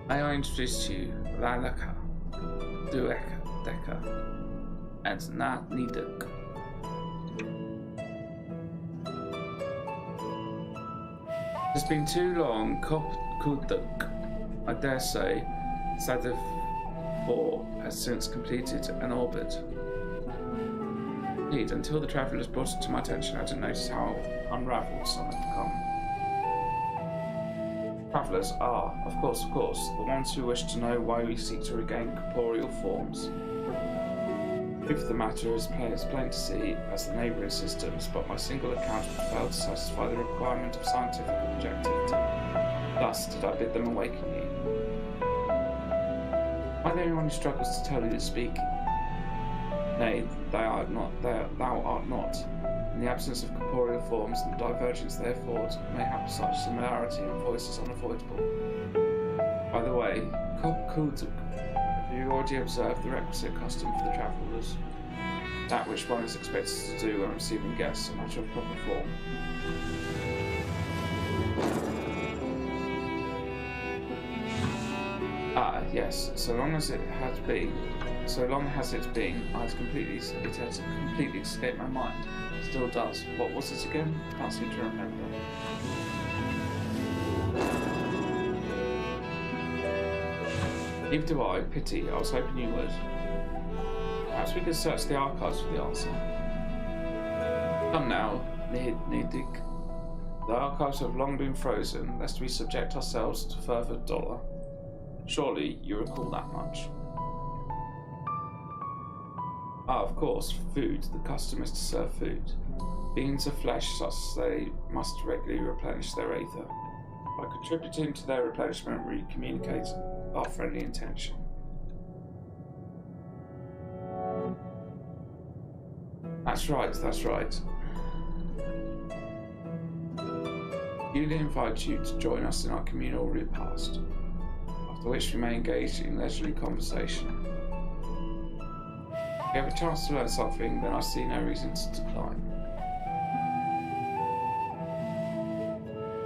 May I introduce to you Lalaka, Dueka, and Na Niduk. It's been too long, Kuduk. I dare say, Sadif 4 has since completed an orbit. Indeed, until the travellers brought it to my attention, I didn't notice how unravelled some had become. Travellers are, of course, the ones who wish to know why we seek to regain corporeal forms. Proof of the matter is plain to see as the neighbouring systems, but my single account would fail to satisfy the requirement of scientific objectivity. Thus did I bid them awaken you. Am I the only one who struggles to tell who is speaking? Nay, thou art not. In the absence of corporeal forms, the divergence they afford, mayhap such similarity in voice is unavoidable. By the way, have you already observed the requisite custom for the travellers? That which one is expected to do when receiving guests, a matter of proper form. Ah, yes, so long as it has been, it had completely escaped my mind. Still does. What was it again? Can't seem to remember. Neither do I. Pity. I was hoping you would. Perhaps we could search the archives for the answer. Come now, Nidig. The archives have long been frozen, lest we subject ourselves to further dollar. Surely you recall that much. Ah, of course, food. The custom is to serve food. Beings of flesh, such as they, must regularly replenish their aether. By contributing to their replenishment, we communicate our friendly intention. That's right. Duly invite you to join us in our communal repast, after which we may engage in leisurely conversation. If you have a chance to learn something, then I see no reason to decline.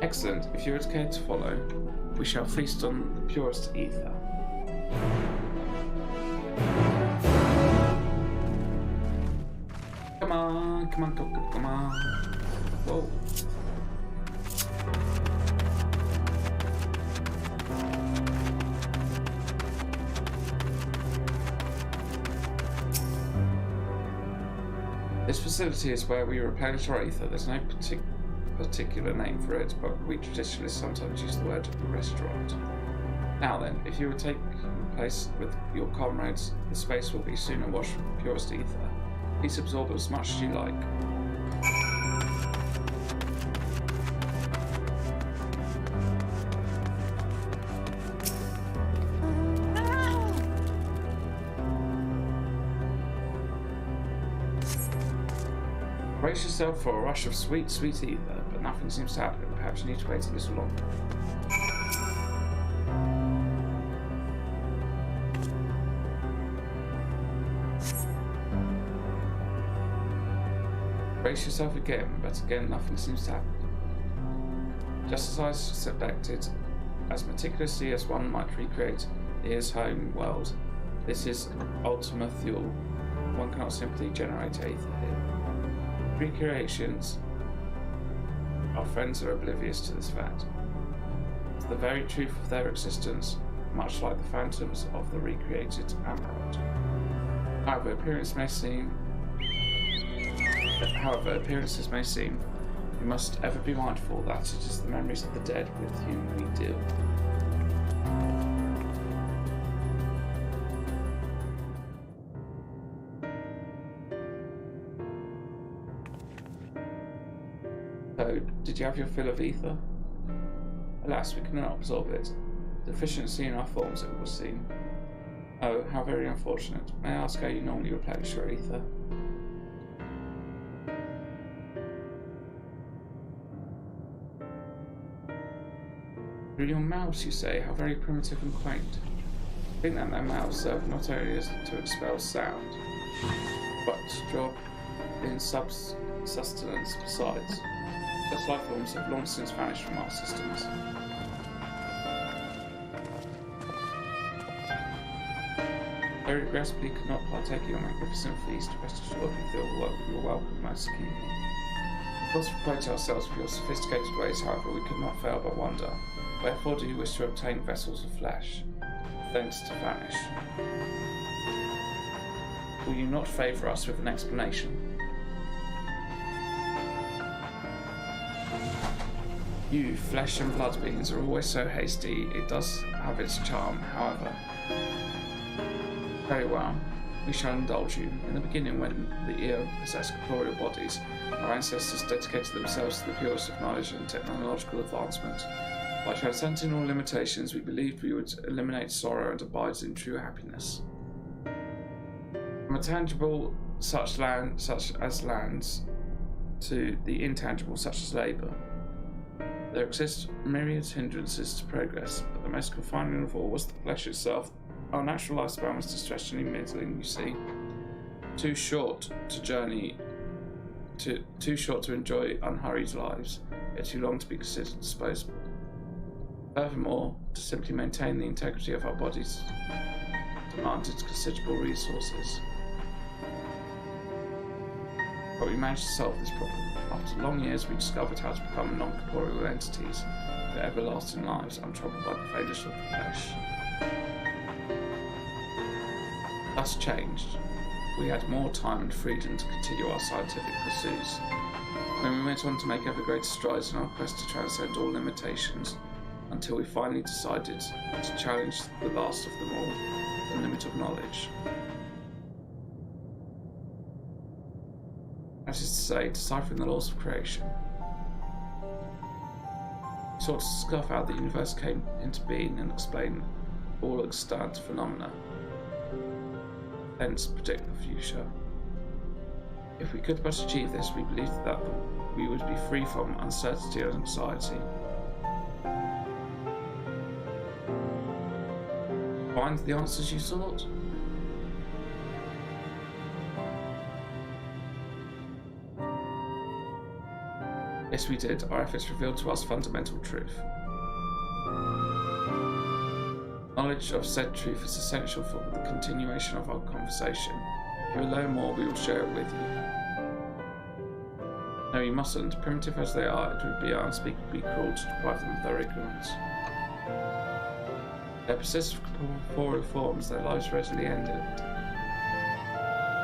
Excellent. If you would care to follow, we shall feast on the purest ether. Come on. Whoa. This facility is where we replenish our ether. There's no particular name for it, but we traditionalists sometimes use the word restaurant. Now then, if you would take place with your comrades, the space will be soon awash with purest ether. Please absorb as much as you like. Brace yourself for a rush of sweet, sweet ether, but nothing seems to happen. Perhaps you need to wait a little longer. Brace yourself again, but again nothing seems to happen. Just as I selected, as meticulously as one might recreate his home world, this is Ultima Thule. One cannot simply generate ether here. Recreations. Our friends are oblivious to this fact. It's the very truth of their existence, much like the phantoms of the recreated Amarant. However, appearances may seem, we must ever be mindful that it is the memories of the dead with whom we deal. So, did you have your fill of ether? Alas, we cannot absorb it. Deficiency in our forms, it was seen. Oh, how very unfortunate. May I ask how you normally replenish your ether? Through your mouths, you say? How very primitive and quaint. I think that their mouths serve not only as to expel sound, but to draw in sustenance besides. Such life forms have long since vanished from our systems. I regrettably could not partake in your magnificent feast. Rest assured we feel you are welcome most keenly. Of course, we praise ourselves for your sophisticated ways, however, we could not fail but wonder. Wherefore do you wish to obtain vessels of flesh, thence to vanish? Will you not favour us with an explanation? You flesh and blood beings are always so hasty. It does have its charm, however. Very well. We shall indulge you. In the beginning, when the Eo possessed corporeal bodies, our ancestors dedicated themselves to the purest of knowledge and technological advancement. By transcending all limitations, we believed we would eliminate sorrow and abide in true happiness. From a tangible such as lands to the intangible such as labour, there exist myriad hindrances to progress, but the most confining of all was the flesh itself. Our natural lifespan was distressingly middling, you see. Too short to enjoy unhurried lives, yet too long to be considered disposable. Furthermore, to simply maintain the integrity of our bodies demanded considerable resources. But we managed to solve this problem. After long years, we discovered how to become non-corporeal entities with everlasting lives, untroubled by the failures of the flesh. Thus changed, we had more time and freedom to continue our scientific pursuits. When we went on to make ever greater strides in our quest to transcend all limitations, until we finally decided to challenge the last of them all, the limit of knowledge. That is to say, deciphering the laws of creation. We sought to discover how the universe came into being and explain all extant phenomena, hence predict the future. If we could but achieve this, we believed that we would be free from uncertainty and anxiety. Find the answers you sought? Yes, we did. Our efforts revealed to us fundamental truth. Knowledge of said truth is essential for the continuation of our conversation. If you will learn more, we will share it with you. No, you mustn't. Primitive as they are, it would be unspeakably cruel to deprive them of their ignorance. Their persistent corporeal forms, their lives readily ended.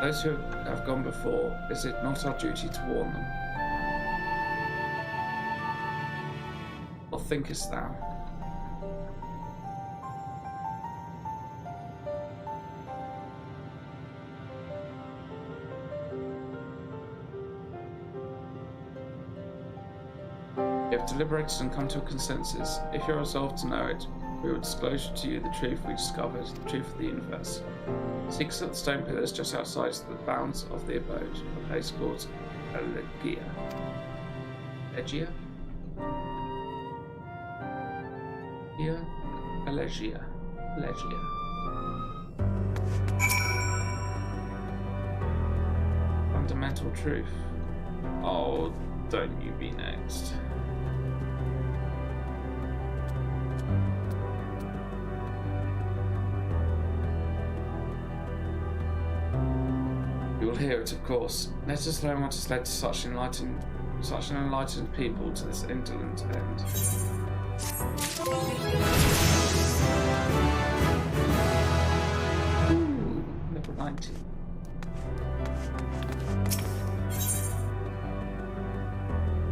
Those who have gone before, is it not our duty to warn them? What thinkest thou? We have deliberated and come to a consensus. If you are resolved to know it, we will disclose to you the truth we discovered, the truth of the universe. Seek us at the stone pillars just outside the bounds of the abode, a place called Elegia. Elegia? Elegia. Elegia. Fundamental truth. Oh, don't you be next. You will hear it, of course. Let us learn what has led to such an enlightened people to this indolent end. Ooh, level 90.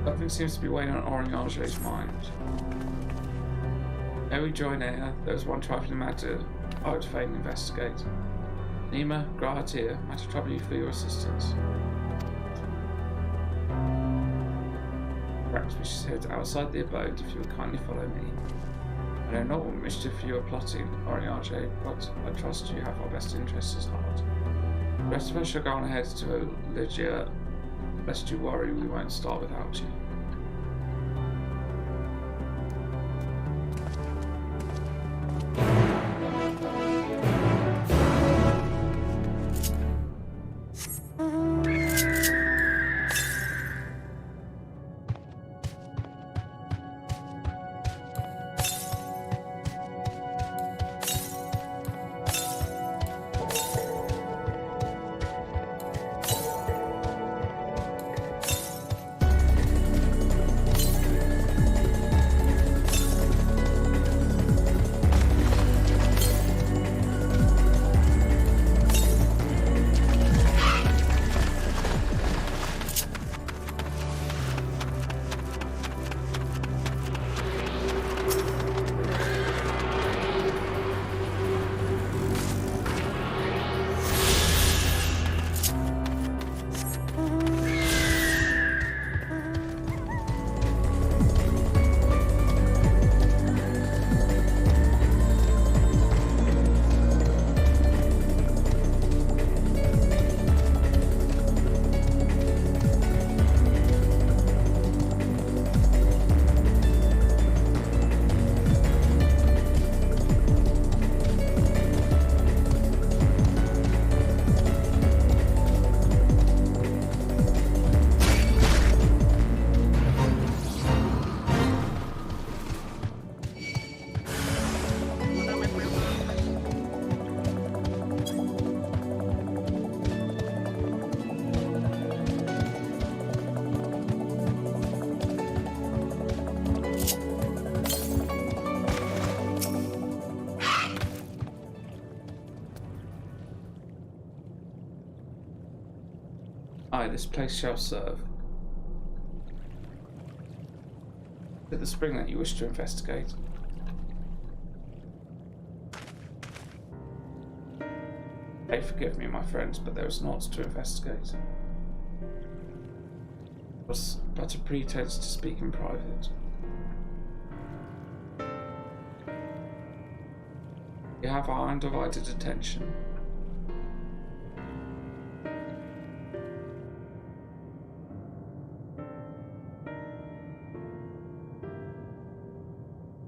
Something seems to be weighing on Orangage's mind. Ere we join Air, there is one trifling matter I would fain investigate. Nima Grahatir might trouble you for your assistance. Perhaps we should head outside the abode if you will kindly follow me. I know not what mischief you are plotting, Orange, but I trust you have our best interests at heart. The rest of us shall go on ahead to Lygia, lest you worry we won't start without you. Aye, this place shall serve. Is it the spring that you wish to investigate? Hey, forgive me, my friends, but there is naught to investigate. It was but a pretense to speak in private. You have our undivided attention.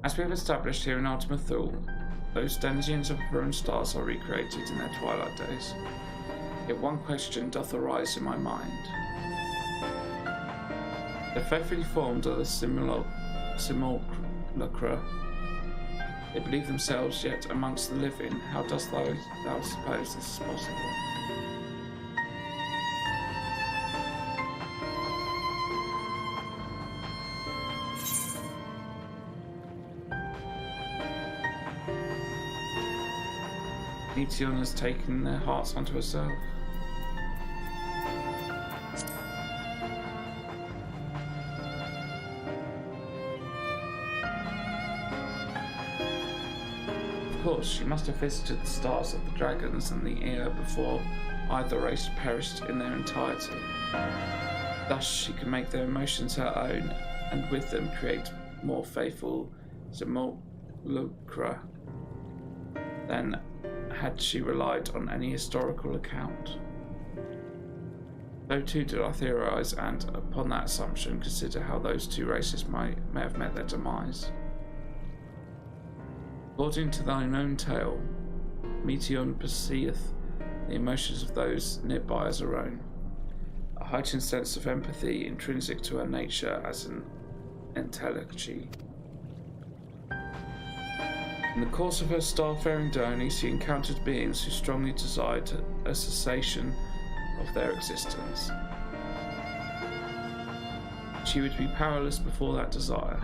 As we have established here in Ultima Thule, those denizens of ruined stars are recreated in their twilight days. Yet one question doth arise in my mind. The faithfully formed are the simulacra. They believe themselves yet amongst the living. How dost thou suppose this is possible? Meteon has taken their hearts unto herself. Of course, she must have visited the stars of the dragons and the ear before either race perished in their entirety. Thus she can make their emotions her own, and with them create more faithful simulacra than had she relied on any historical account. So too did I theorize, and upon that assumption consider how those two races may have met their demise. According to thine own tale, Meteon perceiveth the emotions of those nearby as her own, a heightened sense of empathy intrinsic to her nature as an entelechy. In the course of her starfaring journey, she encountered beings who strongly desired a cessation of their existence. She would be powerless before that desire.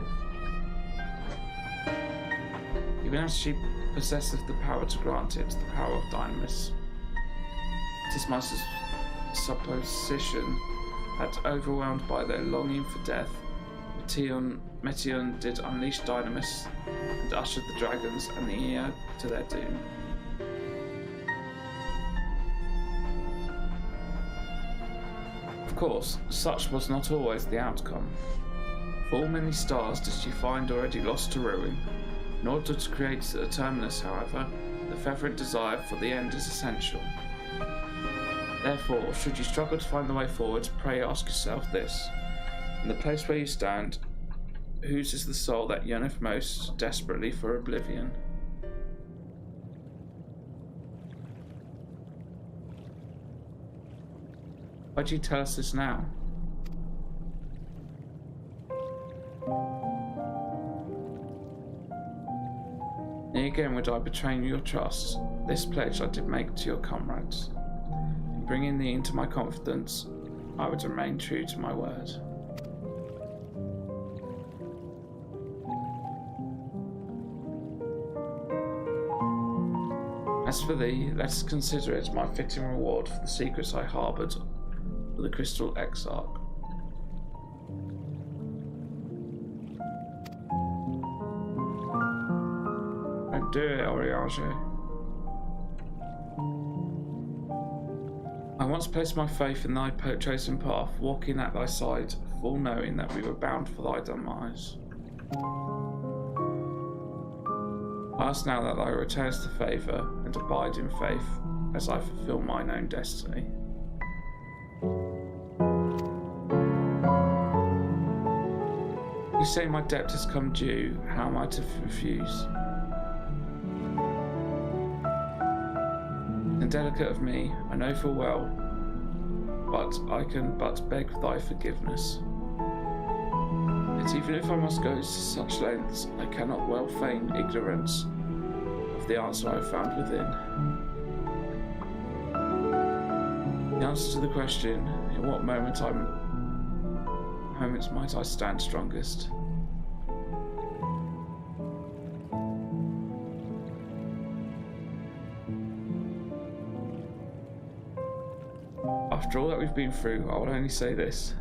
Even as she possesseth the power to grant it, the power of Dynamis. It is my supposition that, overwhelmed by their longing for death, Meteon did unleash Dynamis and ushered the dragons and the ear to their doom. Of course, such was not always the outcome. Full many stars did she find already lost to ruin. In order to create a terminus, however, the fervent desire for the end is essential. Therefore, should you struggle to find the way forward, pray ask yourself this. In the place where you stand, whose is the soul that yearneth most desperately for oblivion? Why do you tell us this now? Nay, again would I betray your trust. This pledge I did make to your comrades. In bringing thee into my confidence, I would remain true to my word. As for thee, let us consider it my fitting reward for the secrets I harboured for the Crystal Exarch. Don't do it, Oriage. I once placed my faith in thy chosen path, walking at thy side, full knowing that we were bound for thy demise. I ask now that thou returnest the favour and abide in faith as I fulfil mine own destiny. You say my debt has come due, how am I to refuse? Indelicate of me, I know full well, but I can but beg thy forgiveness. Yet even if I must go to such lengths, I cannot well feign ignorance of the answer I have found within. The answer to the question, in what moments might I stand strongest? After all that we've been through, I will only say this.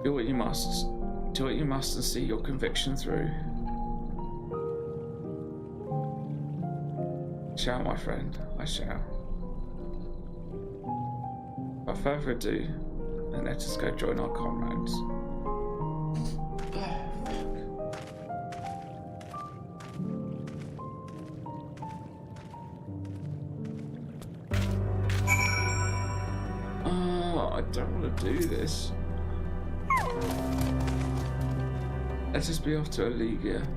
Do what you must. Do what you must and see your conviction through. Shall, my friend, I shall. Without further ado, then let us go join our comrades. I don't want to do this. Let us be off to Allegia.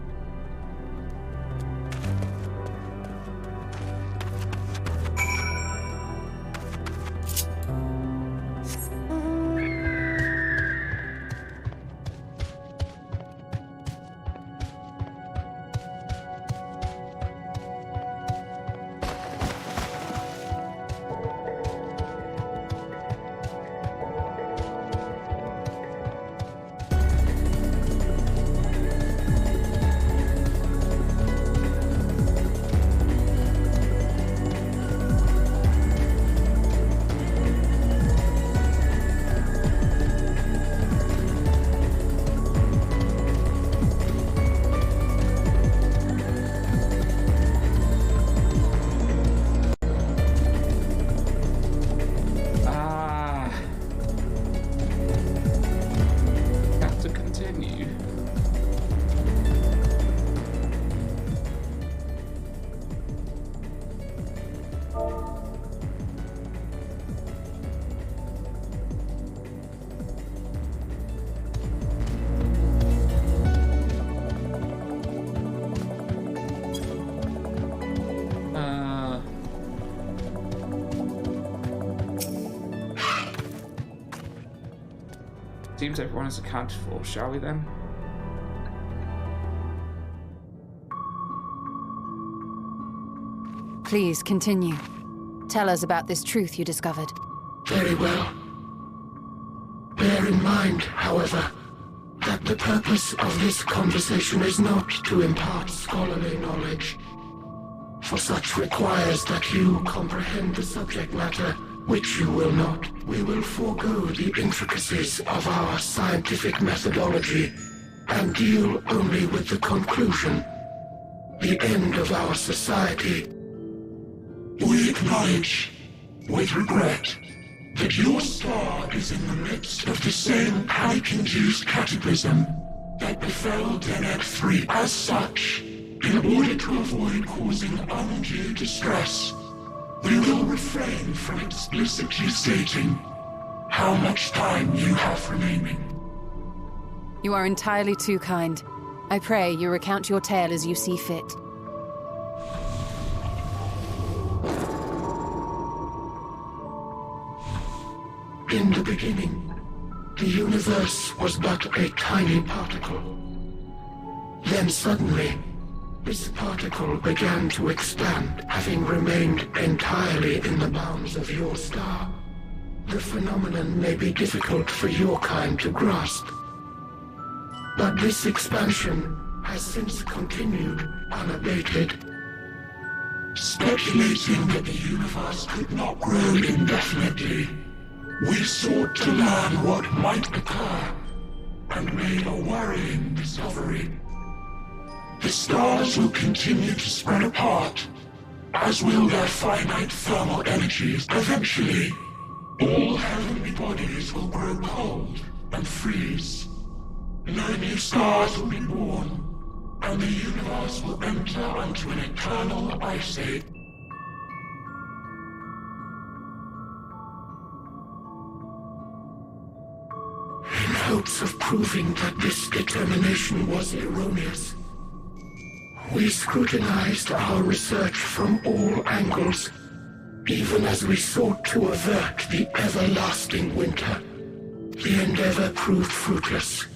Seems everyone is accounted for, shall we then?
Please continue. Tell us about this truth you discovered.
Very well. Bear in mind, however, that the purpose of this conversation is not to impart scholarly knowledge, for such requires that you comprehend the subject matter, which you will not. We will forego the intricacies of our scientific methodology and deal only with the conclusion, the end of our society. We acknowledge, with regret, that your star is in the midst of the same panic-induced cataclysm that befell Deneb 3. As such, in order to avoid causing undue distress, we will refrain from explicitly stating how much time you have remaining.
You are entirely too kind. I pray you recount your tale as you see fit.
In the beginning, the universe was but a tiny particle. Then suddenly, this particle began to expand, having remained entirely in the bounds of your star. The phenomenon may be difficult for your kind to grasp, but this expansion has since continued unabated. Speculating that the universe could not grow indefinitely, we sought to learn what might occur, and made a worrying discovery. The stars will continue to spread apart, as will their finite thermal energies. Eventually, all heavenly bodies will grow cold and freeze. No new stars will be born, and the universe will enter onto an eternal ice age. In hopes of proving that this determination was erroneous, we scrutinized our research from all angles, even as we sought to avert the everlasting winter. The endeavor proved fruitless.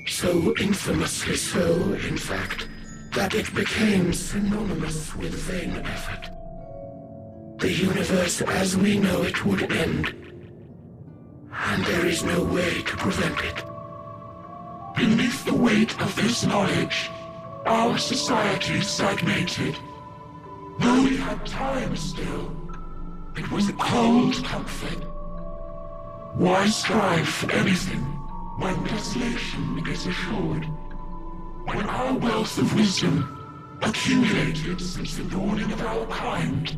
So infamously so, in fact, that it became synonymous with vain effort. The universe as we know it would end, and there is no way to prevent it. Beneath the weight of this knowledge, our society stagnated. Though we had time still, It was a cold comfort. Why strive for anything when desolation is assured? When our wealth of wisdom, accumulated since the dawning of our kind,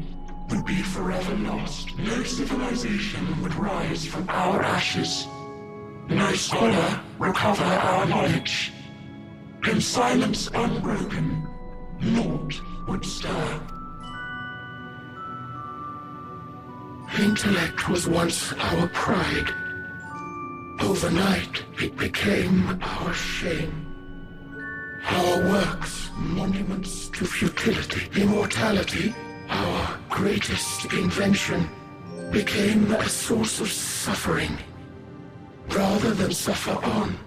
would be forever lost, no civilization would rise from our ashes. No scholar recover our knowledge. In silence unbroken, naught would stir. Intellect was once our pride. Overnight, it became our shame. Our works, monuments to futility, immortality, our greatest invention, became a source of suffering. Rather than suffer on,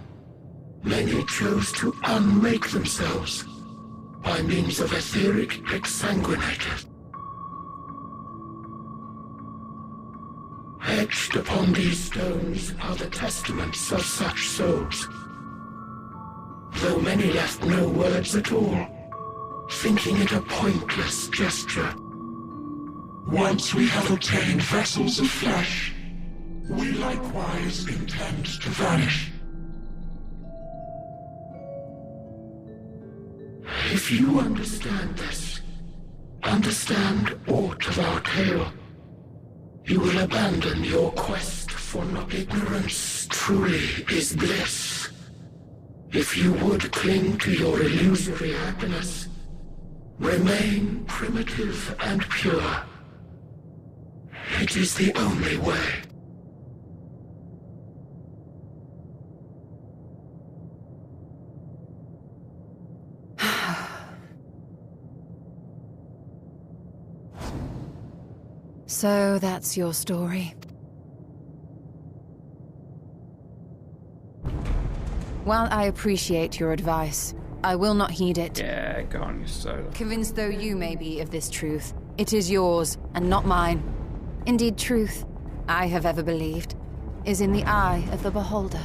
many chose to unmake themselves by means of etheric exsanguinators. Etched upon these stones are the testaments of such souls. Though many left no words at all, thinking it a pointless gesture. Once we have obtained vessels of flesh, we likewise intend to vanish. If you understand this, understand aught of our tale, you will abandon your quest for ignorance truly is bliss. If you would cling to your illusory happiness, remain primitive and pure. It is the only way.
So that's your story. While I appreciate your advice, I will not heed it.
Yeah, go on, you solo.
Convinced though you may be of this truth, it is yours and not mine. Indeed, truth, I have ever believed, is in the eye of the beholder.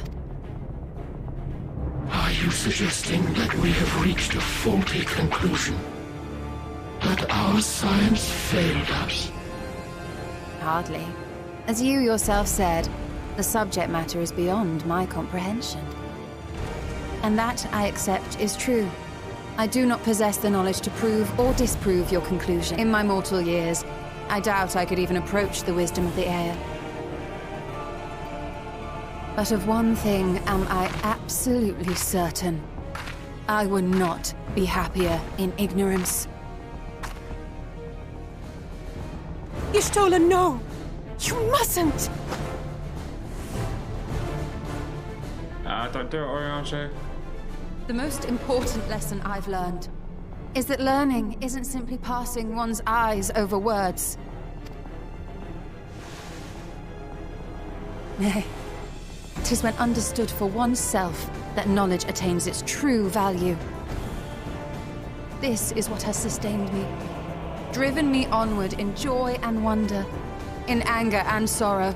Are you suggesting that we have reached a faulty conclusion? That our science failed us?
Hardly. As you yourself said, the subject matter is beyond my comprehension. And that, I accept, is true. I do not possess the knowledge to prove or disprove your conclusion. In my mortal years, I doubt I could even approach the wisdom of the air. But of one thing am I absolutely certain. I would not be happier in ignorance.
Y'shtola, no! You mustn't!
Don't do it, Oriancho.
The most important lesson I've learned is that learning isn't simply passing one's eyes over words. Nay, it is when understood for oneself that knowledge attains its true value. This is what has sustained me, driven me onward in joy and wonder, in anger and sorrow.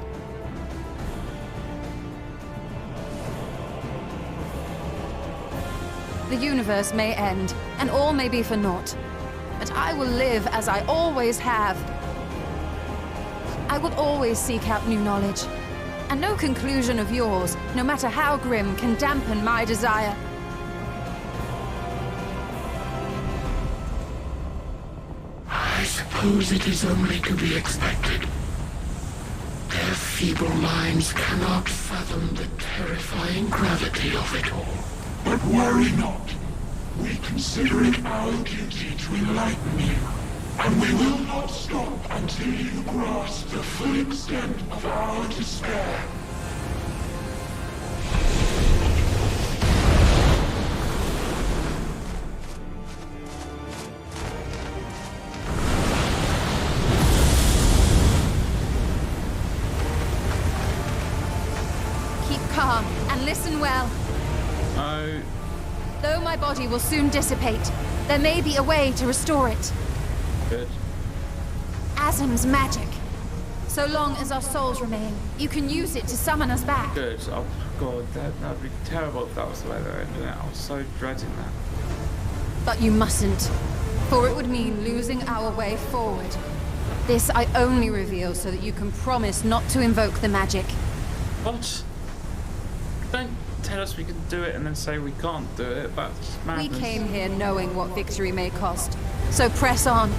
The universe may end, and all may be for naught. But I will live as I always have. I will always seek out new knowledge. And no conclusion of yours, no matter how grim, can dampen my desire.
I suppose it is only to be expected. Their feeble minds cannot fathom the terrifying gravity of it all. But worry not. We consider it our duty to enlighten you. And we will not stop until you grasp the full extent of our despair.
Keep calm and listen well.
Oh.
Though my body will soon dissipate, there may be a way to restore it.
Good.
Asm's magic. So long as our souls remain, you can use it to summon us back.
Good. Oh god, that would be terrible if that was the way they were ending it. I was so dreading that.
But you mustn't, for it would mean losing our way forward. This I only reveal so that you can promise not to invoke the magic.
What? Don't tell us we can do it and then say we can't do it. That's madness.
We came here knowing what victory may cost. So press on.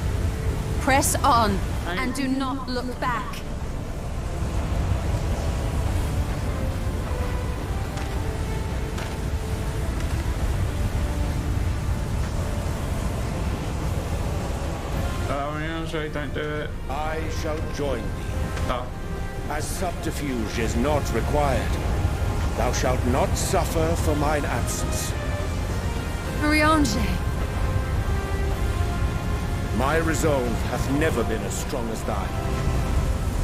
Press on. And do not look back.
Don't do it.
I shall join thee.
Oh.
As subterfuge is not required, thou shalt not suffer for mine absence.
Mariange.
My resolve hath never been as strong as thine.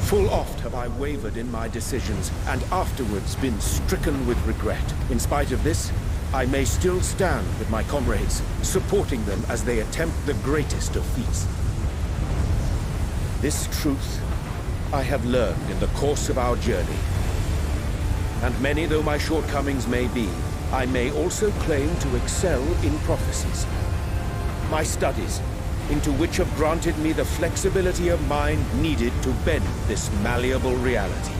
Full oft have I wavered in my decisions, and afterwards been stricken with regret. In spite of this, I may still stand with my comrades, supporting them as they attempt the greatest of feats. This truth I have learned in the course of our journey. And many though my shortcomings may be, I may also claim to excel in prophecies. My studies, into which have granted me the flexibility of mind needed to bend this malleable reality.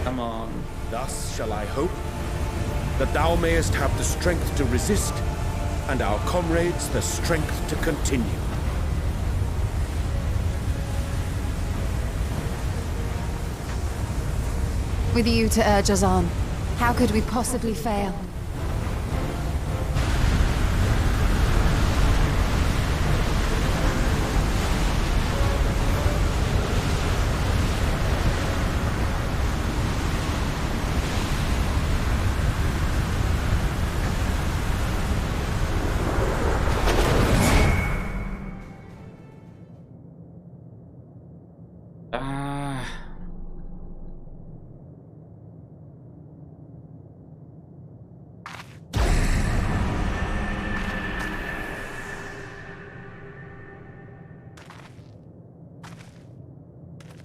Come on.
Thus shall I hope that thou mayest have the strength to resist, and our comrades the strength to continue.
With you to urge us on, how could we possibly fail?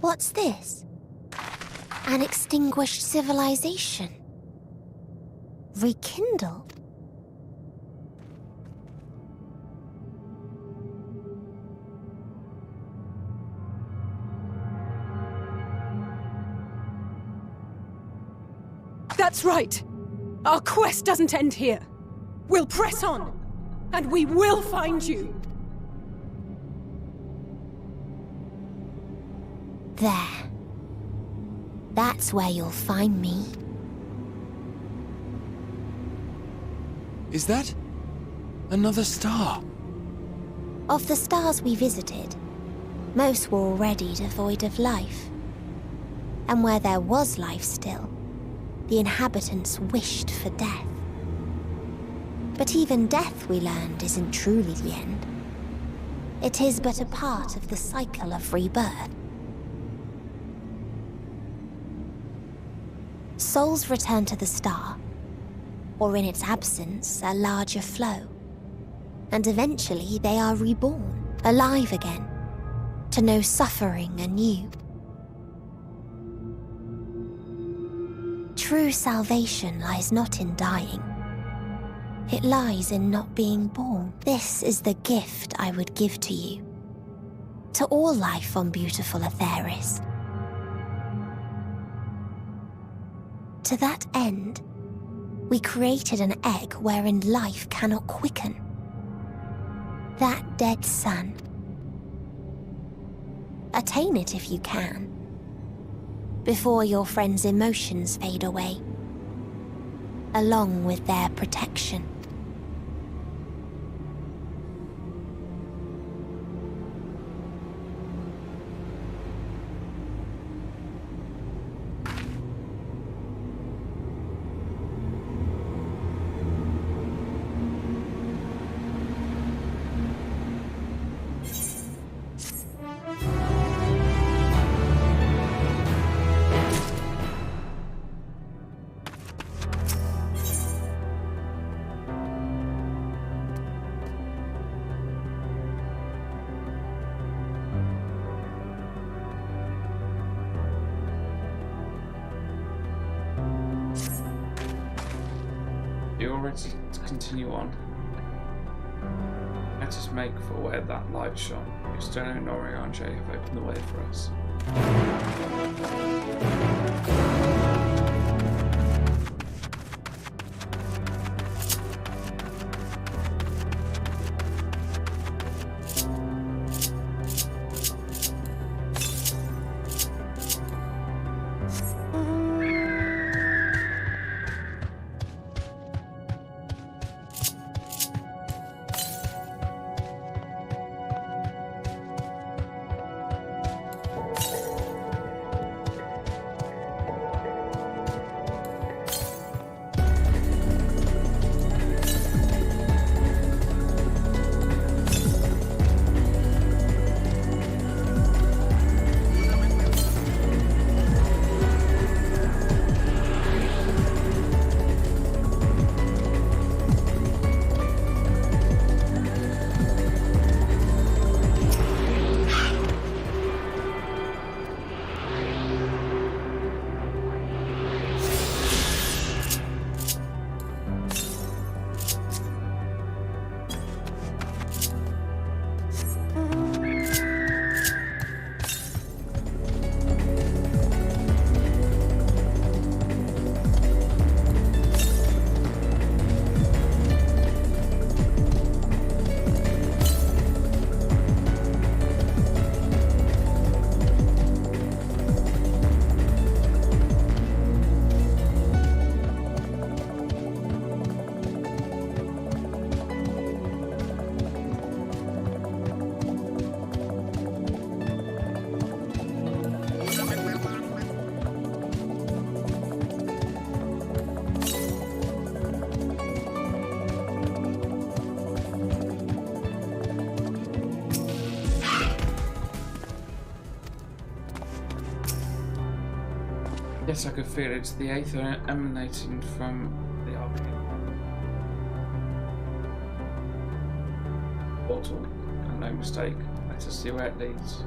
What's this? An extinguished civilization. Rekindled.
That's right. Our quest doesn't end here. We'll press on, and we will find you.
There. That's where you'll find me.
Is that another star?
Of the stars we visited, most were already devoid of life. And where there was life still, the inhabitants wished for death. But even death, we learned, isn't truly the end. It is but a part of the cycle of rebirth. Souls return to the star, or in its absence, a larger flow. And eventually they are reborn, alive again, to know suffering anew. True salvation lies not in dying. It lies in not being born. This is the gift I would give to you. To all life on beautiful Aetheris. To that end, we created an egg wherein life cannot quicken. That dead sun. Attain it if you can, before your friends' emotions fade away, along with their protection.
You're ready to continue on. Let us make for where that light shone. External and Oriange have opened the way for us. Yes, I could feel it. The aether emanating from the arcane portal. And no mistake. Let us see where it leads.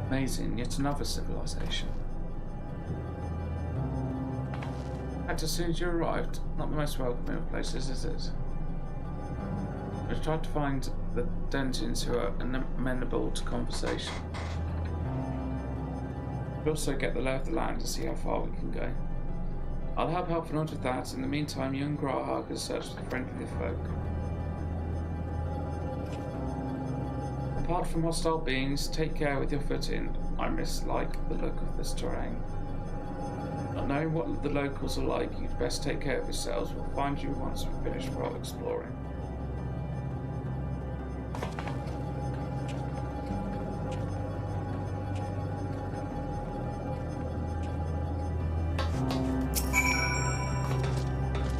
Amazing, yet another civilization. And as soon as you arrived, not the most welcoming of places, is it? I tried to find the Dentians who are amenable to conversation. We also get the lay of the land to see how far we can go. I'll have help in order with that. In the meantime, you and Graha can search for friendly folk. Apart from hostile beings, take care with your footing. I mislike the look of this terrain. Not knowing what the locals are like, you'd best take care of yourselves. We'll find you once we've finished world exploring.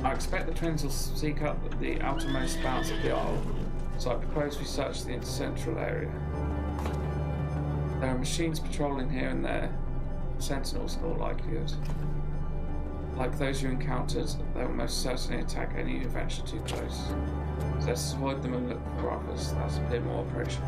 I expect the twins will seek up the outermost bounds of the Isle, so I propose we search the central area. There are machines patrolling here and there, sentinels in all likelihood. Like those you encountered, they will most certainly attack any who venture too close. So let's avoid them and look for others. That's a bit more approachable.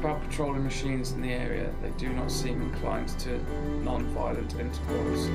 About patrolling machines in the area, they do not seem inclined to non-violent intercourse.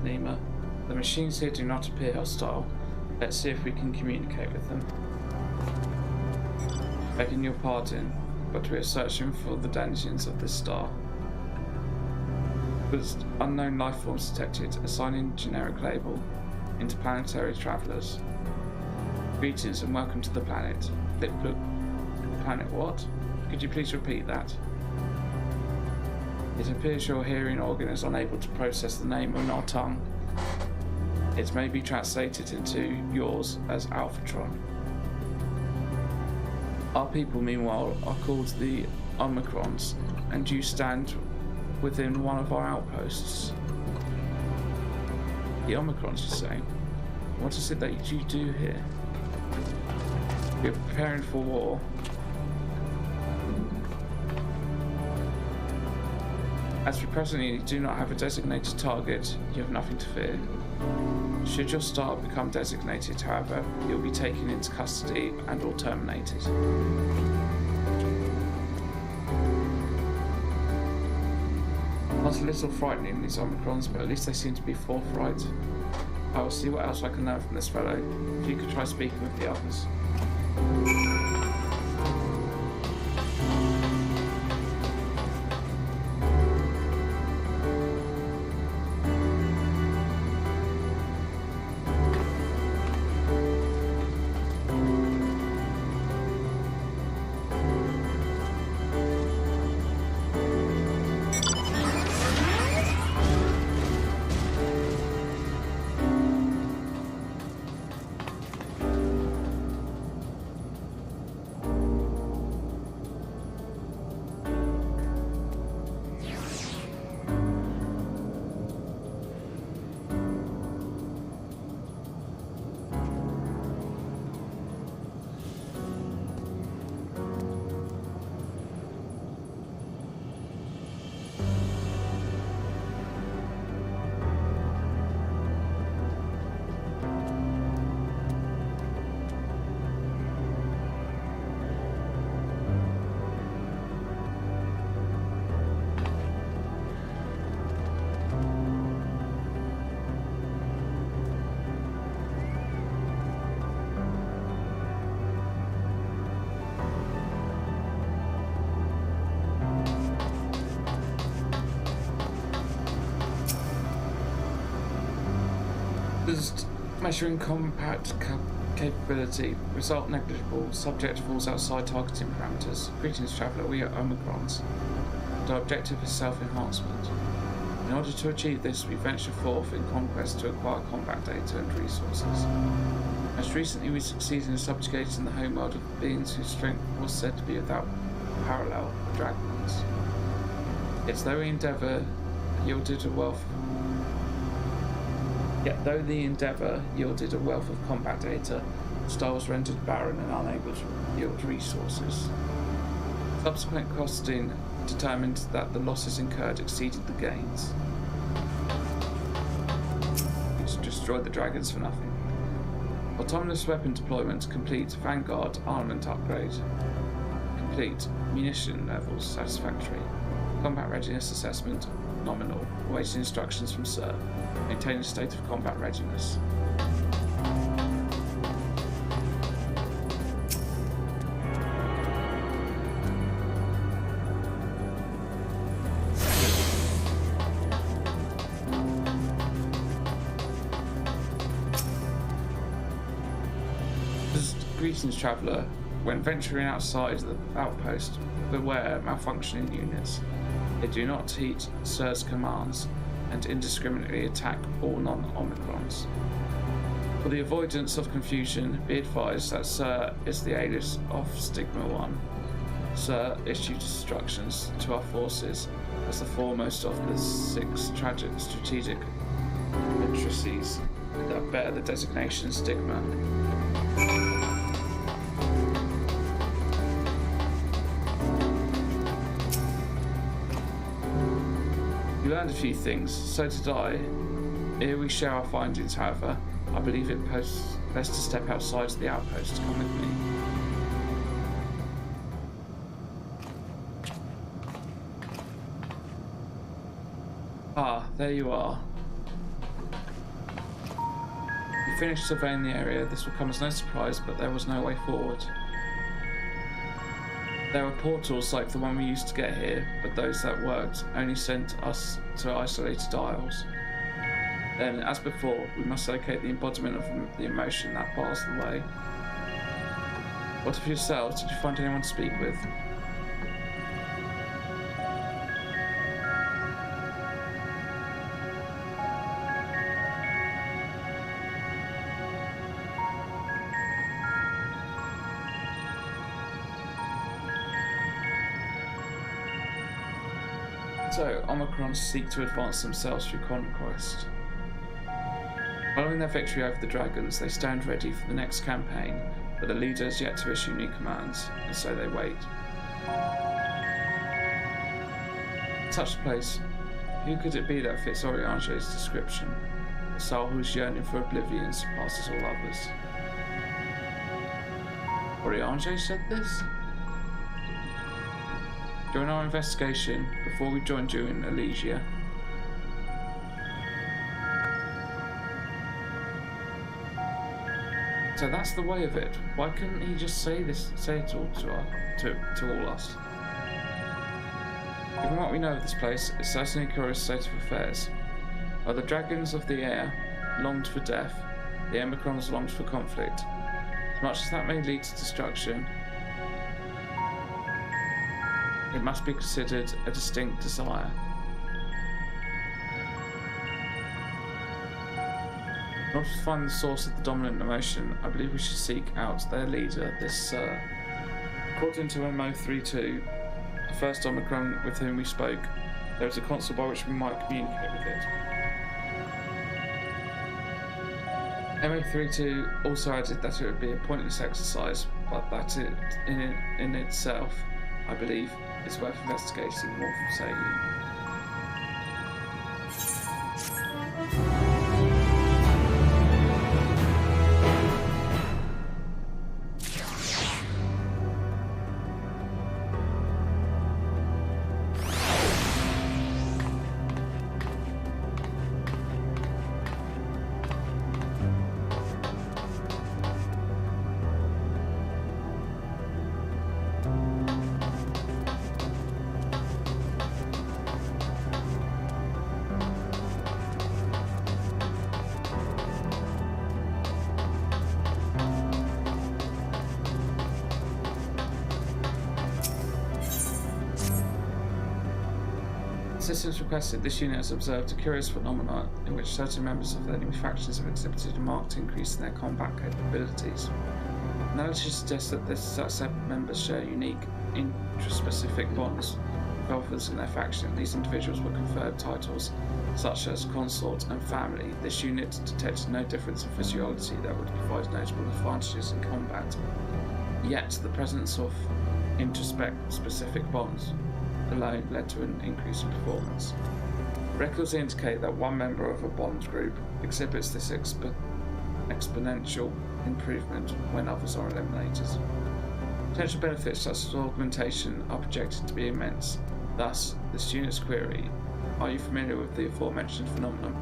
Nima. The machines here do not appear hostile. Let's see if we can communicate with them. Begging your pardon, but we are searching for the denizens of this star. With unknown life forms detected, assigning generic label. Interplanetary travelers. Greetings and welcome to the planet. Planet what? Could you please repeat that? It appears your hearing organ is unable to process the name in our tongue. It may be translated into yours as Alphatron. Our people, meanwhile, are called the Omicrons, and you stand within one of our outposts. The Omicrons, you say? What is it that you do here? We are preparing for war. As we presently do not have a designated target, you have nothing to fear. Should your star become designated, however, you'll be taken into custody and or terminated. Not a little frightening, these Omicrons, but at least they seem to be forthright. I will see what else I can learn from this fellow. If you could try speaking with the others. Measuring compact capability. Result negligible. Subject falls outside targeting parameters. Greetings, traveller. We are Omicrons. And our objective is self-enhancement. In order to achieve this, we venture forth in conquest to acquire combat data and resources. Most recently, we succeeded in subjugating the homeworld of beings whose strength was said to be without parallel, the Dragons. Yet though the endeavour yielded a wealth of combat data, the star was rendered barren and unable to yield resources. Subsequent costing determined that the losses incurred exceeded the gains. It's destroyed the dragons for nothing. Autonomous weapon deployment complete. Vanguard armament upgrade complete. Munition levels satisfactory. Combat readiness assessment nominal. Awaiting instructions from Sir. Maintain a state of combat readiness. Greetings, traveller. When venturing outside the outpost, beware malfunctioning units. They do not heed Sir's commands and indiscriminately attack all non-Omicrons. For the avoidance of confusion, be advised that Sir is the alias of Stigma 1. Sir issued instructions to our forces as the foremost of the 6 tragic strategic matrices that bear the designation Stigma. You learned a few things, so did I. Ere we share our findings, however, I believe it best to step outside the outpost. Come with me. Ah, there you are. We finished surveying the area. This will come as no surprise, but there was no way forward. There were portals like the one we used to get here, but those that worked only sent us to isolated isles. Then, as before, we must locate the embodiment of the emotion that bars the way. What of yourselves? Did you find anyone to speak with? So, Omicrons seek to advance themselves through conquest. Following their victory over the dragons, they stand ready for the next campaign, but the leader is yet to issue new commands, and so they wait. Such a place, who could it be that fits Oriange's description? A soul whose yearning for oblivion surpasses all others. Oriange said this? During our investigation, before we joined you in Elysia, so that's the way of it. Why couldn't he just say it all to all us? Given what we know of this place, it's certainly a curious state of affairs. While the dragons of the air longed for death, the Omicrons longed for conflict. As much as that may lead to destruction, it must be considered a distinct desire. In order to find the source of the dominant emotion, I believe we should seek out their leader, this Sir. According to MO32, the first Omicron with whom we spoke, there is a console by which we might communicate with it. MO32 also added that it would be a pointless exercise, but that it in itself, I believe, is worth investigating more from Seiyuu. Assistance requested. This unit has observed a curious phenomenon in which certain members of the enemy factions have exhibited a marked increase in their combat capabilities. Analysis suggests that this set of members share unique, intraspecific bonds with others in their faction. These individuals were conferred titles such as consort and family. This unit detected no difference in physiology that would provide notable advantages in combat. Yet, the presence of intraspecific bonds alone led to an increase in performance. Records indicate that one member of a bond group exhibits this exponential improvement when others are eliminated. Potential benefits such as augmentation are projected to be immense. Thus, this unit's query: are you familiar with the aforementioned phenomenon?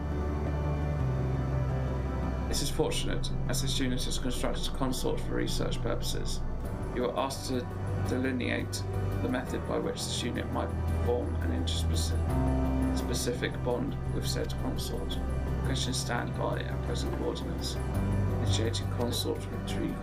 This is fortunate, as this unit is constructed a consort for research purposes. You are asked to delineate the method by which this unit might form an interspecific bond with said consort. Question stand by at present coordinates. Initiating consort retrieval.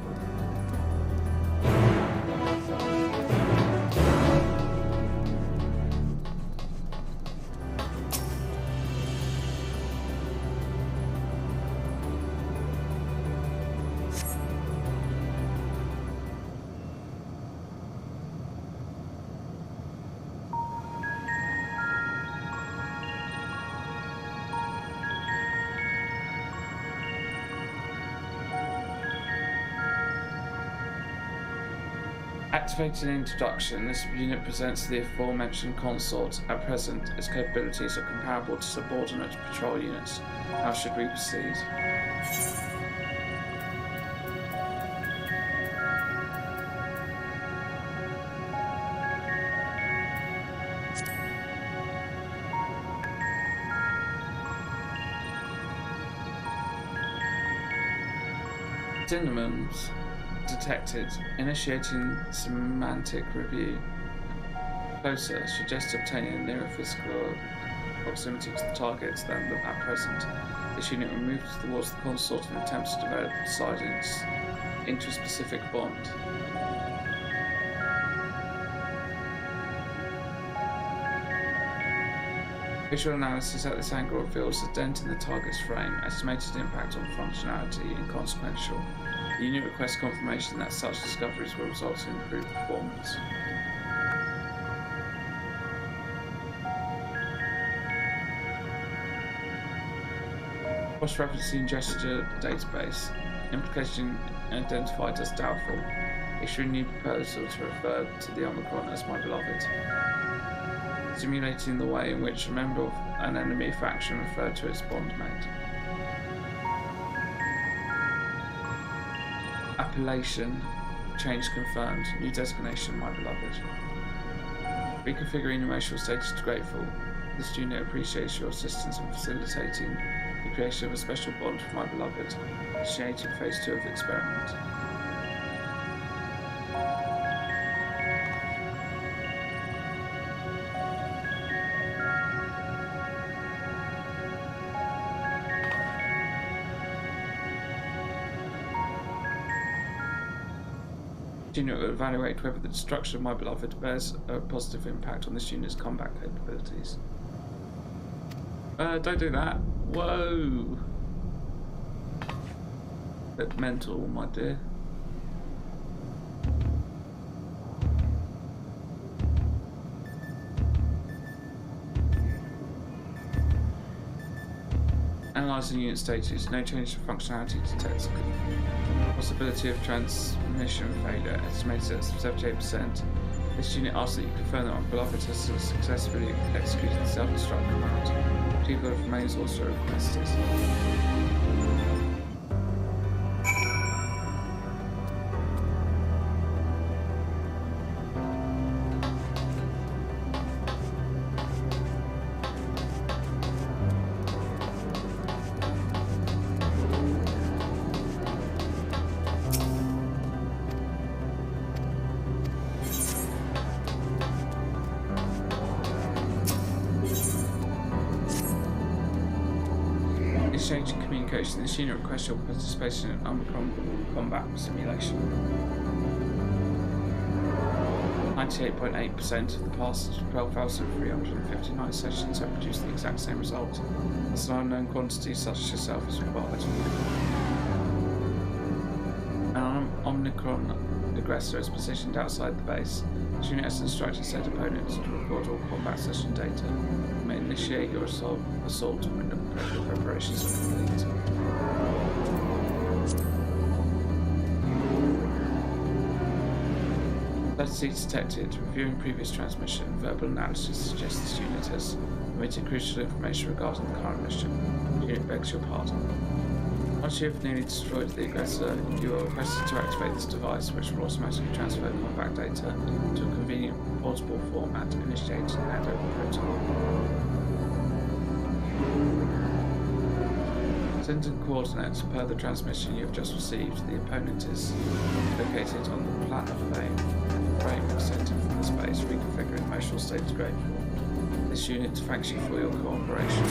Activating introduction, this unit presents the aforementioned consort. At present, its capabilities are comparable to subordinate patrol units. How should we proceed? Dynamos detected. Initiating semantic review. Closer suggests obtaining a nearer physical proximity to the targets than at present. This unit will move towards the consort and attempts to develop Poseidon's intraspecific bond. Visual analysis at this angle reveals a dent in the target's frame, estimated impact on functionality inconsequential. The unit requests confirmation that such discoveries will result in improved performance. Cross-referencing gesture database. Implication identified as doubtful. Issuing new proposal to refer to the Omicron as my beloved. Simulating the way in which a member of an enemy faction referred to its bondmate. Appellation change confirmed. New designation, my beloved. Reconfiguring emotional status to grateful. This unit appreciates your assistance in facilitating the creation of a special bond for my beloved. Initiating phase 2 of experiment. Unit will evaluate whether the destruction of my beloved bears a positive impact on this unit's combat capabilities. Don't do that. Whoa! Bit mental, my dear. Analysing unit status. No change to functionality detected. Possibility of transmission failure estimated at 78%. This unit asks that you confirm that my beloved has successfully executed the self-destruct command. People remains also requested. Exchange in communication. This unit requests your participation in Omicron combat simulation. 98.8% of the past 12,359 sessions have produced the exact same result. As an unknown quantity such as yourself is required. An Omicron aggressor is positioned outside the base. This unit has instructed said opponents to record all combat session data. You may initiate your assault when the preparations are complete. Latency detected. Reviewing previous transmission, verbal analysis suggests this unit has omitted crucial information regarding the current mission. The unit begs your pardon. Once you have nearly destroyed the aggressor, you are requested to activate this device, which will automatically transfer combat data to a convenient portable format, initiating an handover protocol. Sending coordinates per the transmission you have just received. The opponent is located on the planet frame extended from the space, reconfiguring emotional state to grateful. This unit thanks you for your cooperation.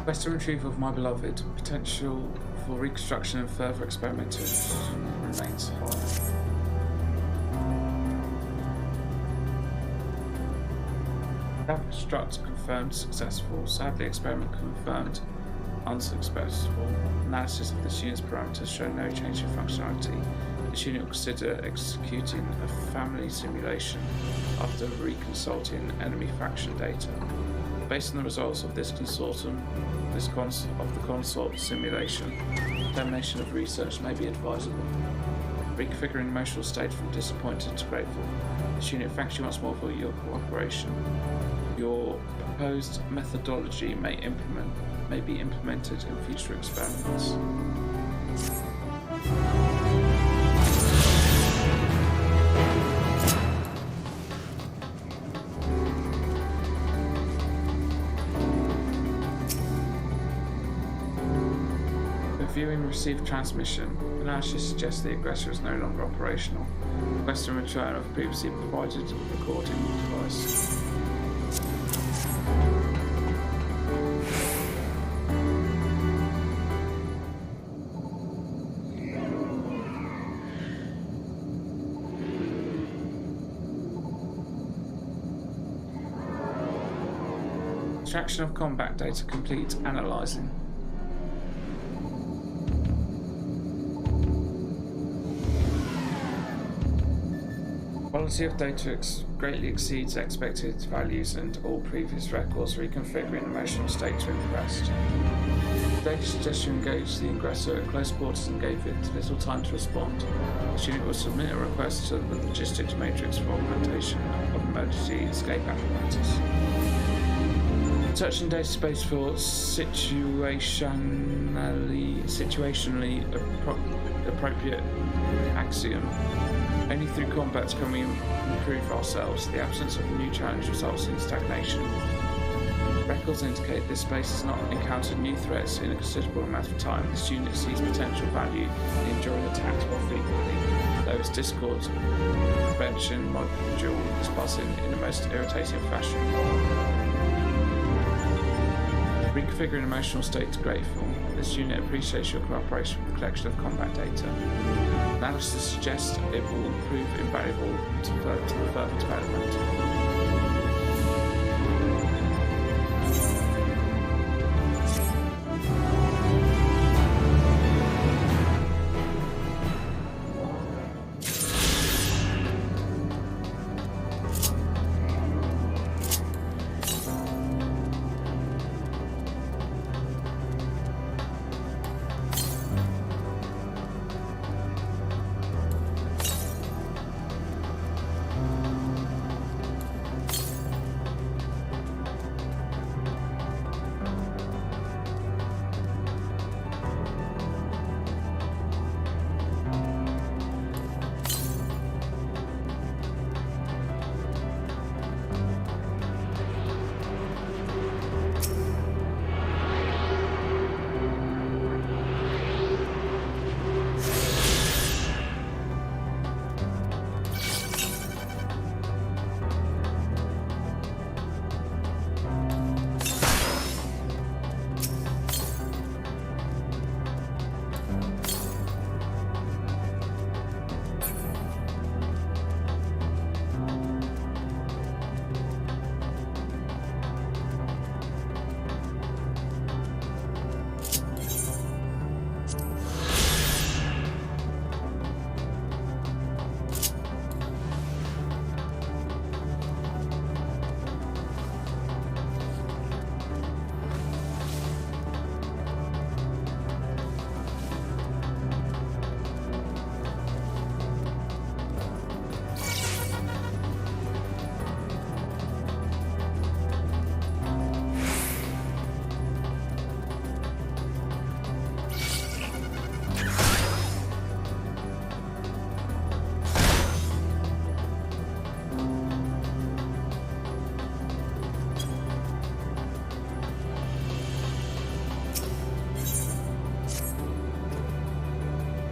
Quest and retrieval of my beloved. Potential for reconstruction and further experimentation remains high. Construct confirmed successful. Sadly, experiment confirmed unsuccessful. Analysis of this unit's parameters show no change in functionality. This unit will consider executing a family simulation after reconsulting enemy faction data. Based on the results of this consortium, of the consort simulation, termination of research may be advisable. Reconfiguring emotional state from disappointed to grateful. This unit thanks you once more for your cooperation. Your proposed methodology may be implemented in future experiments. Reviewing received transmission. Analysis suggests the aggressor is no longer operational. Request and return of previously provided recording device. Extraction of combat data complete. Analyzing. Quality of data greatly exceeds expected values and all previous records. Reconfiguring emotional state to impressed. Data suggests you engage the aggressor at close quarters and gave it little time to respond. This unit will submit a request to the logistics matrix for augmentation of emergency escape apparatus. Searching database for situationally appropriate axiom. Only through combat can we improve ourselves. The absence of a new challenge results in stagnation. Records indicate this space has not encountered new threats in a considerable amount of time. This unit sees potential value in enduring attacks more frequently, though its Discord prevention module is buzzing in the most irritating fashion. Reconfiguring emotional state to grateful. This unit appreciates your cooperation with the collection of combat data. Analysis suggests it will prove invaluable to the further development.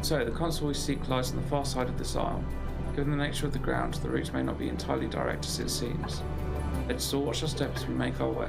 So, the console we seek lies on the far side of this isle. Given the nature of the ground, the route may not be entirely direct as it seems. Let's still watch our steps as we make our way.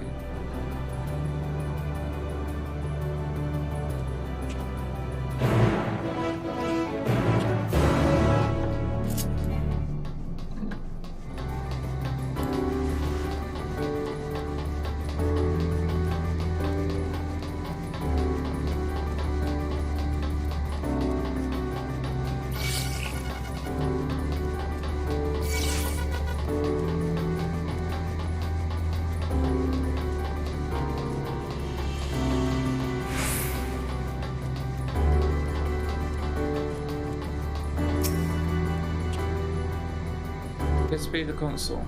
This be the console,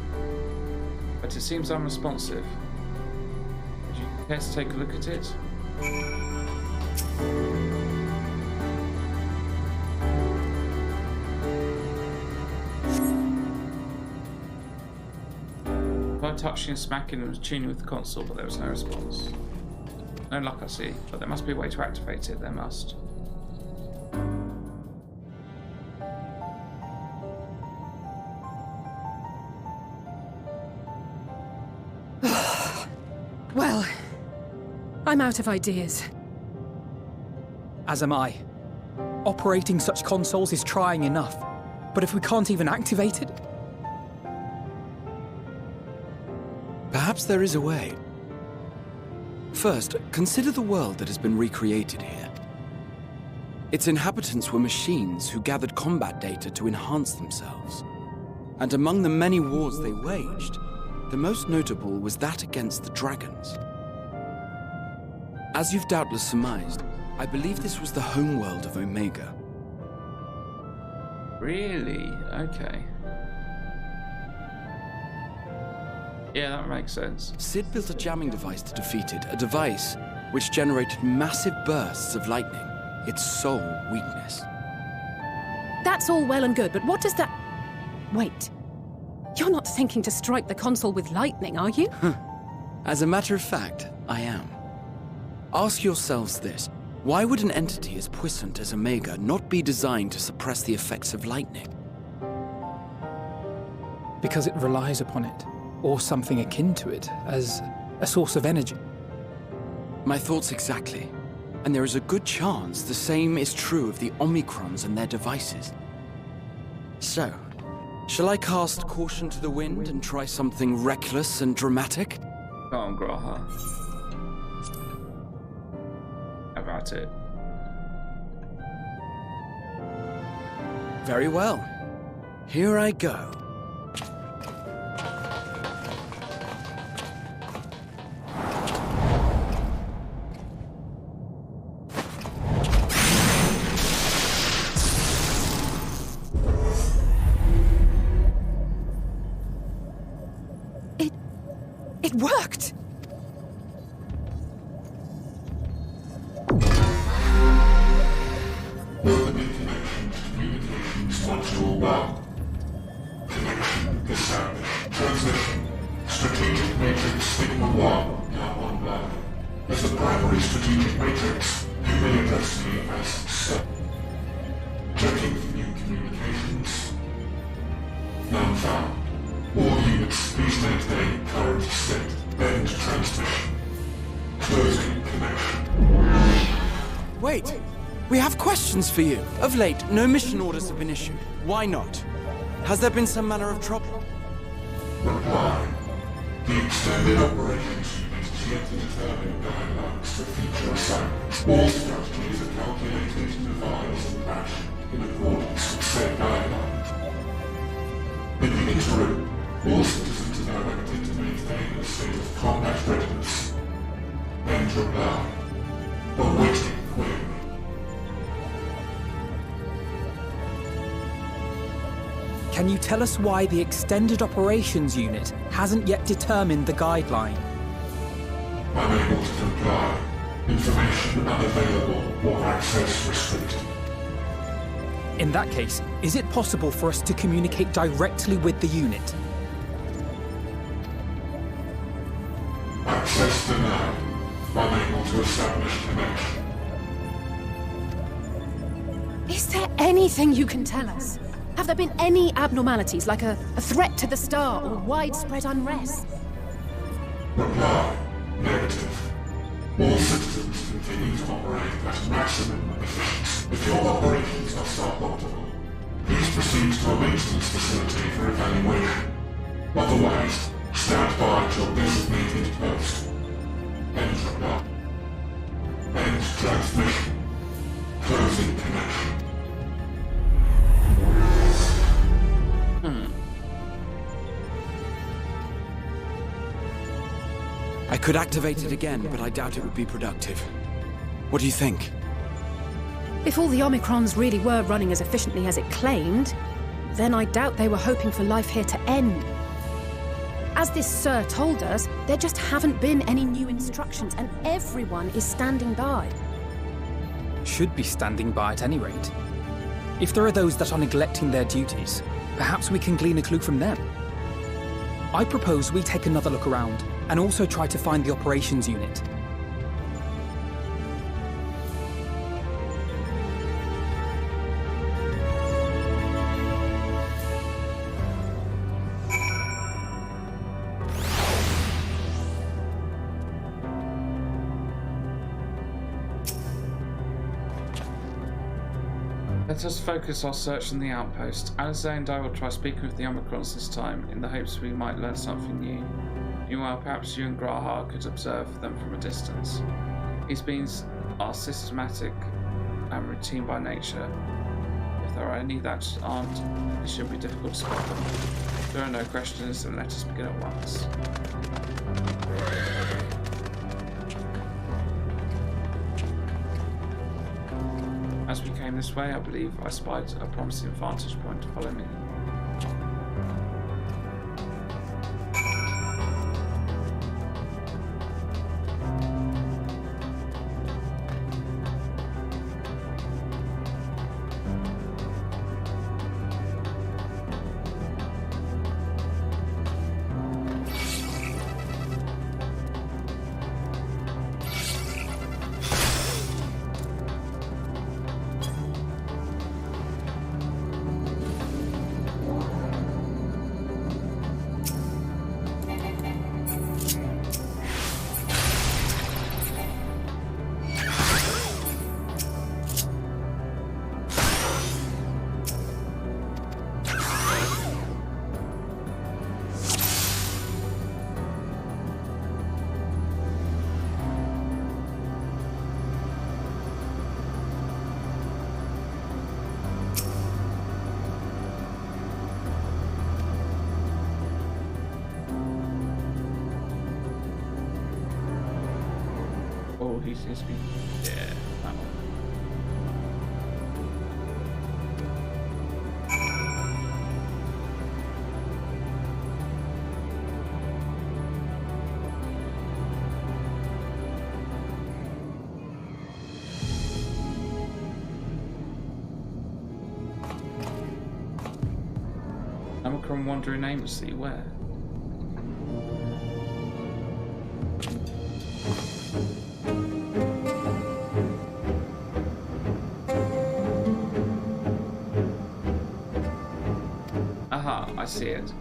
but it seems unresponsive. Would you care to take a look at it? I touching and smacking and tuning with the console, but there was no response. No luck, I see, but there must be a way to activate it. There must.
Well, I'm out of ideas.
As am I. Operating such consoles is trying enough, but if we can't even activate it...
Perhaps there is a way. First, consider the world that has been recreated here. Its inhabitants were machines who gathered combat data to enhance themselves. And among the many wars they waged, the most notable was that against the dragons. As you've doubtless surmised, I believe this was the homeworld of Omega.
Really? Okay. Yeah, that makes sense.
Sid built a jamming device to defeat it, a device which generated massive bursts of lightning, its sole weakness.
That's all well and good, but what does that... Wait. You're not thinking to strike the console with lightning, are you?
As a matter of fact, I am. Ask yourselves this. Why would an entity as puissant as Omega not be designed to suppress the effects of lightning?
Because it relies upon it, or something akin to it, as a source of energy.
My thoughts exactly. And there is a good chance the same is true of the Omicrons and their devices. So, shall I cast caution to the wind and try something reckless and dramatic?
Go on, Graha. How about it?
Very well. Here I go.
It worked!
Welcoming connection to Communications Module 1. Connection established. Transmission. Strategic Matrix Signal 1, now online. As the primary strategic matrix, you may address me as Sir. Checking for new communications. None found. All units, please maintain current state. End transmission. Closing connection.
Wait! We have questions for you. Of late, no mission orders have been issued. Why not? Has there been some manner of trouble?
Reply. The extended operations unit is yet to determine guidelines for future assignments. All strategies are calculated, devised, and actioned in accordance with said guidelines. In the interim, all citizens are directed to maintain a state of combat readiness. End reply. Awaiting query.
Can you tell us why the Extended Operations Unit hasn't yet determined the guideline?
Unable to comply. Information unavailable or access restricted.
In that case, is it possible for us to communicate directly with the unit?
Access denied. Unable to establish connection.
Is there anything you can tell us? Have there been any abnormalities, like a threat to the star or widespread unrest?
Reply. Negative. All citizens continue to operate at maximum efficiency. If your operations are suboptimal, please proceed to a maintenance facility for evaluation. Otherwise, stand by at your designated post. End reply. End transmission. Closing connection.
I could activate it again, but I doubt it would be productive. What do you think?
If all the Omicrons really were running as efficiently as it claimed, then I doubt they were hoping for life here to end. As this Sir told us, there just haven't been any new instructions, and everyone is standing by.
Should be standing by at any rate. If there are those that are neglecting their duties, perhaps we can glean a clue from them. I propose we take another look around, and also try to find the operations unit.
Let us focus our search on the outpost. Alistair and I will try speaking with the Omicrons this time, in the hopes we might learn something new. Meanwhile, perhaps you and Graha could observe them from a distance. These beings are systematic and routine by nature. If there are any that aren't, it shouldn't be difficult to spot them. If there are no questions, then let us begin at once. As we came this way, I believe I spied a promising vantage point. Follow me. He seems to be... yeah, that one. Omicron wandering aimlessly, where? I see it.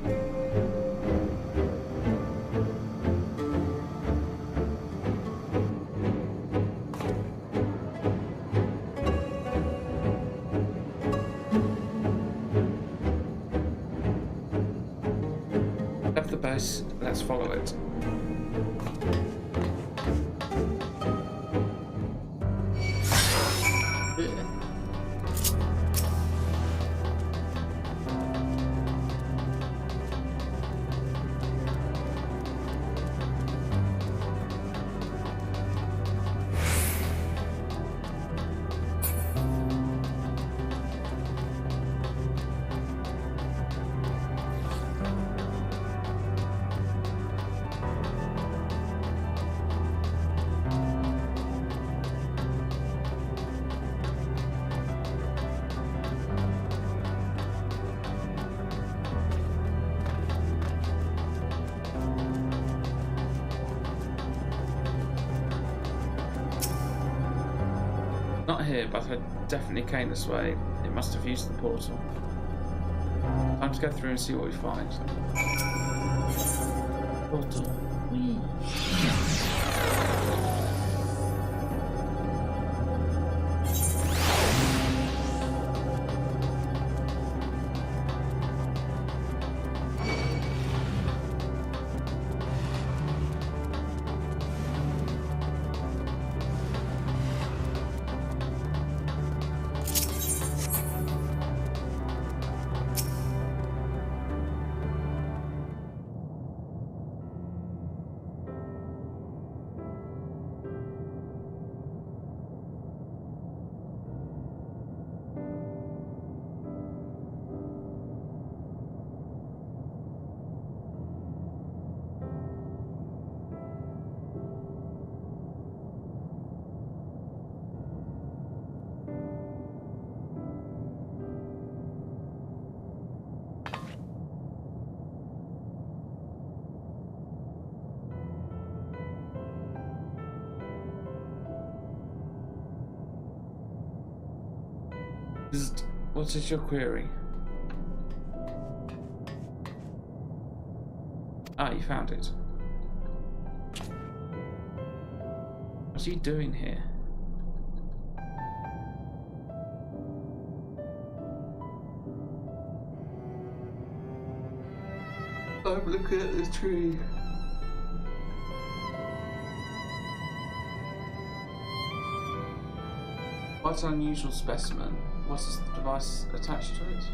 Left the base, let's follow it. Not here, but I definitely came this way. It must have used the portal. Time to go through and see what we find. Portal. Whee. What is your query? Ah, you found it. What are you doing here? I'm looking at this tree. Quite an unusual specimen. What is the device attached to it?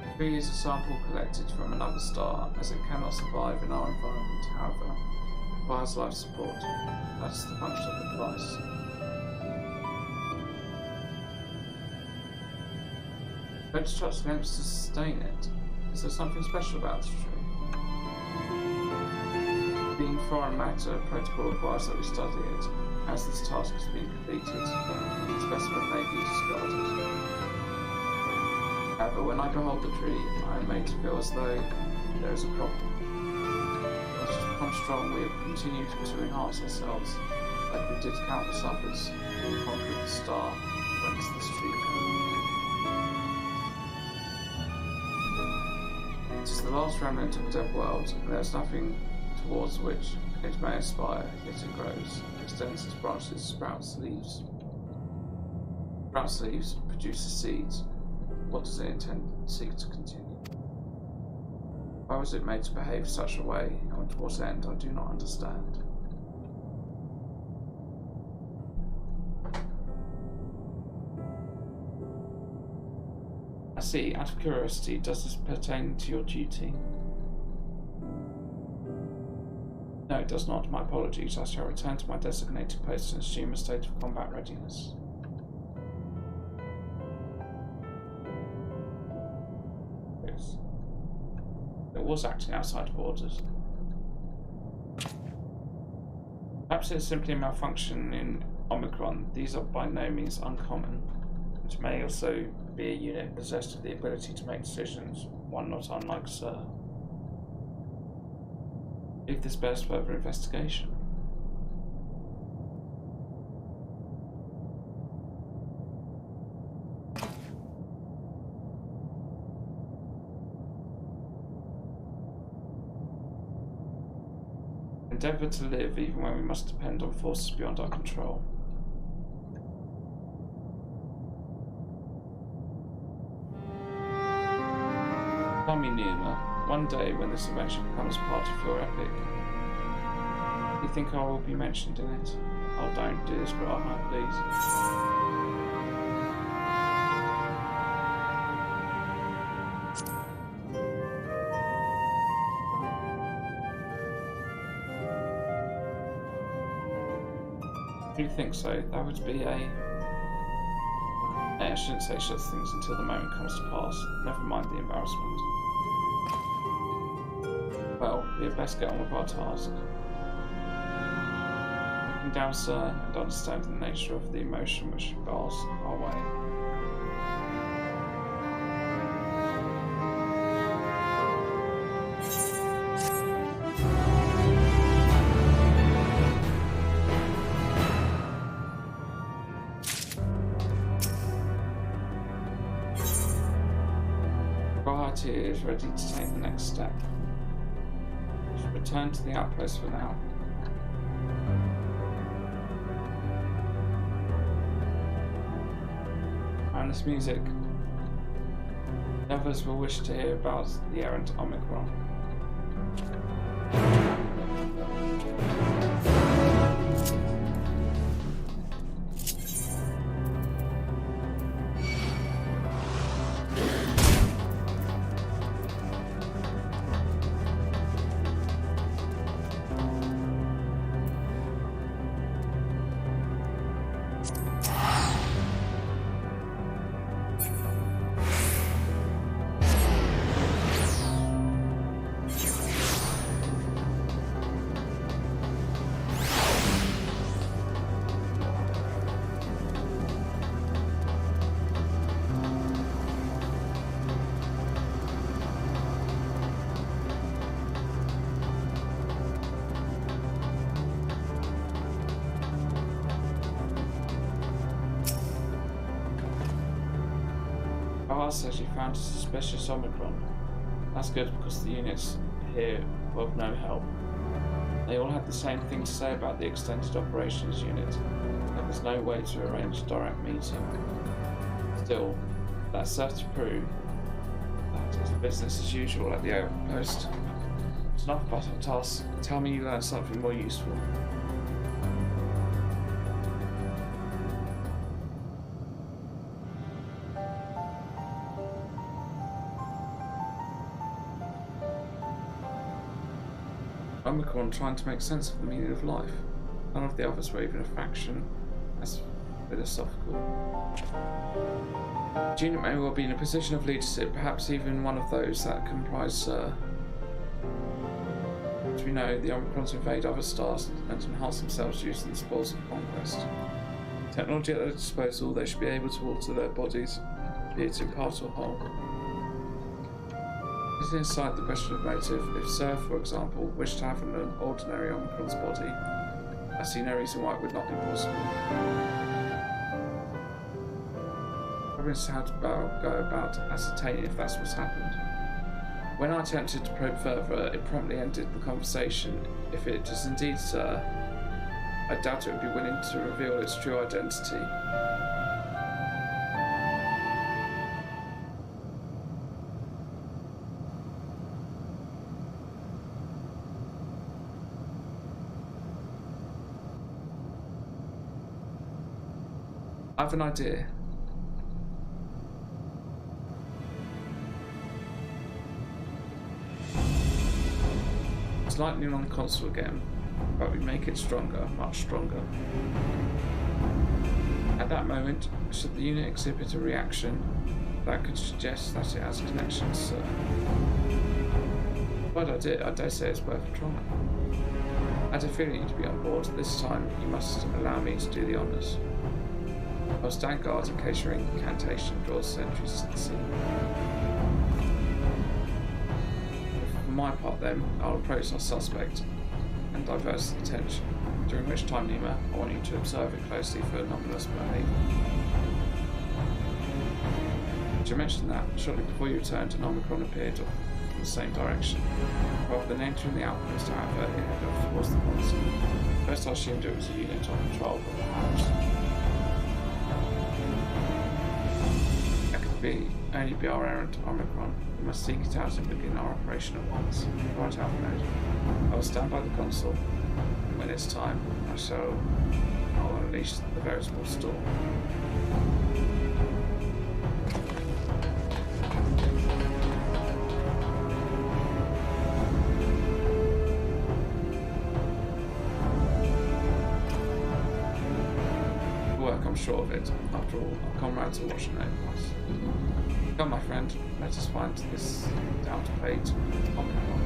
The tree is a sample collected from another star, as it cannot survive in our environment, however, it requires life support. That is the function of the device. Photoshots attempts to sustain it. Is there something special about this tree? Being foreign matter, protocol requires that we study it. As this task has been completed, the specimen may be discarded. However, when I behold the tree, I am made to feel as though there is a problem. As we become strong, we have continued to enhance ourselves, like we did countless others, who conquered the star whence this tree came. It is the last remnant of a dead world, and there is nothing towards which it may aspire, yet it grows, extends its branches, sprouts leaves. Sprouts leaves, produces seeds. What does it intend to seek to continue? Why was it made to behave such a way, and to what end, I do not understand. I see, out of curiosity, does this pertain to your duty? No, it does not. My apologies. I shall return to my designated post and assume a state of combat readiness. Yes. It was acting outside of orders. Perhaps it's simply a malfunction in Omicron. These are by no means uncommon. It may also be a unit possessed of the ability to make decisions, one not unlike Sir. If this bears further investigation. Endeavour to live even when we must depend on forces beyond our control. Tell me, Numa, one day when this adventure becomes part of your epic, do you think I will be mentioned in it? Oh, don't do this, Brahma, please. Do you think so? That would be a... I shouldn't say such things until the moment comes to pass. Never mind the embarrassment. Well, we had best get on with our task. Looking down, sir, and understanding the nature of the emotion which bars our way. Is ready to take the next step. We should return to the outpost for now. And this music. Others will wish to hear about the errant Omicron. Kawar says you found a suspicious Omicron. That's good because the units here were of no help. They all had the same thing to say about the extended operations unit. There was no way to arrange a direct meeting. Still, that serves to prove that it's business as usual at the outpost. It's enough about our task. Tell me you learned something more useful. Omicron trying to make sense of the meaning of life. None of the others were even a faction as philosophical. The unit may well be in a position of leadership, perhaps even one of those that comprise Sir. As we know, the Omicrons invade other stars and enhance themselves using the spoils of conquest. Technology at their disposal, they should be able to alter their bodies, be it in part or whole. It is inside the question of motive. If Sir, for example, wished to have an ordinary Omicron's body, I see no reason why it would not be possible. Problem is how to go about ascertaining if that's what's happened. When I attempted to probe further, it promptly ended the conversation. If it is indeed Sir, I doubt it would be willing to reveal its true identity. I have an idea. It's lightning on the console again, but we make it stronger, much stronger. At that moment, should the unit exhibit a reaction that could suggest that it has connections, Sir? But I dare say it's worth a try. I had a feeling you'd be on board. This time, you must allow me to do the honours. I'll stand guard in case your incantation draws sentries to the scene. For my part then, I'll approach our suspect and divert his attention, during which time, Nima, I want you to observe it closely for anomalous behaviour. Did you mention that? Shortly before you returned, an Omicron appeared from the same direction. Rather than entering the outpost, however, it headed off towards the console. First I assumed it was a unit on patrol, but perhaps only be our errant Omicron. We must seek it out and begin our operation at once. Right out, mate. I will stand by the console, and when it's time, I'll unleash the veritable storm. I'm sure of it. After all, our comrades are watching over us. Come, my friend, let us find this out-of-fate Omicron.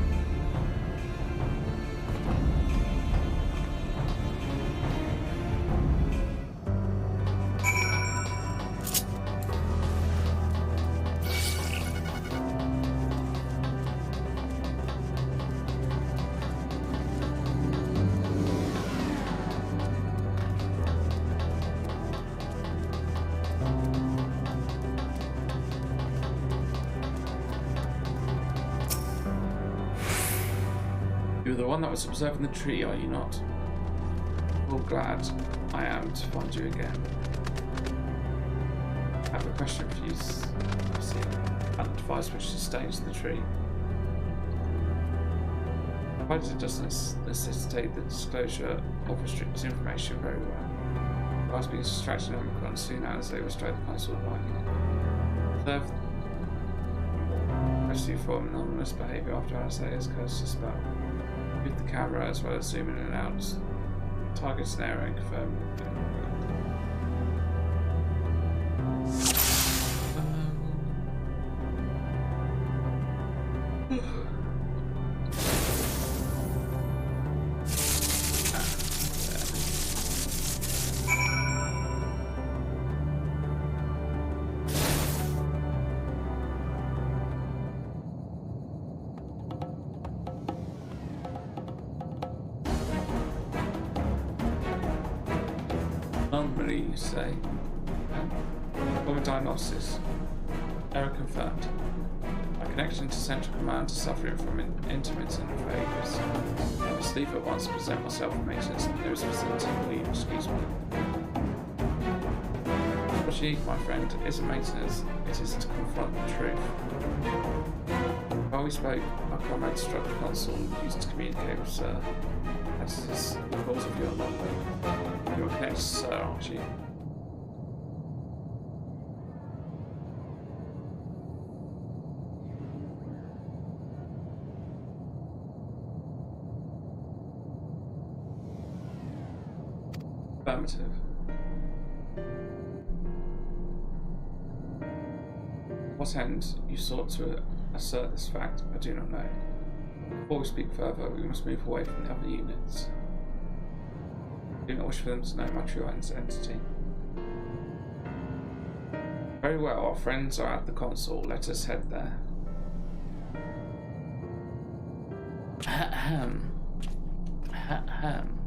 You're the one that was observing the tree, are you not? Well, glad I am to find you again. I have a question for you. I've seen an device which sustains the tree. Provided it doesn't necessitate the disclosure of restricted information very well. I was being distracted on Omicron soon as they restrained the console of lightning. Third, especially for anomalous behaviour after Anastasio's cursed spell. With the camera as well as zoom in and out. Target's an area and confirm. Anomaly, you say? Common diagnosis. Error confirmed. My connection to Central Command is suffering from intermittent failures. I must leave at once to present myself for maintenance in the nearest facility. Will you excuse me? Strategy, my friend, isn't maintenance, it is to confront the truth. While we spoke, our comrade struck the console used to communicate with Sir. That is the cause of your number. You are connected, Sir, aren't you? Affirmative. What end you sought to assert this fact, I do not know. Before we speak further, we must move away from the other units. I do not wish for them to know my true identity. Very well, our friends are at the console. Let us head there. Ahem. Ahem.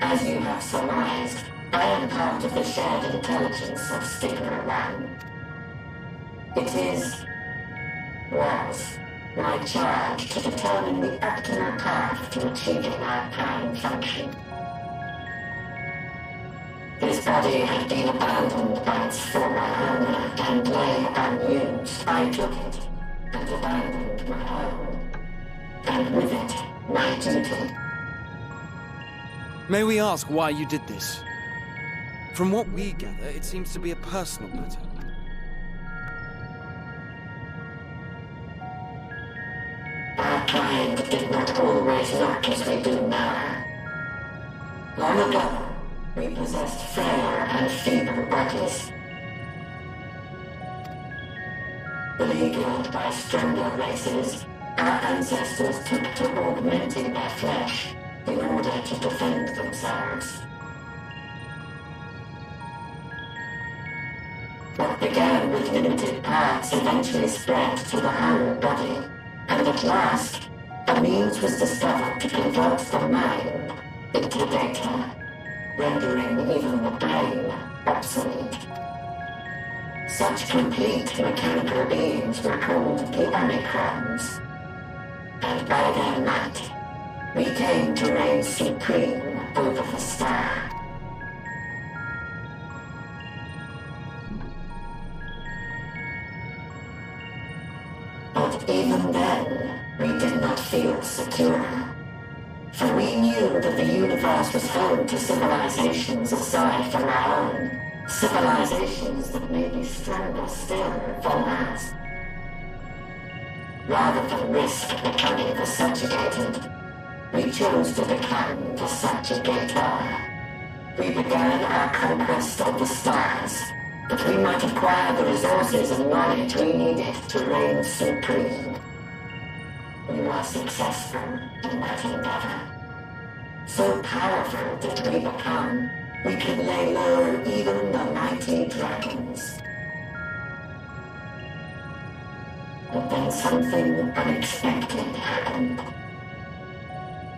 As you have surmised, I am part of the shared intelligence of Stigma 1. It was my charge to determine the optimal path to achieving our prime function. His body had been abandoned by its former owner and lay unused. I took it and abandoned my own, and with it, my duty.
May we ask why you did this? From what we gather, it seems to be a personal matter.
Our kind did not always look as we do now. Long ago, we possessed frail and feeble bodies. Beleaguered by stronger races, our ancestors took to augmenting their flesh in order to defend themselves. What began with limited parts eventually spread to the whole body, and at last, a means was discovered to convert the mind into data, rendering even the brain obsolete. Such complete mechanical beings were called the Omicrons, and by their might, we came to reign supreme over the star. But even then, we did not feel secure. For we knew that the universe was home to civilizations aside from our own. Civilizations that may be stronger still than ours. Rather than risk becoming the subjugated, we chose to become the subjugator. We began our conquest of the stars, that we might acquire the resources and knowledge we needed to reign supreme. We were successful in that endeavor. So powerful did we become, we could lay low even the mighty dragons. But then something unexpected happened.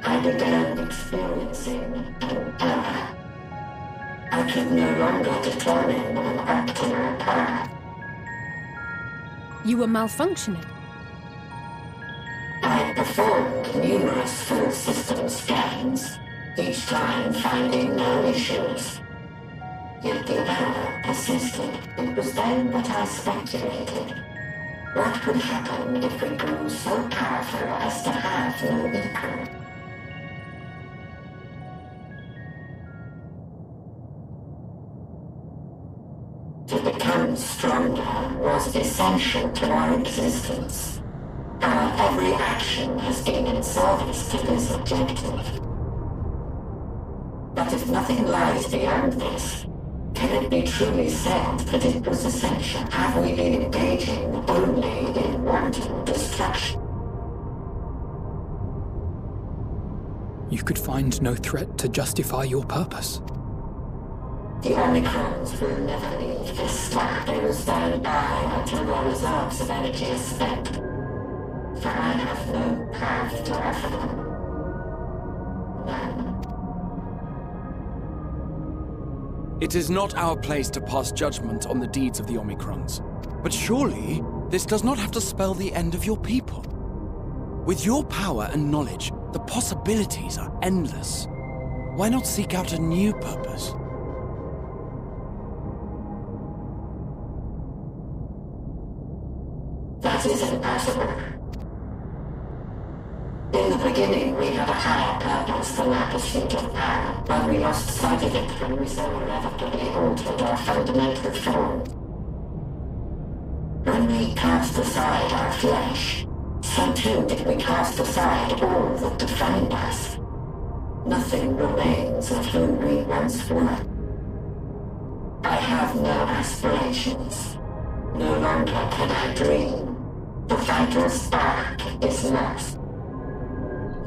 I began experiencing an error. I could no longer determine an optimal path.
You were malfunctioning?
I performed numerous full system scans, each time finding no issues. Yet the error persisted. It was then that I speculated. What could happen if we grew so powerful as to have no equal? To become stronger was essential to our existence. Our every action has been in service to this objective. But if nothing lies beyond this, can it be truly said that it was essential? Have we been engaging only in wanton destruction?
you could find no threat to justify your purpose.
The Omicrons will never leave this star. They will stand by until your reserves of energy is spent. For I have no path to offer them. None.
It is not our place to pass judgment on the deeds of the Omicrons. But surely, this does not have to spell the end of your people. With your power and knowledge, the possibilities are endless. Why not seek out a new purpose?
That is impossible. In the beginning, we had a higher purpose than our pursuit of power, but we lost sight of it when we so irrevocably altered our fundamental form. When we cast aside our flesh, so too did we cast aside all that defined us. Nothing remains of whom we once were. I have no aspirations. No longer can I dream. The vital spark is lost.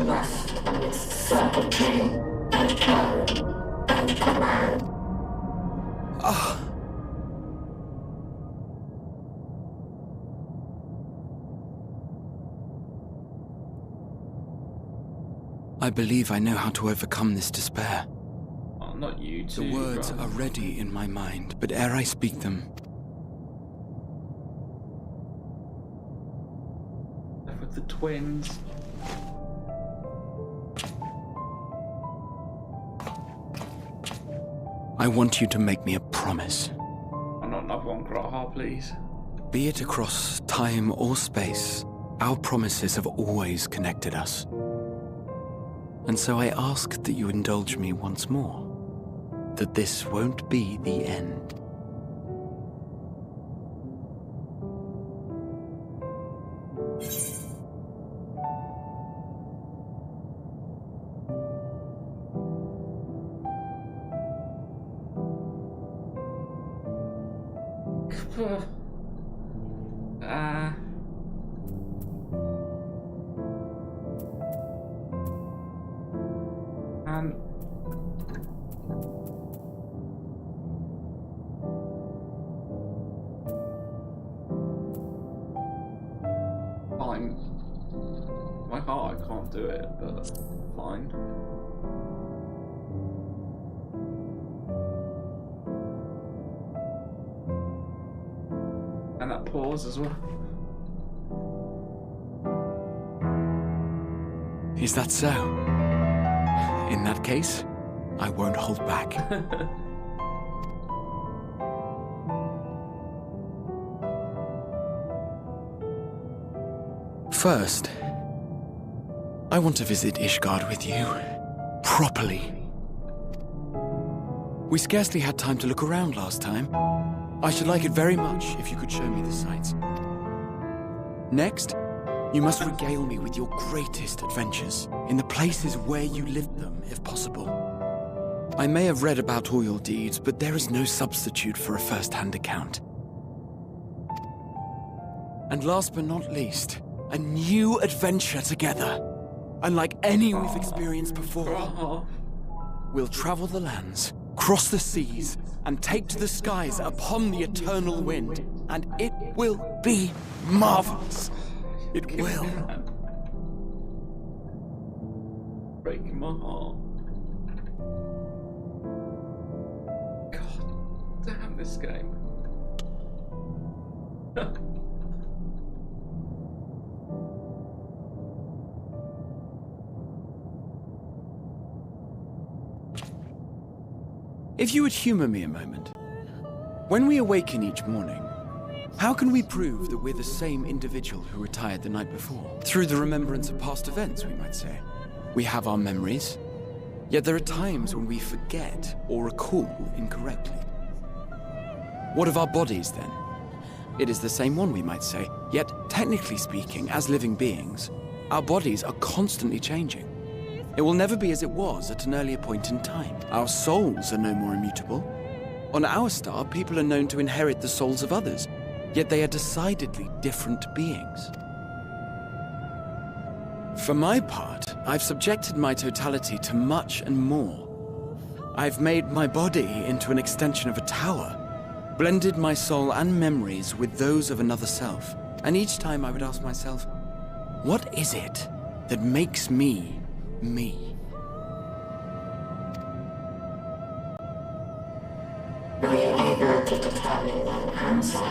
Lost amidst circuitry and code and command.
I believe I know how to overcome this despair.
Oh, not you too.
The words are ready in my mind, but ere I speak them,
with the twins.
I want you to make me a promise.
I'm not another one, Graha, please.
Be it across time or space, our promises have always connected us. And so I ask that you indulge me once more, that this won't be the end.
Fine. My heart, I can't do it, but fine. And that pause as well.
Is that so? In that case, I won't hold back. First, I want to visit Ishgard with you. Properly. We scarcely had time to look around last time. I should like it very much if you could show me the sights. Next, you must regale me with your greatest adventures, in the places where you lived them, if possible. I may have read about all your deeds, but there is no substitute for a first-hand account. And last but not least, a new adventure together, unlike any we've experienced before. We'll travel the lands, cross the seas, and take to the skies upon the eternal wind, and it will be marvelous. It will.
Breaking my heart. God damn this game.
If you would humor me a moment. When we awaken each morning, how can we prove that we're the same individual who retired the night before? Through the remembrance of past events, we might say. We have our memories, yet there are times when we forget or recall incorrectly. What of our bodies, then? It is the same one, we might say, yet technically speaking, as living beings, our bodies are constantly changing. It will never be as it was at an earlier point in time. Our souls are no more immutable. On our star, people are known to inherit the souls of others, yet they are decidedly different beings. For my part, I've subjected my totality to much and more. I've made my body into an extension of a tower, blended my soul and memories with those of another self. And each time I would ask myself, what is it that makes me, me?
Were you able to determine an answer?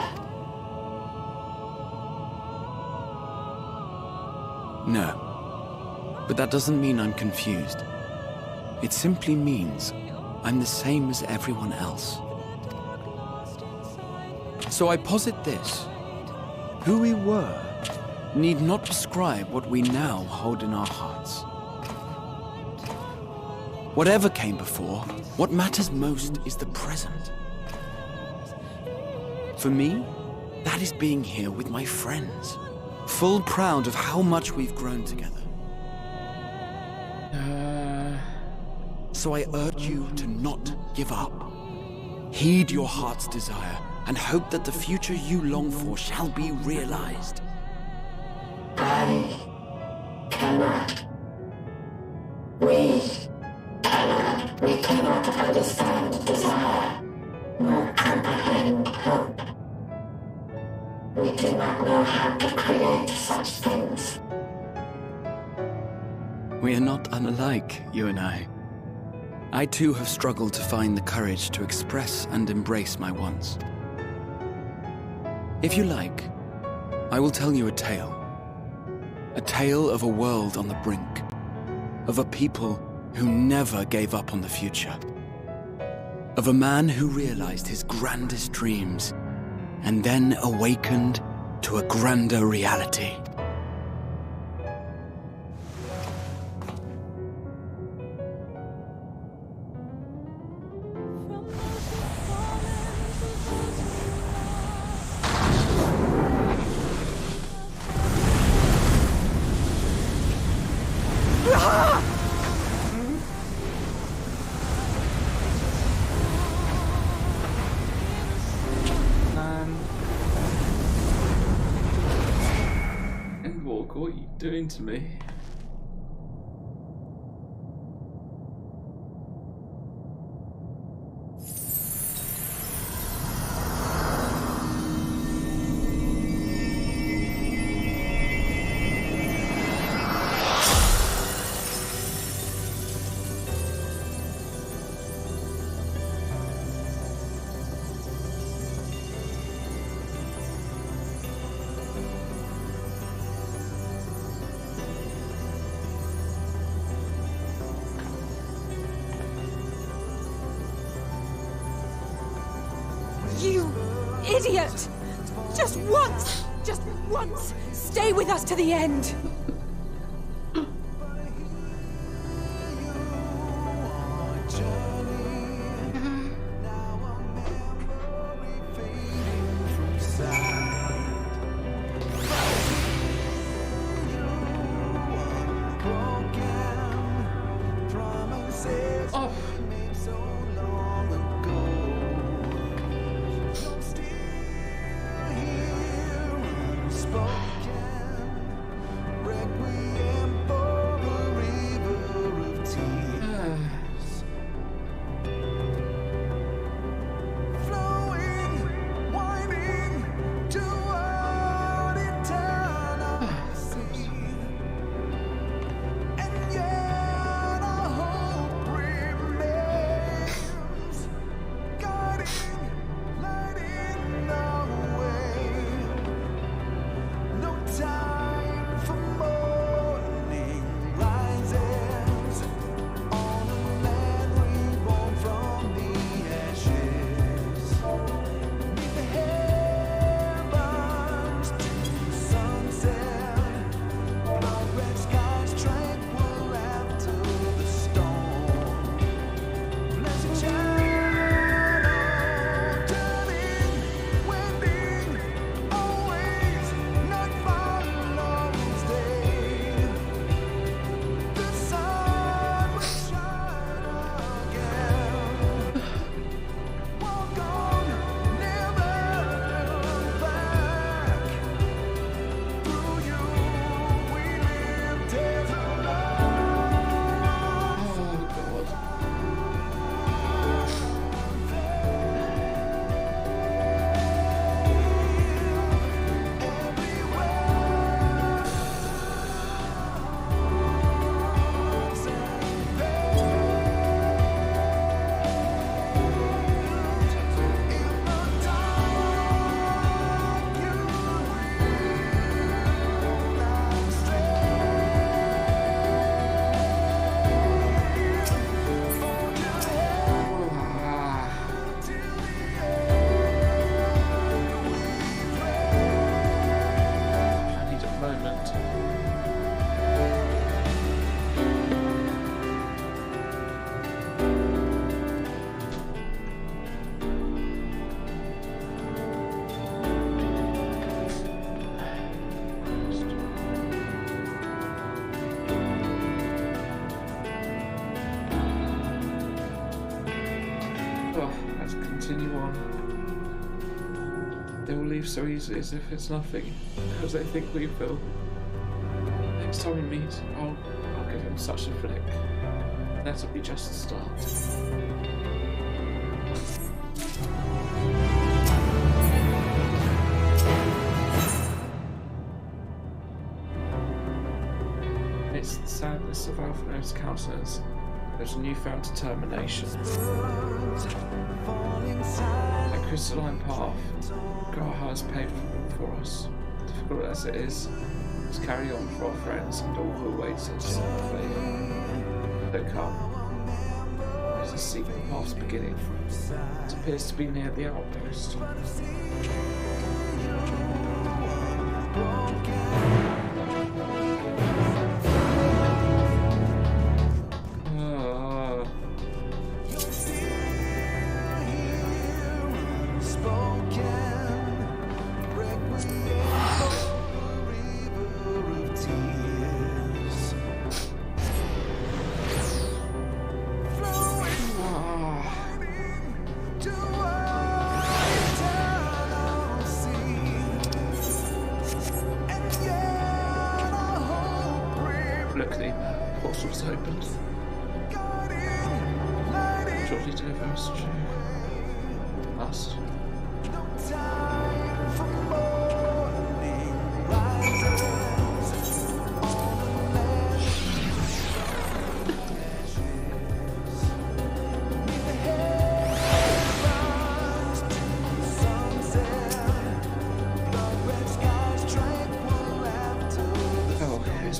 No. But that doesn't mean I'm confused. It simply means I'm the same as everyone else. So I posit this. Who we were need not describe what we now hold in our hearts. Whatever came before, what matters most is the present. For me, that is being here with my friends, full proud of how much we've grown together. So I urge you to not give up. Heed your heart's desire and hope that the future you long for shall be realized.
I cannot. We cannot. We cannot understand desire, nor comprehend hope. We do not know how to create such things.
We are not unalike, you and I. I too have struggled to find the courage to express and embrace my wants. If you like, I will tell you a tale. A tale of a world on the brink. Of a people who never gave up on the future. Of a man who realized his grandest dreams and then awakened to a grander reality.
Endwalker, what are you doing to me?
You idiot! Just once, stay with us to the end.
believe so easily as if it's nothing, because they think we will. Next time we meet, I'll give him such a flick. That'll be just the start. Amidst the sadness of Alphinaud's countenance, there's a newfound determination. A crystalline path Graha has paved for us. Difficult as it is, let's carry on for our friends and all who await us in faith. But come, there's a secret path's beginning. It appears to be near the outpost. Look, the portal's opened. Shortly to reverse must.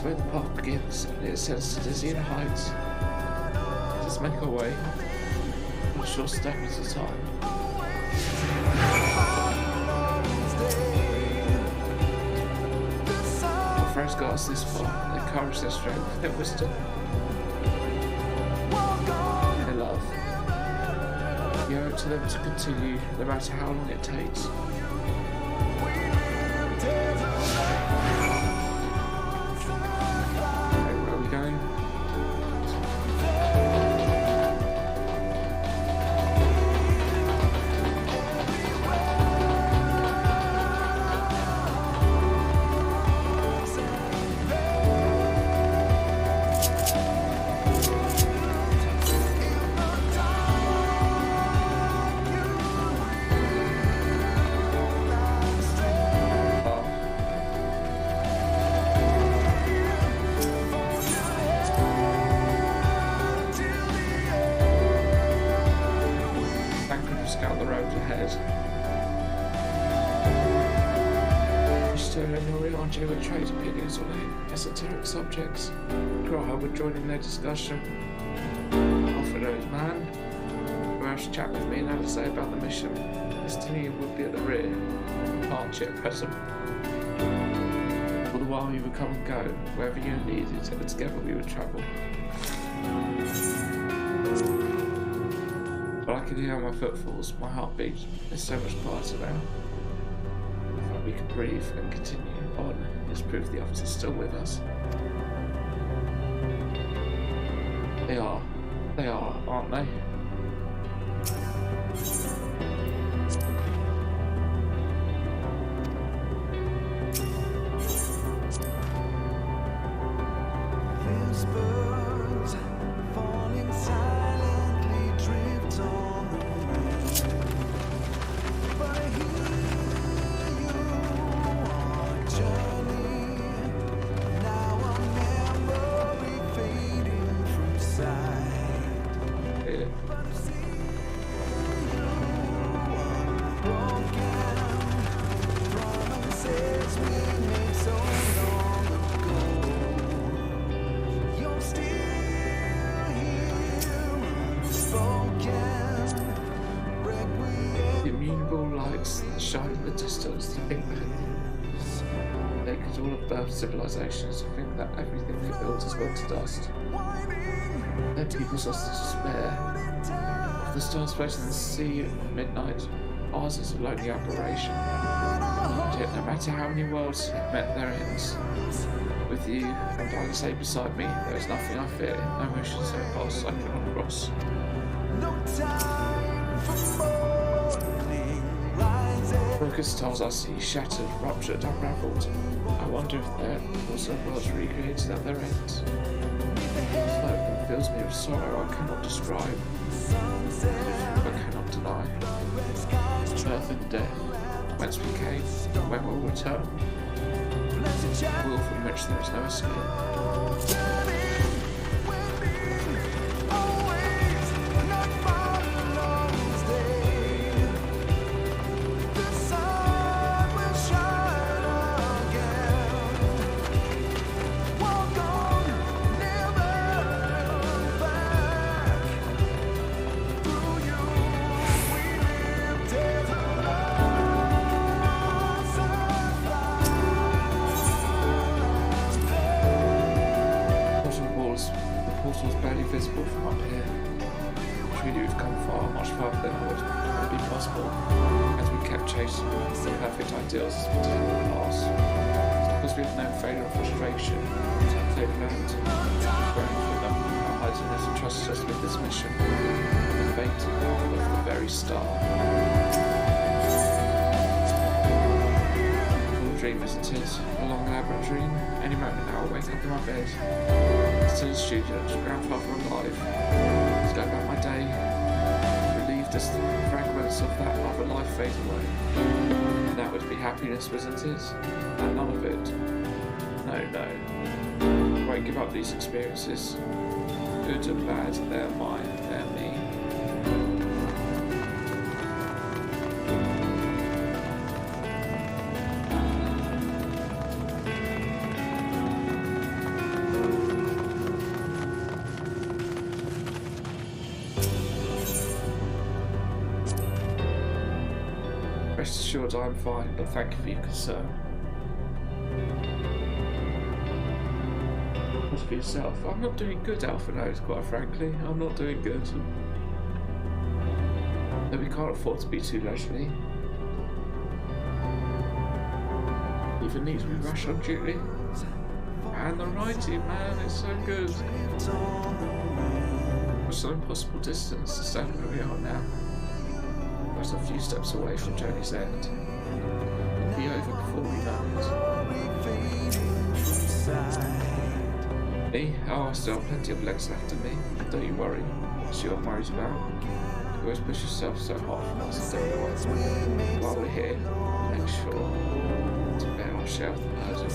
Where the path begins, and it ascends to dizzying heights. Let's make our way, a short step at a time. Our friends got us this far, their courage, their strength, their wisdom, their love. We owe it to them to continue, no matter how long it takes. Scout the road ahead. Christo and Norianjo would trade opinions on esoteric subjects. Graha would join in their discussion. Alphinaud's man, who else chat with me and had to say about the mission. Destiny would be at the rear, Archie at present. All the while you would come and go, wherever you needed, and together we would travel. But I can hear my footfalls, my heartbeat is so much quieter now. The fact we can breathe and continue on is proof the others are still with us. They are, aren't they? Shine in the distance, the Big Bang. They could all have birthed civilizations to think that everything they built has gone to dust. Their people's lost to despair. If the stars floating in the sea at midnight, ours is a lonely aberration. And yet, no matter how many worlds have met their ends, with you and Dynasty beside me, there is nothing I fear, no mission so vast I cannot cross. focused stars I see shattered, ruptured, unraveled. I wonder if there also worlds recreated at their ends. The smoke that fills me with sorrow I cannot describe, I cannot deny. Birth and death, whence we came, when we'll return. A will from which there is no escape. Visible from up here. Truly we've come far, much farther than would have been possible, as we kept chasing the perfect ideals as we did in the past. It's because we have known failure and frustration. They've learned, grown for them, our hidiness entrusted us with this mission, the fate of the very start. All a dream, isn't it? A long elaborate dream. Any moment now I'll wake up in my bed. Still a student, grandfather alive. Just go about my day, relieved as the fragments of that other life fade away. And that would be happiness, wasn't it? And none of it. No. I won't give up these experiences. Good and bad, they're mine, they're me. Rest assured I'm fine, but thank you for your concern. As for yourself, I'm not doing good, Alpha knows, quite frankly. I'm not doing good. Though we can't afford to be too leisurely. Even these we rush on duty. And the righty, man, it's so good. It's an impossible distance to stand where we are now. Just a few steps away from journey's end. It'll be over before we know it. Me? Oh, I still have plenty of legs left in me. Don't you worry. It's what I'm worried about. You always push yourself so hard for us to do it. While we're here, make sure to bear our share of the burden.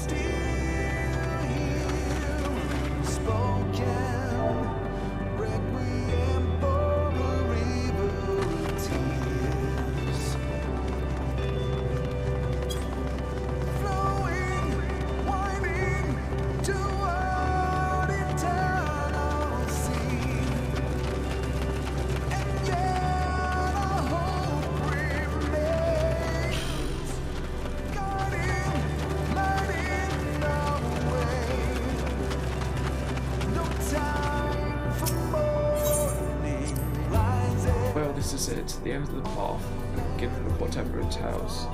This is it, the end of the path, the beginning of whatever it entails.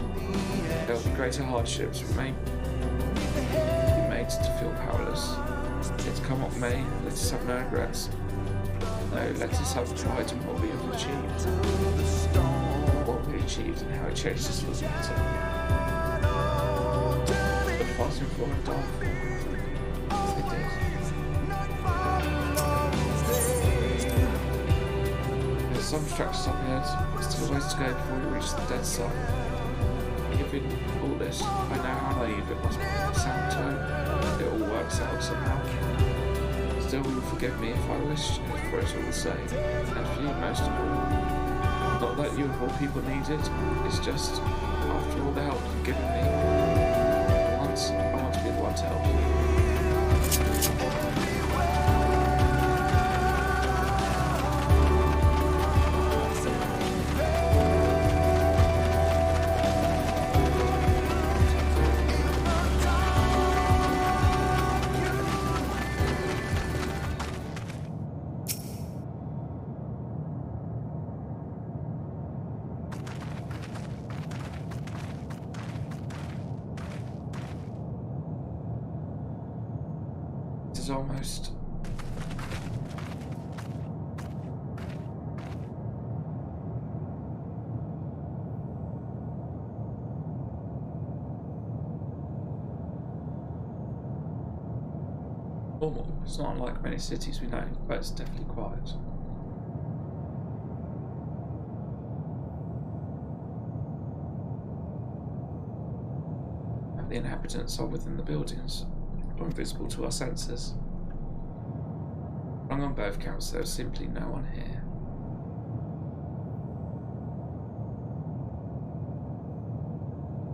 There will be greater hardships, we may be made to feel powerless. Yet come what may, let us have no regrets. No, let us have pride in what we have achieved. What we achieved and how it changed us for the better. But fasting for and dying for, as they did. Some structures up ahead, still a ways to go before we reach the dead sun. Given all this, I know how naive it must sound to it all works out somehow. Still, you will forgive me if I wish for it all the same, and for you most of all. Not that you of all people need it, it's just, after all the help you've given me, for once I want to be the one to help you. Almost. Normal. It's not unlike many cities we know, but it's definitely quiet. And the inhabitants are within the buildings, or invisible to our senses. Wrong on both counts, there's simply no one here.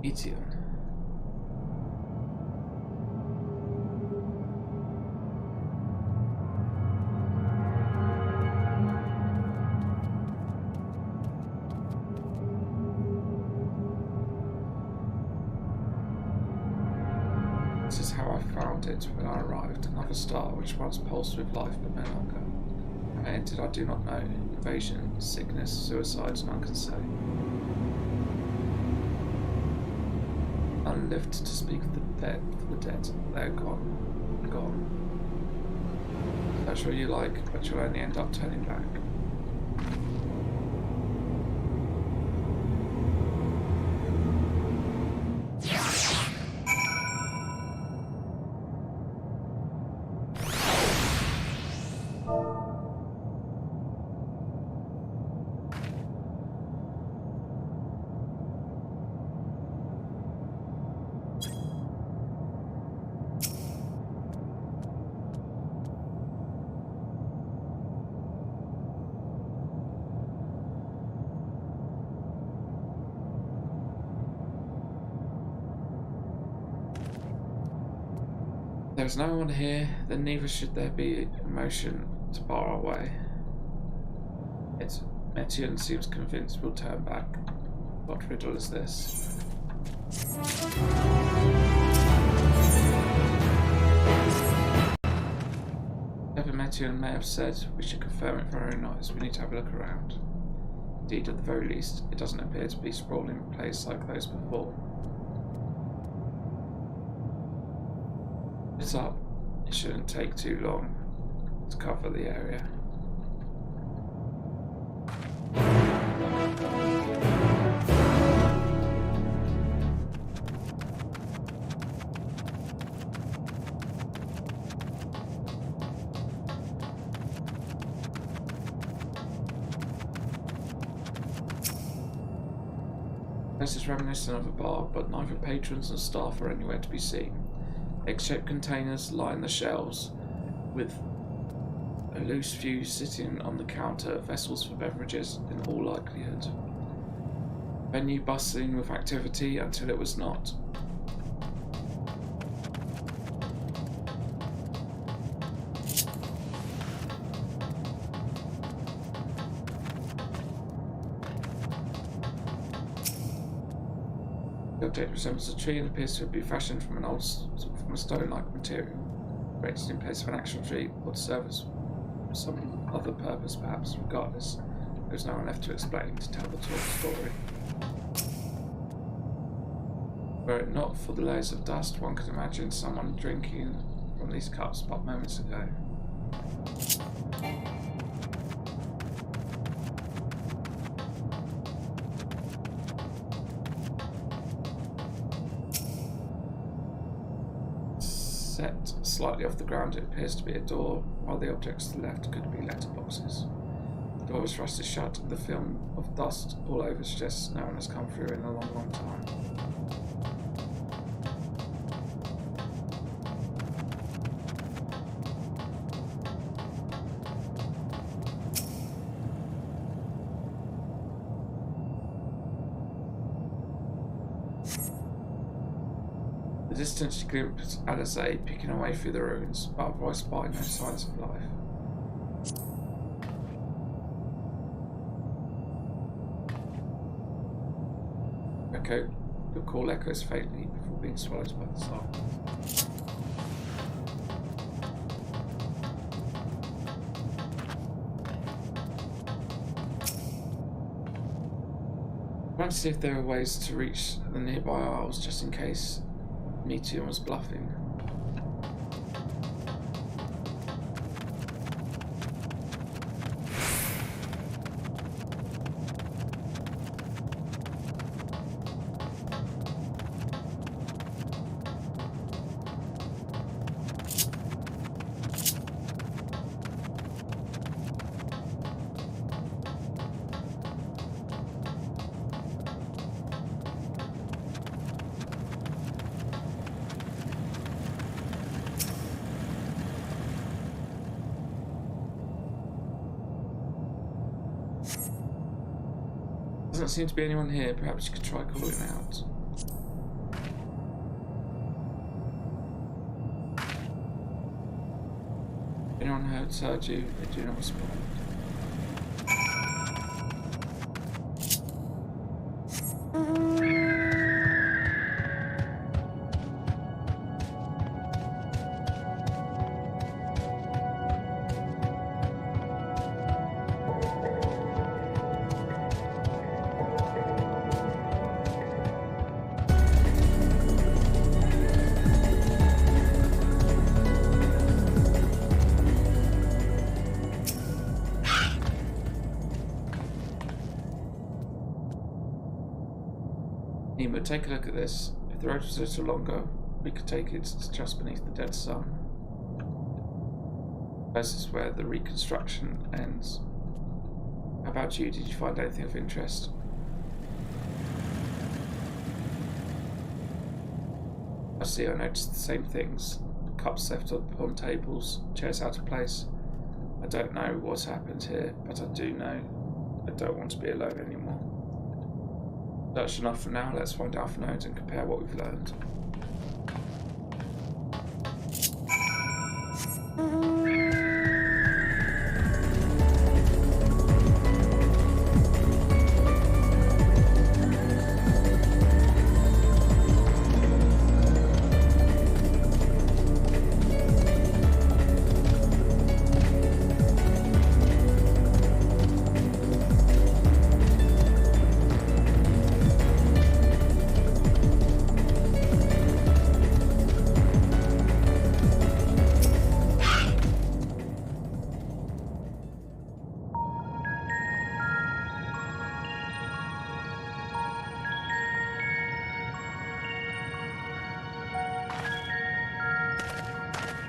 Etienne. This is how I found it when I arrived, another star which once pulsed with life but no longer. How it ended I do not know. Invasion, sickness, suicides, none can say. None lived to speak of the dead, they are gone. Gone. That's what you like, but you'll only end up turning back. There's no one here, then neither should there be a motion to bar our way. Yet Metian seems convinced we'll turn back. What riddle is this? Whatever Metian may have said, we should confirm it for our own eyes. We need to have a look around. Indeed, at the very least, it doesn't appear to be a sprawling place like those before. It's up. It shouldn't take too long to cover the area. This is reminiscent of a bar, but neither patrons nor staff are anywhere to be seen. Egg-shaped containers line the shelves, with a loose few sitting on the counter, vessels for beverages in all likelihood. Venue bustling with activity until it was not. The object resembles a tree and appears to be fashioned from a stone-like material, created in place of an actual tree, or to serve as some other purpose, perhaps. Regardless, there's no one left to explain, to tell the story. Were it not for the layers of dust, one could imagine someone drinking from these cups but moments ago. Set slightly off the ground, it appears to be a door, while the objects to the left could be letterboxes. The door was rusted shut, and the film of dust all over suggests no one has come through in a long, long time. The distance glimpsed Alizé picking away through the ruins, but otherwise by no signs of life. The call echoes faintly before being swallowed by the silence. I wanted to see if there were ways to reach the nearby isles just in case Metian was bluffing. Doesn't seem to be anyone here. Perhaps you could try calling out. Anyone outside you? They do not respond. Take a look at this. If the road was a little longer, we could take it to just beneath the dead sun. This is where the reconstruction ends. How about you? Did you find anything of interest? I see, I noticed the same things. Cups left up on tables, chairs out of place. I don't know what's happened here, but I do know I don't want to be alone anymore. That's enough for now. Let's find Alpha nodes and compare what we've learned.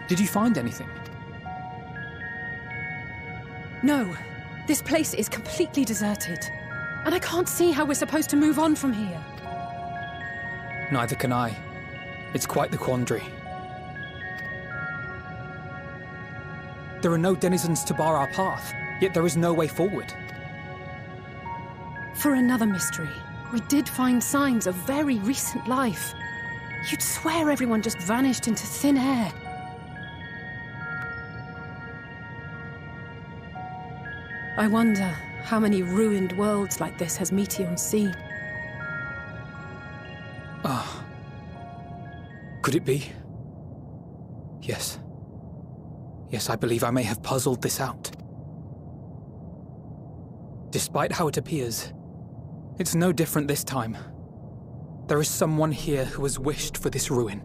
Did you find anything?
No. This place is completely deserted. And I can't see how we're supposed to move on from here.
Neither can I. It's quite the quandary. There are no denizens to bar our path, yet there is no way forward.
For another mystery, we did find signs of very recent life. You'd swear everyone just vanished into thin air. I wonder how many ruined worlds like this has Meteion seen.
Ah. Could it be? Yes. Yes, I believe I may have puzzled this out. Despite how it appears, it's no different this time. There is someone here who has wished for this ruin.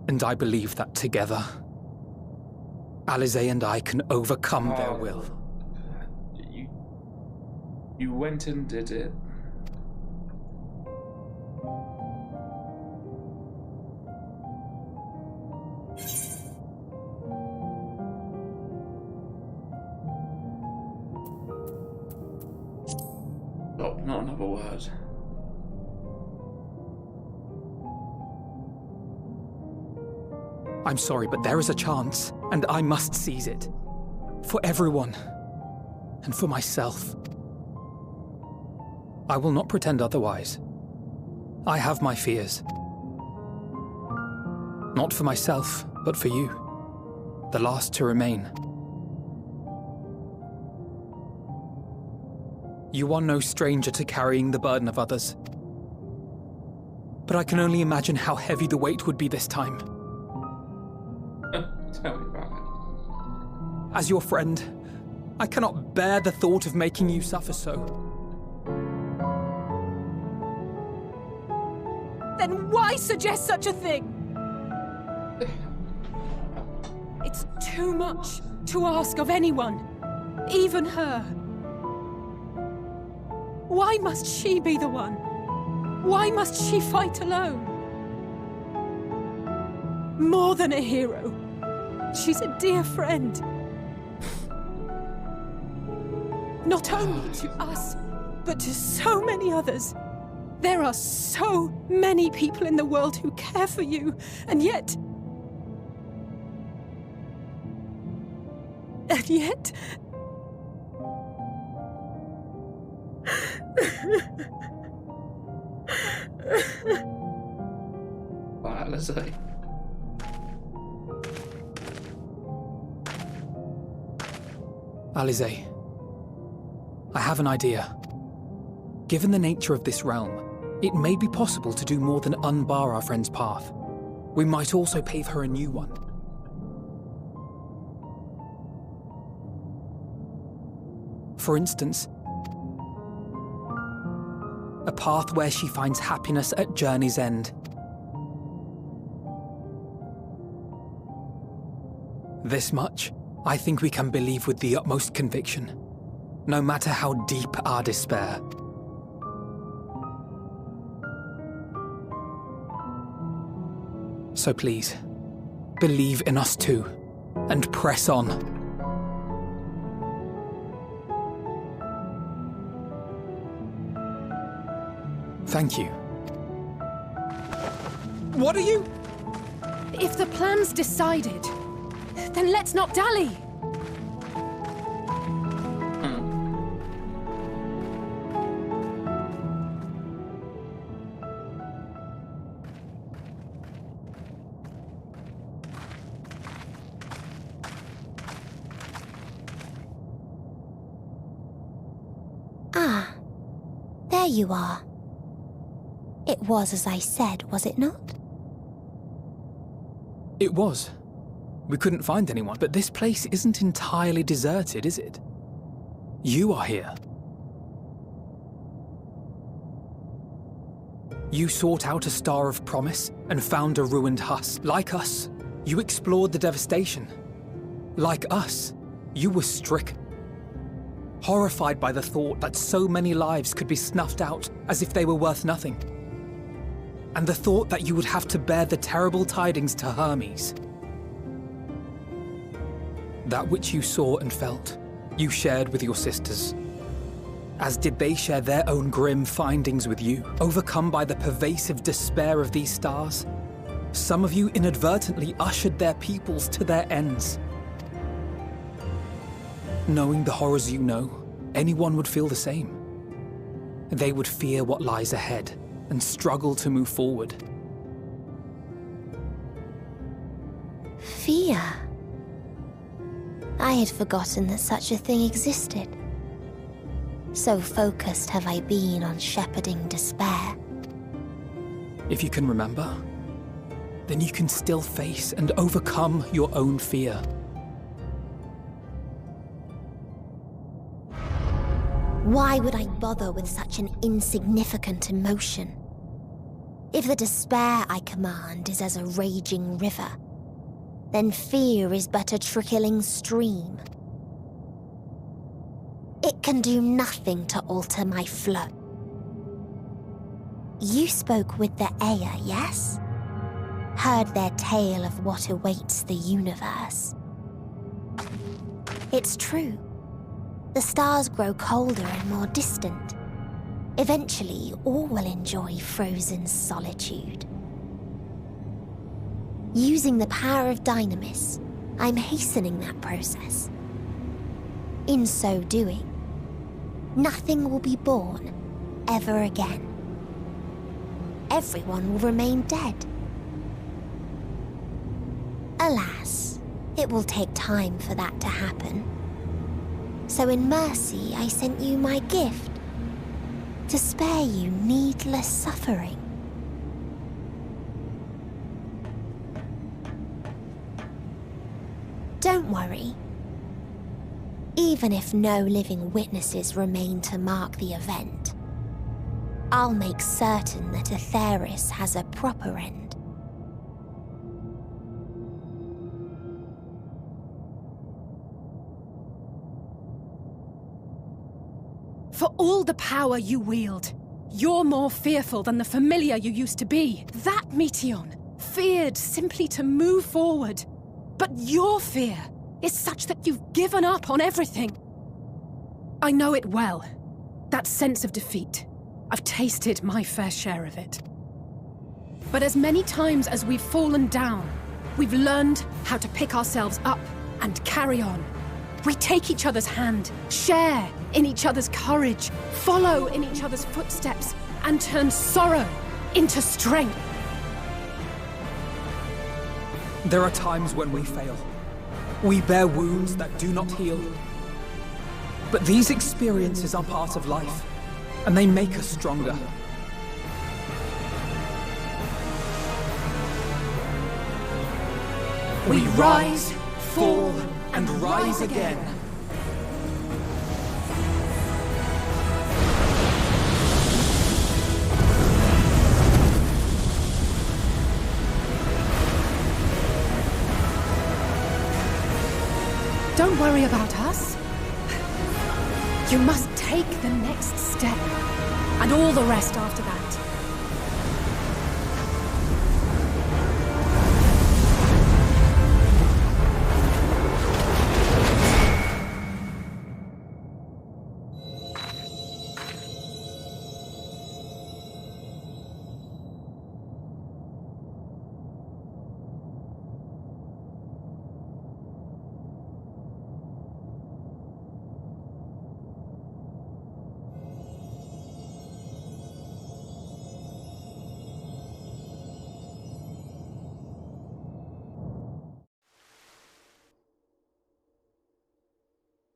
And I believe that together, Alisaie and I can overcome their will.
You went and did it. Stop, not another word.
I'm sorry, but there is a chance, and I must seize it. For everyone, and for myself. I will not pretend otherwise. I have my fears. Not for myself, but for you, the last to remain. You are no stranger to carrying the burden of others. But I can only imagine how heavy the weight would be this time.
Tell me about it.
As your friend, I cannot bear the thought of making you suffer so.
Then why suggest such a thing? It's too much to ask of anyone, even her. Why must she be the one? Why must she fight alone? More than a hero, she's a dear friend. Not only to us, but to so many others. There are so many people in the world who care for you, and yet... yet.
Wow, Alizé.
Alizé, I have an idea. Given the nature of this realm, it may be possible to do more than unbar our friend's path. We might also pave her a new one. For instance, a path where she finds happiness at journey's end. This much, I think we can believe with the utmost conviction, no matter how deep our despair. So please, believe in us too, and press on. Thank you. What are you?
If the plan's decided, then let's not dally.
Ah, there you are. It was as I said, was it not?
It was. We couldn't find anyone, but this place isn't entirely deserted, is it? You are here. You sought out a star of promise and found a ruined husk. Like us, you explored the devastation. Like us, you were stricken. Horrified by the thought that so many lives could be snuffed out as if they were worth nothing. And the thought that you would have to bear the terrible tidings to Hermes. That which you saw and felt, you shared with your sisters. As did they share their own grim findings with you, overcome by the pervasive despair of these stars. Some of you inadvertently ushered their peoples to their ends. Knowing the horrors you know, anyone would feel the same. They would fear what lies ahead and struggle to move forward.
Fear? I had forgotten that such a thing existed. So focused have I been on shepherding despair.
If you can remember, then you can still face and overcome your own fear.
Why would I bother with such an insignificant emotion? If the despair I command is as a raging river, then fear is but a trickling stream. It can do nothing to alter my flow. You spoke with the Aya, yes? Heard their tale of what awaits the universe. It's true. The stars grow colder and more distant. Eventually, all will enjoy frozen solitude. Using the power of Dynamis, I'm hastening that process. In so doing, nothing will be born ever again. Everyone will remain dead. Alas, it will take time for that to happen. So in mercy, I sent you my gift, to spare you needless suffering. Don't worry. Even if no living witnesses remain to mark the event, I'll make certain that Atheris has a proper end.
For all the power you wield, you're more fearful than the familiar you used to be. That Meteion feared simply to move forward. But your fear is such that you've given up on everything. I know it well. That sense of defeat. I've tasted my fair share of it. But as many times as we've fallen down, we've learned how to pick ourselves up and carry on. We take each other's hand, share in each other's courage, follow in each other's footsteps, and turn sorrow into strength.
There are times when we fail. We bear wounds that do not heal. But these experiences are part of life, and they make us stronger. We rise, fall, and rise again.
Don't worry about us. You must take the next step, and all the rest after that.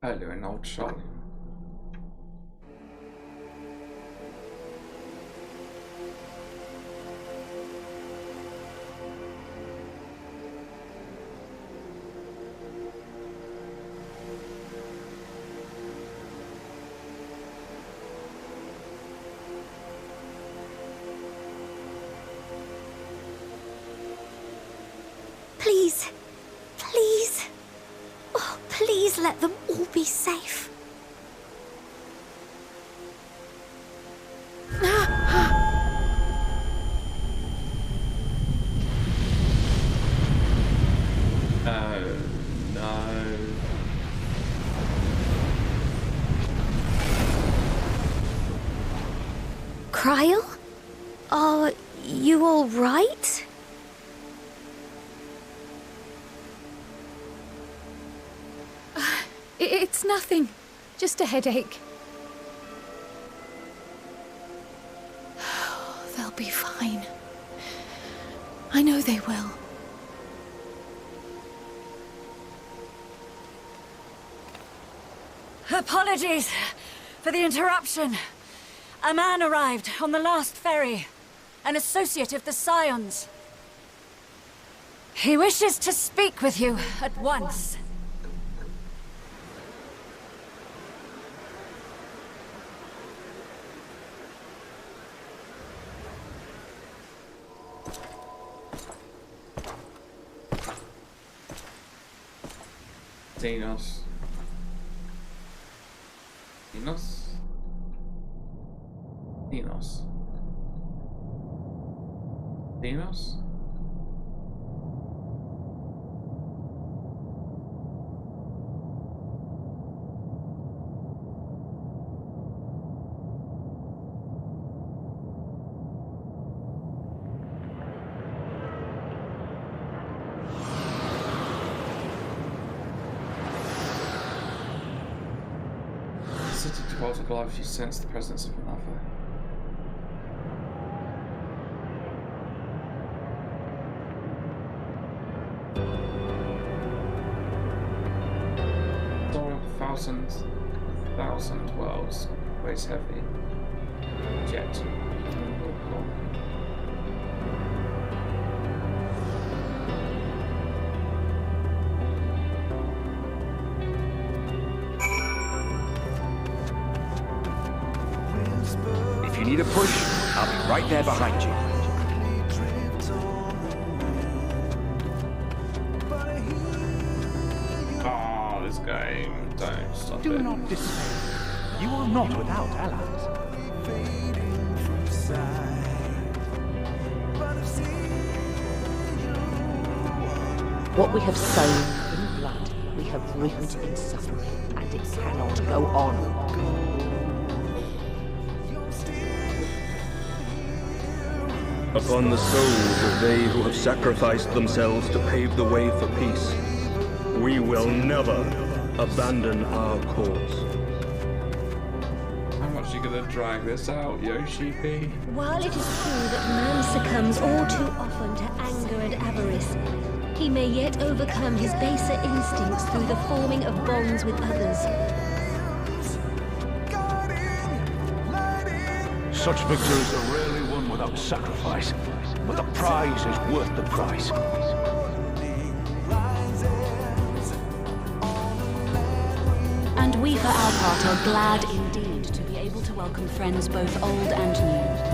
Earlier in Old Charlie.
Please. Please. Oh, please let them all be safe.
Oh, no.
Cryle? Are you all right?
It's nothing. Just a headache. They'll be fine. I know they will.
Apologies for the interruption. A man arrived on the last ferry. An associate of the Scions. He wishes to speak with you at once.
Dinos. Dinos? Dinos. Dinos? Alive, you sense the presence of another. Door of thousand worlds weighs heavy. Jet.
If you need a push, I'll be right there behind you.
Oh, this game. Don't stop
Do
it.
not despair. You are not without allies.
What we have sown in blood, we have reaped in suffering, and it cannot go on.
Upon the souls of they who have sacrificed themselves to pave the way for peace, we will never abandon our cause.
How much are you gonna drag this out, Yoshi P?
While it is true that man succumbs all too often to anger and avarice, he may yet overcome his baser instincts through the forming of bonds with others.
Such victories are rarely won without sacrifice, but the prize is worth the price.
And we for our part are glad indeed to be able to welcome friends both old and new.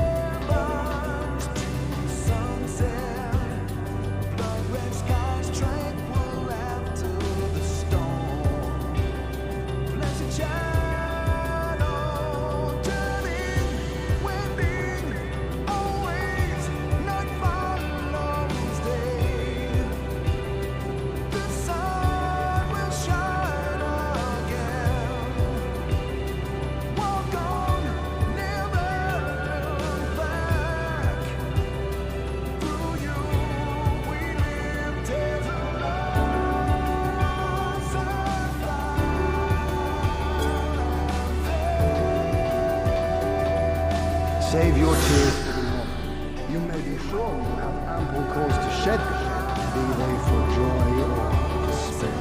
Save your tears for the moment. You may be sure you have ample cause to shed them, be they for joy or despair.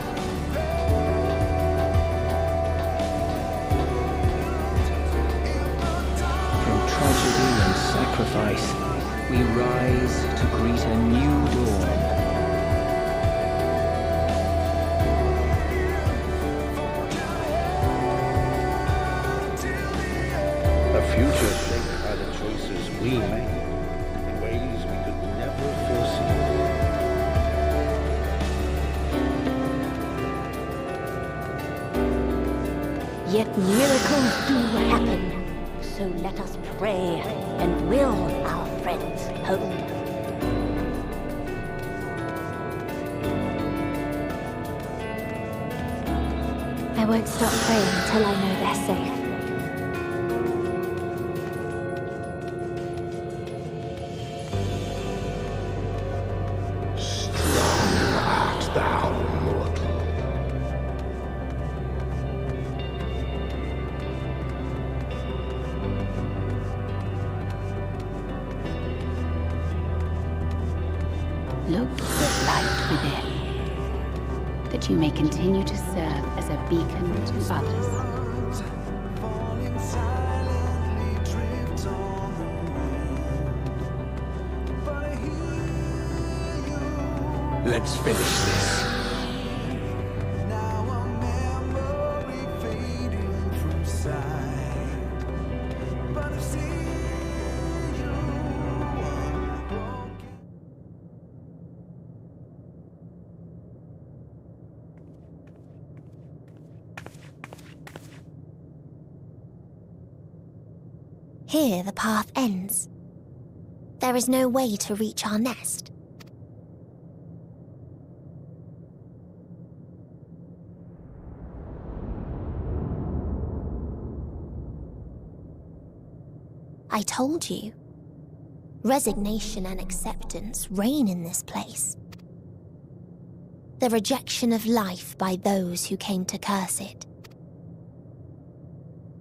From tragedy and sacrifice, we rise to greet a new dawn.
A future shaped by the choices we made in ways we could never foresee.
Yet miracles do happen, so let us pray and will our friends home. I won't stop praying until I know they're safe.
Thou mortal.
Look with light within, that you may continue to serve as a beacon to others.
Let's finish this.
Here the path ends. There is no way to reach our nest. I told you. Resignation and acceptance reign in this place. The rejection of life by those who came to curse it.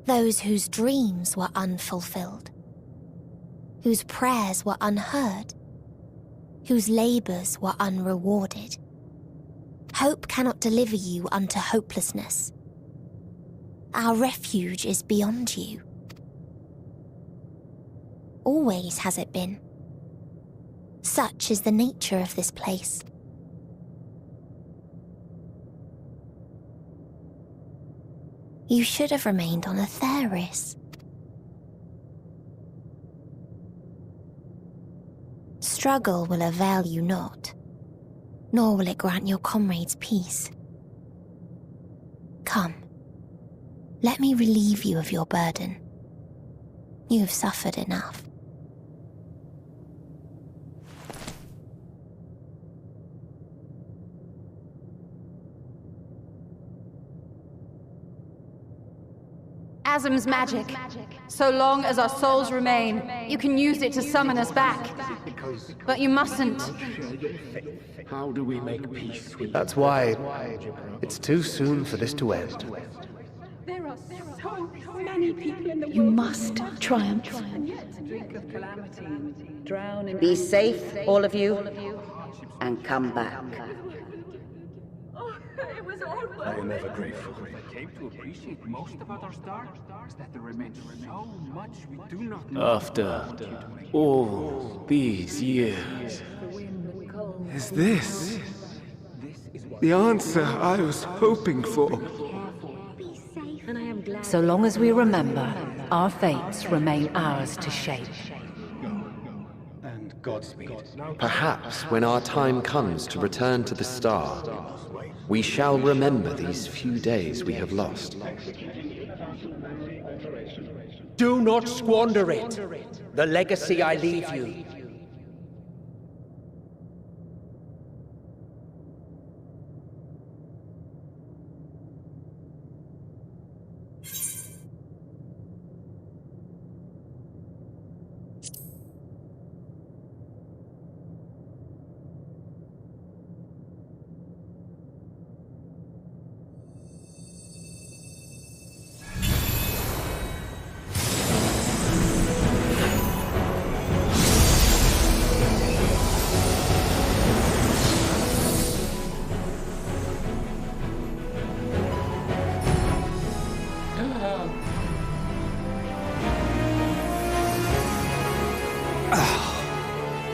Those whose dreams were unfulfilled. Whose prayers were unheard. Whose labors were unrewarded. Hope cannot deliver you unto hopelessness. Our refuge is beyond you. Always has it been. Such is the nature of this place. You should have remained on Atheris. Struggle will avail you not, nor will it grant your comrades peace. Come, let me relieve you of your burden. You have suffered enough.
chasm's magic. So long as our souls remain, you can use it to summon us back. But you mustn't.
How do we make peace with
That's why it's too soon for this to end.
There are so many people in the world.
You must triumph.
Be safe, all of you, and come back.
I am ever grateful. I came to appreciate most about our star is that there remains so much we do not know.
After all these years,
is this the answer I was hoping for?
So long as we remember, our fates remain ours to shape.
And Godspeed.
Perhaps when our time comes to return to the star, we shall remember these few days we have lost. Do not squander it. The legacy I leave you.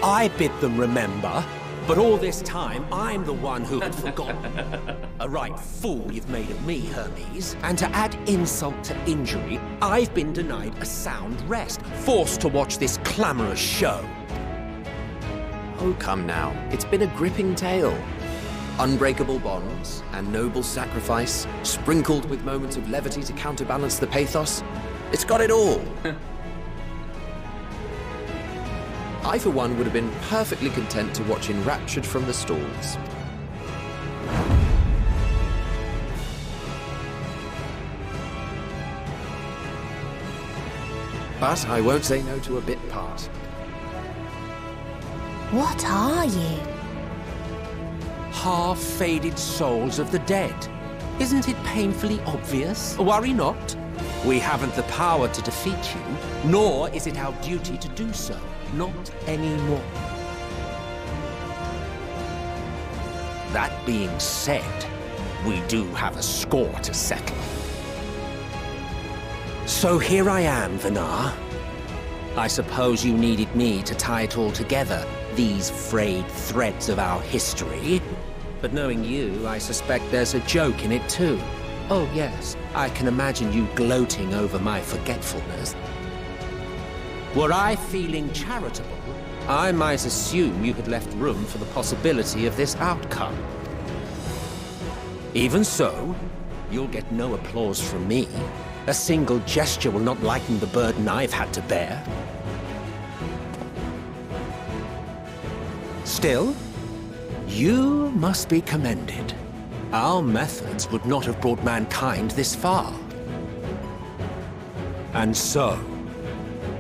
I bid them remember, but all this time I'm the one who had forgotten. A right fool you've made of me, Hermes. And to add insult to injury, I've been denied a sound rest, forced to watch this clamorous show. Oh, come now. It's been a gripping tale. Unbreakable bonds and noble sacrifice, sprinkled with moments of levity to counterbalance the pathos. It's got it all. I, for one, would have been perfectly content to watch enraptured from the stalls. But I won't say no to a bit part.
What are you?
Half-faded souls of the dead. Isn't it painfully obvious? Worry not. We haven't the power to defeat you, nor is it our duty to do so. Not anymore. That being said, we do have a score to settle. So here I am, Vinar. I suppose you needed me to tie it all together, these frayed threads of our history. But knowing you, I suspect there's a joke in it too. Oh yes, I can imagine you gloating over my forgetfulness. Were I feeling charitable, I might assume you had left room for the possibility of this outcome. Even so, you'll get no applause from me. A single gesture will not lighten the burden I've had to bear. Still, you must be commended. Our methods would not have brought mankind this far. And so,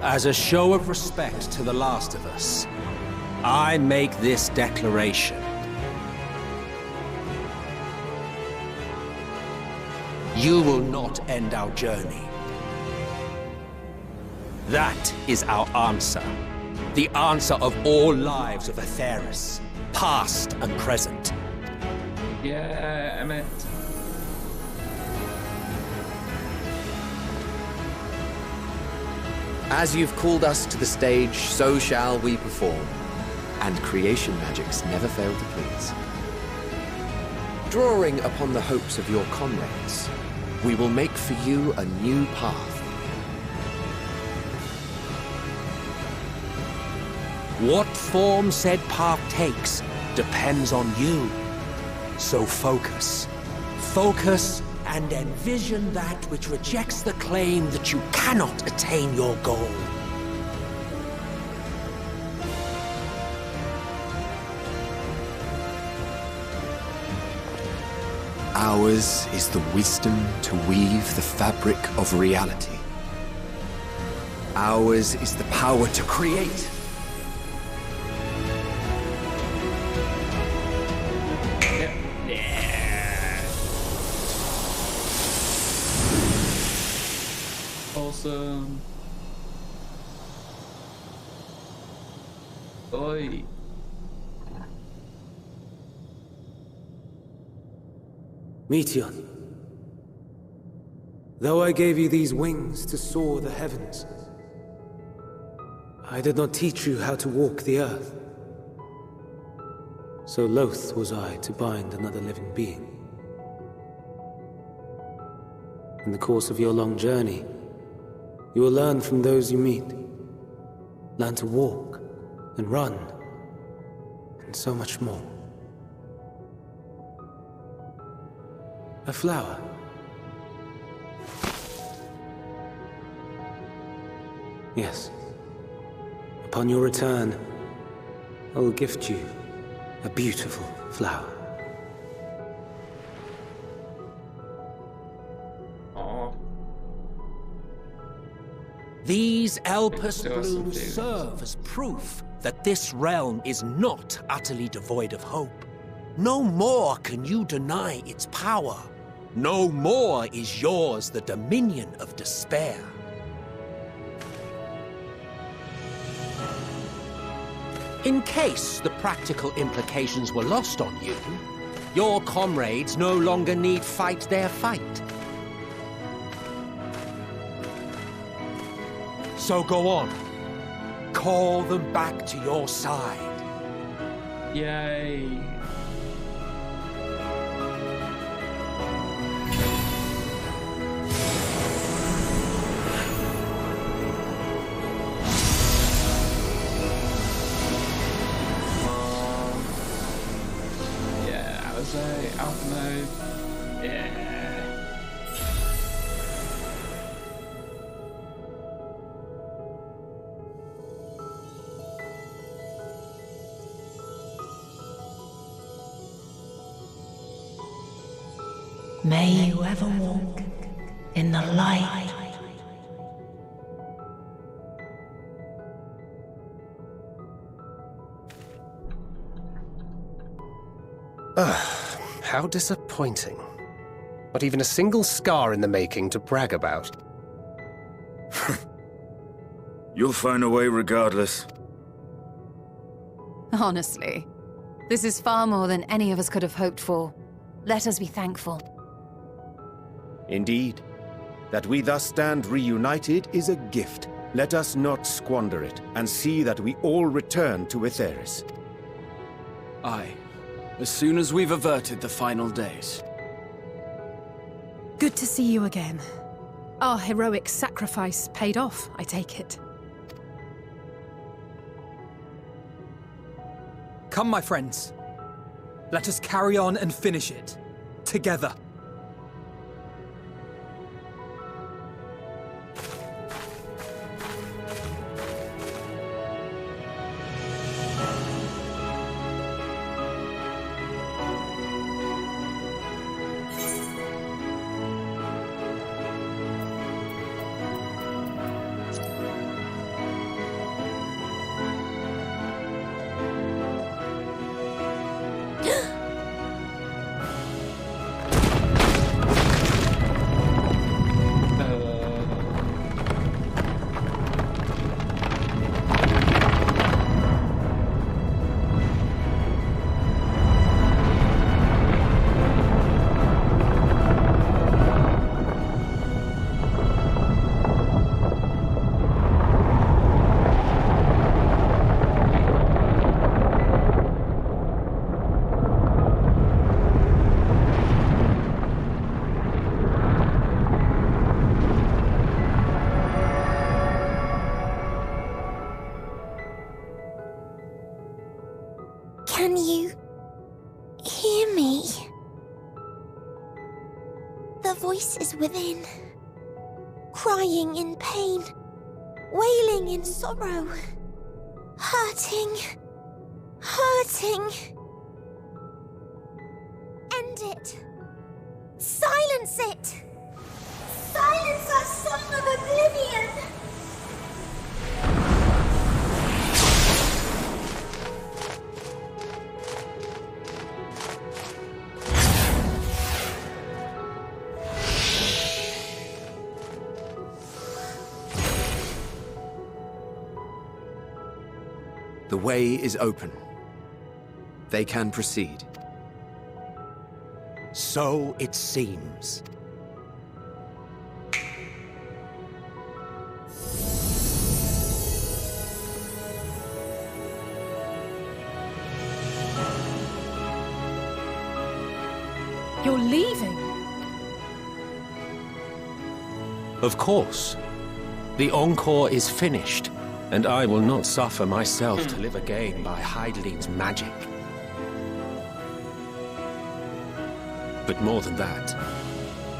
as a show of respect to the last of us, I make this declaration. You will not end our journey. That is our answer. The answer of all lives of Atheris, past and present.
Yeah, I meant.
As you've called us to the stage, so shall we perform. And creation magics never fail to please. Drawing upon the hopes of your comrades, we will make for you a new path. What form said path takes depends on you. So focus. Focus and envision that which rejects the claim that you cannot attain your goal.
Ours is the wisdom to weave the fabric of reality. Ours is the power to create.
Awesome. Oi.
Meteion, though I gave you these wings to soar the heavens, I did not teach you how to walk the earth. So loath was I to bind another living being. In the course of your long journey, you will learn from those you meet. Learn to walk and run, and so much more. A flower. Yes. Upon your return, I will gift you a beautiful flower. These Elpis blooms serve as proof that this realm is not utterly devoid of hope. No more can you deny its power. No more is yours the dominion of despair. In case the practical implications were lost on you, your comrades no longer need fight their fight. So go on. Call them back to your side.
Yay. Alpha node. Yeah.
May you ever walk in the light.
How disappointing. Not even a single scar in the making to brag about.
You'll find a way regardless.
Honestly, this is far more than any of us could have hoped for. Let us be thankful.
Indeed. That we thus stand reunited is a gift. Let us not squander it, and see that we all return to Etheris.
Aye. As soon as we've averted the final days.
Good to see you again. Our heroic sacrifice paid off, I take it.
Come, my friends. Let us carry on and finish it. Together.
Can you hear me? The voices within, crying in pain, wailing in sorrow, hurting. End it. Silence it! Silence our song of oblivion!
The way is open. They can proceed. So it seems.
You're leaving?
Of course. The encore is finished, and I will not suffer myself to live again by Heideling's magic. But more than that,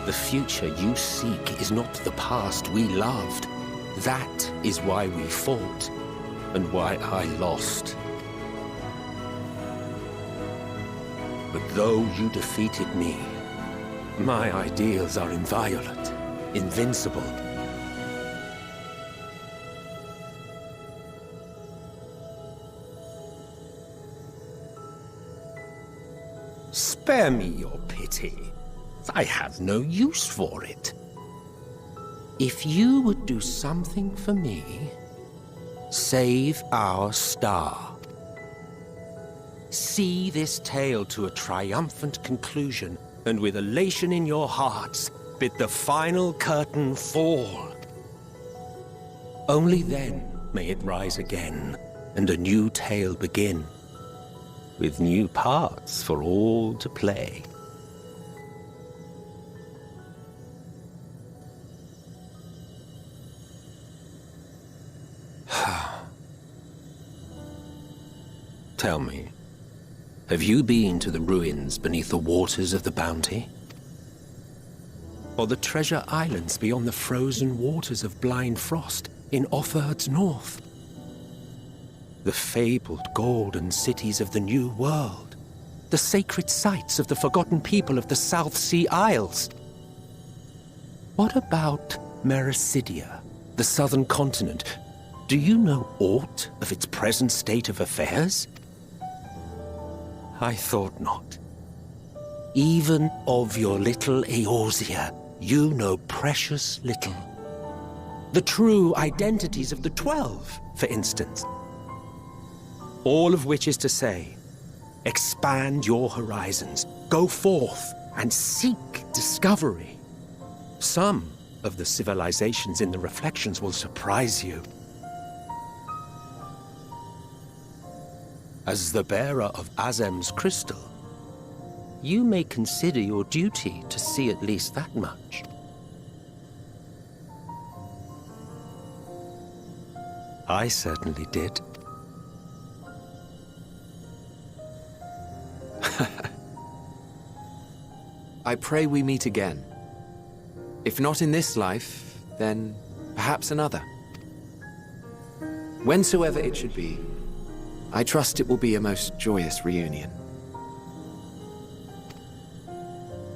the future you seek is not the past we loved. That is why we fought, and why I lost. But though you defeated me, my ideals are inviolate, invincible. Spare me your pity. I have no use for it. If you would do something for me, save our star. See this tale to a triumphant conclusion, and with elation in your hearts, bid the final curtain fall. Only then may it rise again, and a new tale begin, with new parts for all to play. Tell me, have you been to the ruins beneath the waters of the Bounty? Or the treasure islands beyond the frozen waters of Blind Frost in Offerd's north? The fabled golden cities of the New World, the sacred sites of the forgotten people of the South Sea Isles? What about Mericidia, the southern continent? Do you know aught of its present state of affairs? I thought not. Even of your little Eorzea, you know precious little. The true identities of the 12, for instance. All of which is to say, expand your horizons, go forth and seek discovery. Some of the civilizations in the reflections will surprise you. As the bearer of Azem's crystal, you may consider your duty to see at least that much. I certainly did. I pray we meet again. If not in this life, then perhaps another. Whensoever it should be, I trust it will be a most joyous reunion.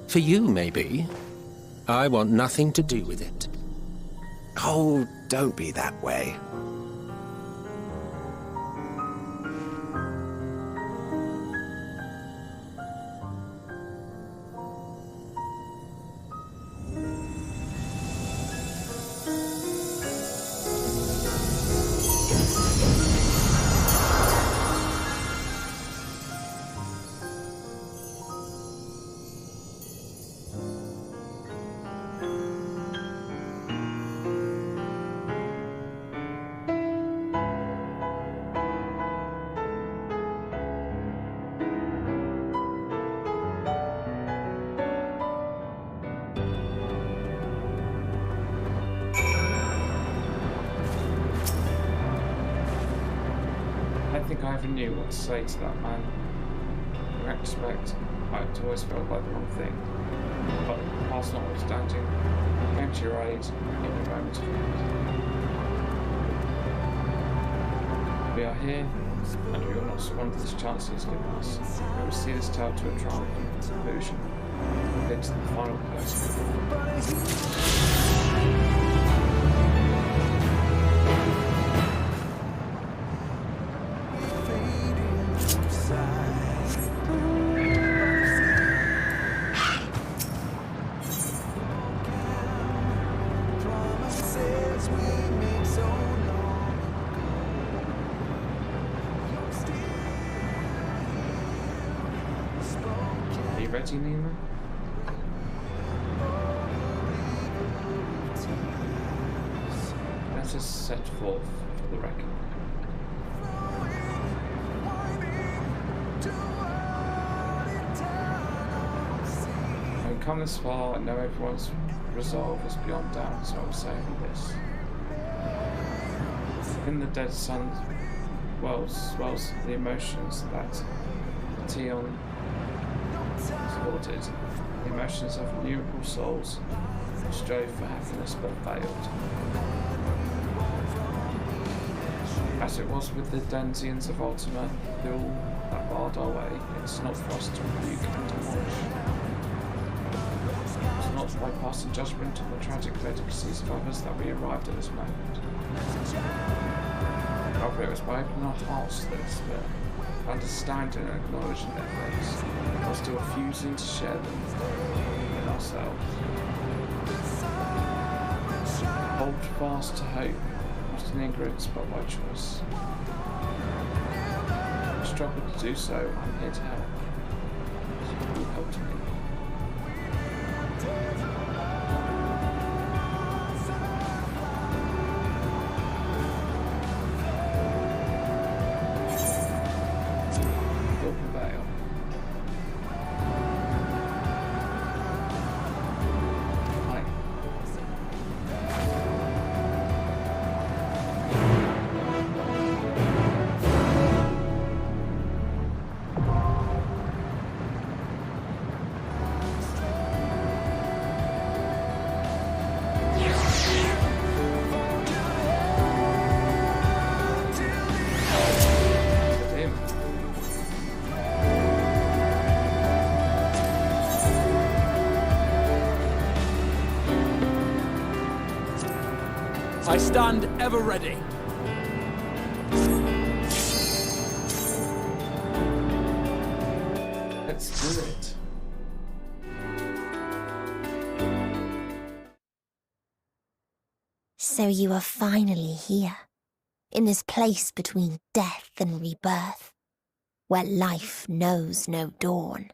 For you, maybe. I want nothing to do with it. Oh, don't be that way.
I think I ever knew what to say to that man. In retrospect, I had always felt like the wrong thing. But past notwithstanding, I came to your aid in a moment of need. We are here, and we will not squander this chance he has given us. We will see this tale to a triumphant conclusion. Into the final person. Are you ready, Nina? Let us set forth for the reckoning. Having come this far, I know everyone's resolve is beyond doubt, so I'm saying this. In the dead sun swells the emotions that Tion slaughtered, the emotions of innumerable souls who strove for happiness but failed. As it was with the Denzians of Ultima, the all that barred our way, it's not for us to rebuke and demolish. It's not by passing judgment on the tragic legacies of others that we arrived at this moment. Rather, it was by opening our hearts to this, but understanding and acknowledging their fates, while still refusing to share them in ourselves. Hold fast to hope, not in ignorance but by choice. If I struggle to do so, I'm here to help. So you will help me.
I stand ever ready.
Let's do it.
So you are finally here, in this place between death and rebirth, where life knows no dawn.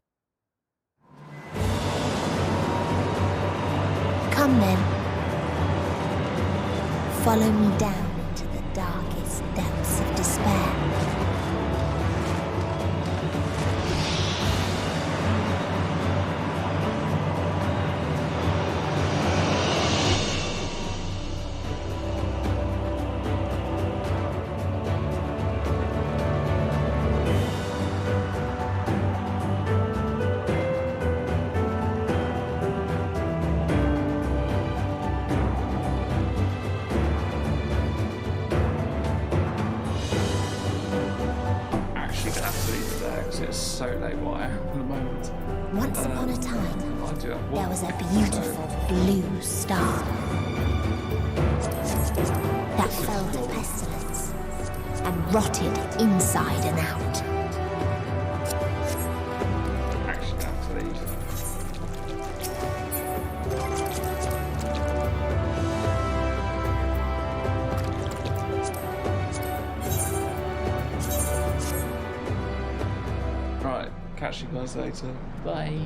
Come then. Follow me down into the darkest depths of despair.
It's so late what I am at the moment.
Once upon a time, there was a beautiful blue star that fell to pestilence and rotted inside and out.
Actually, I have to leave. Catch you guys later. Bye.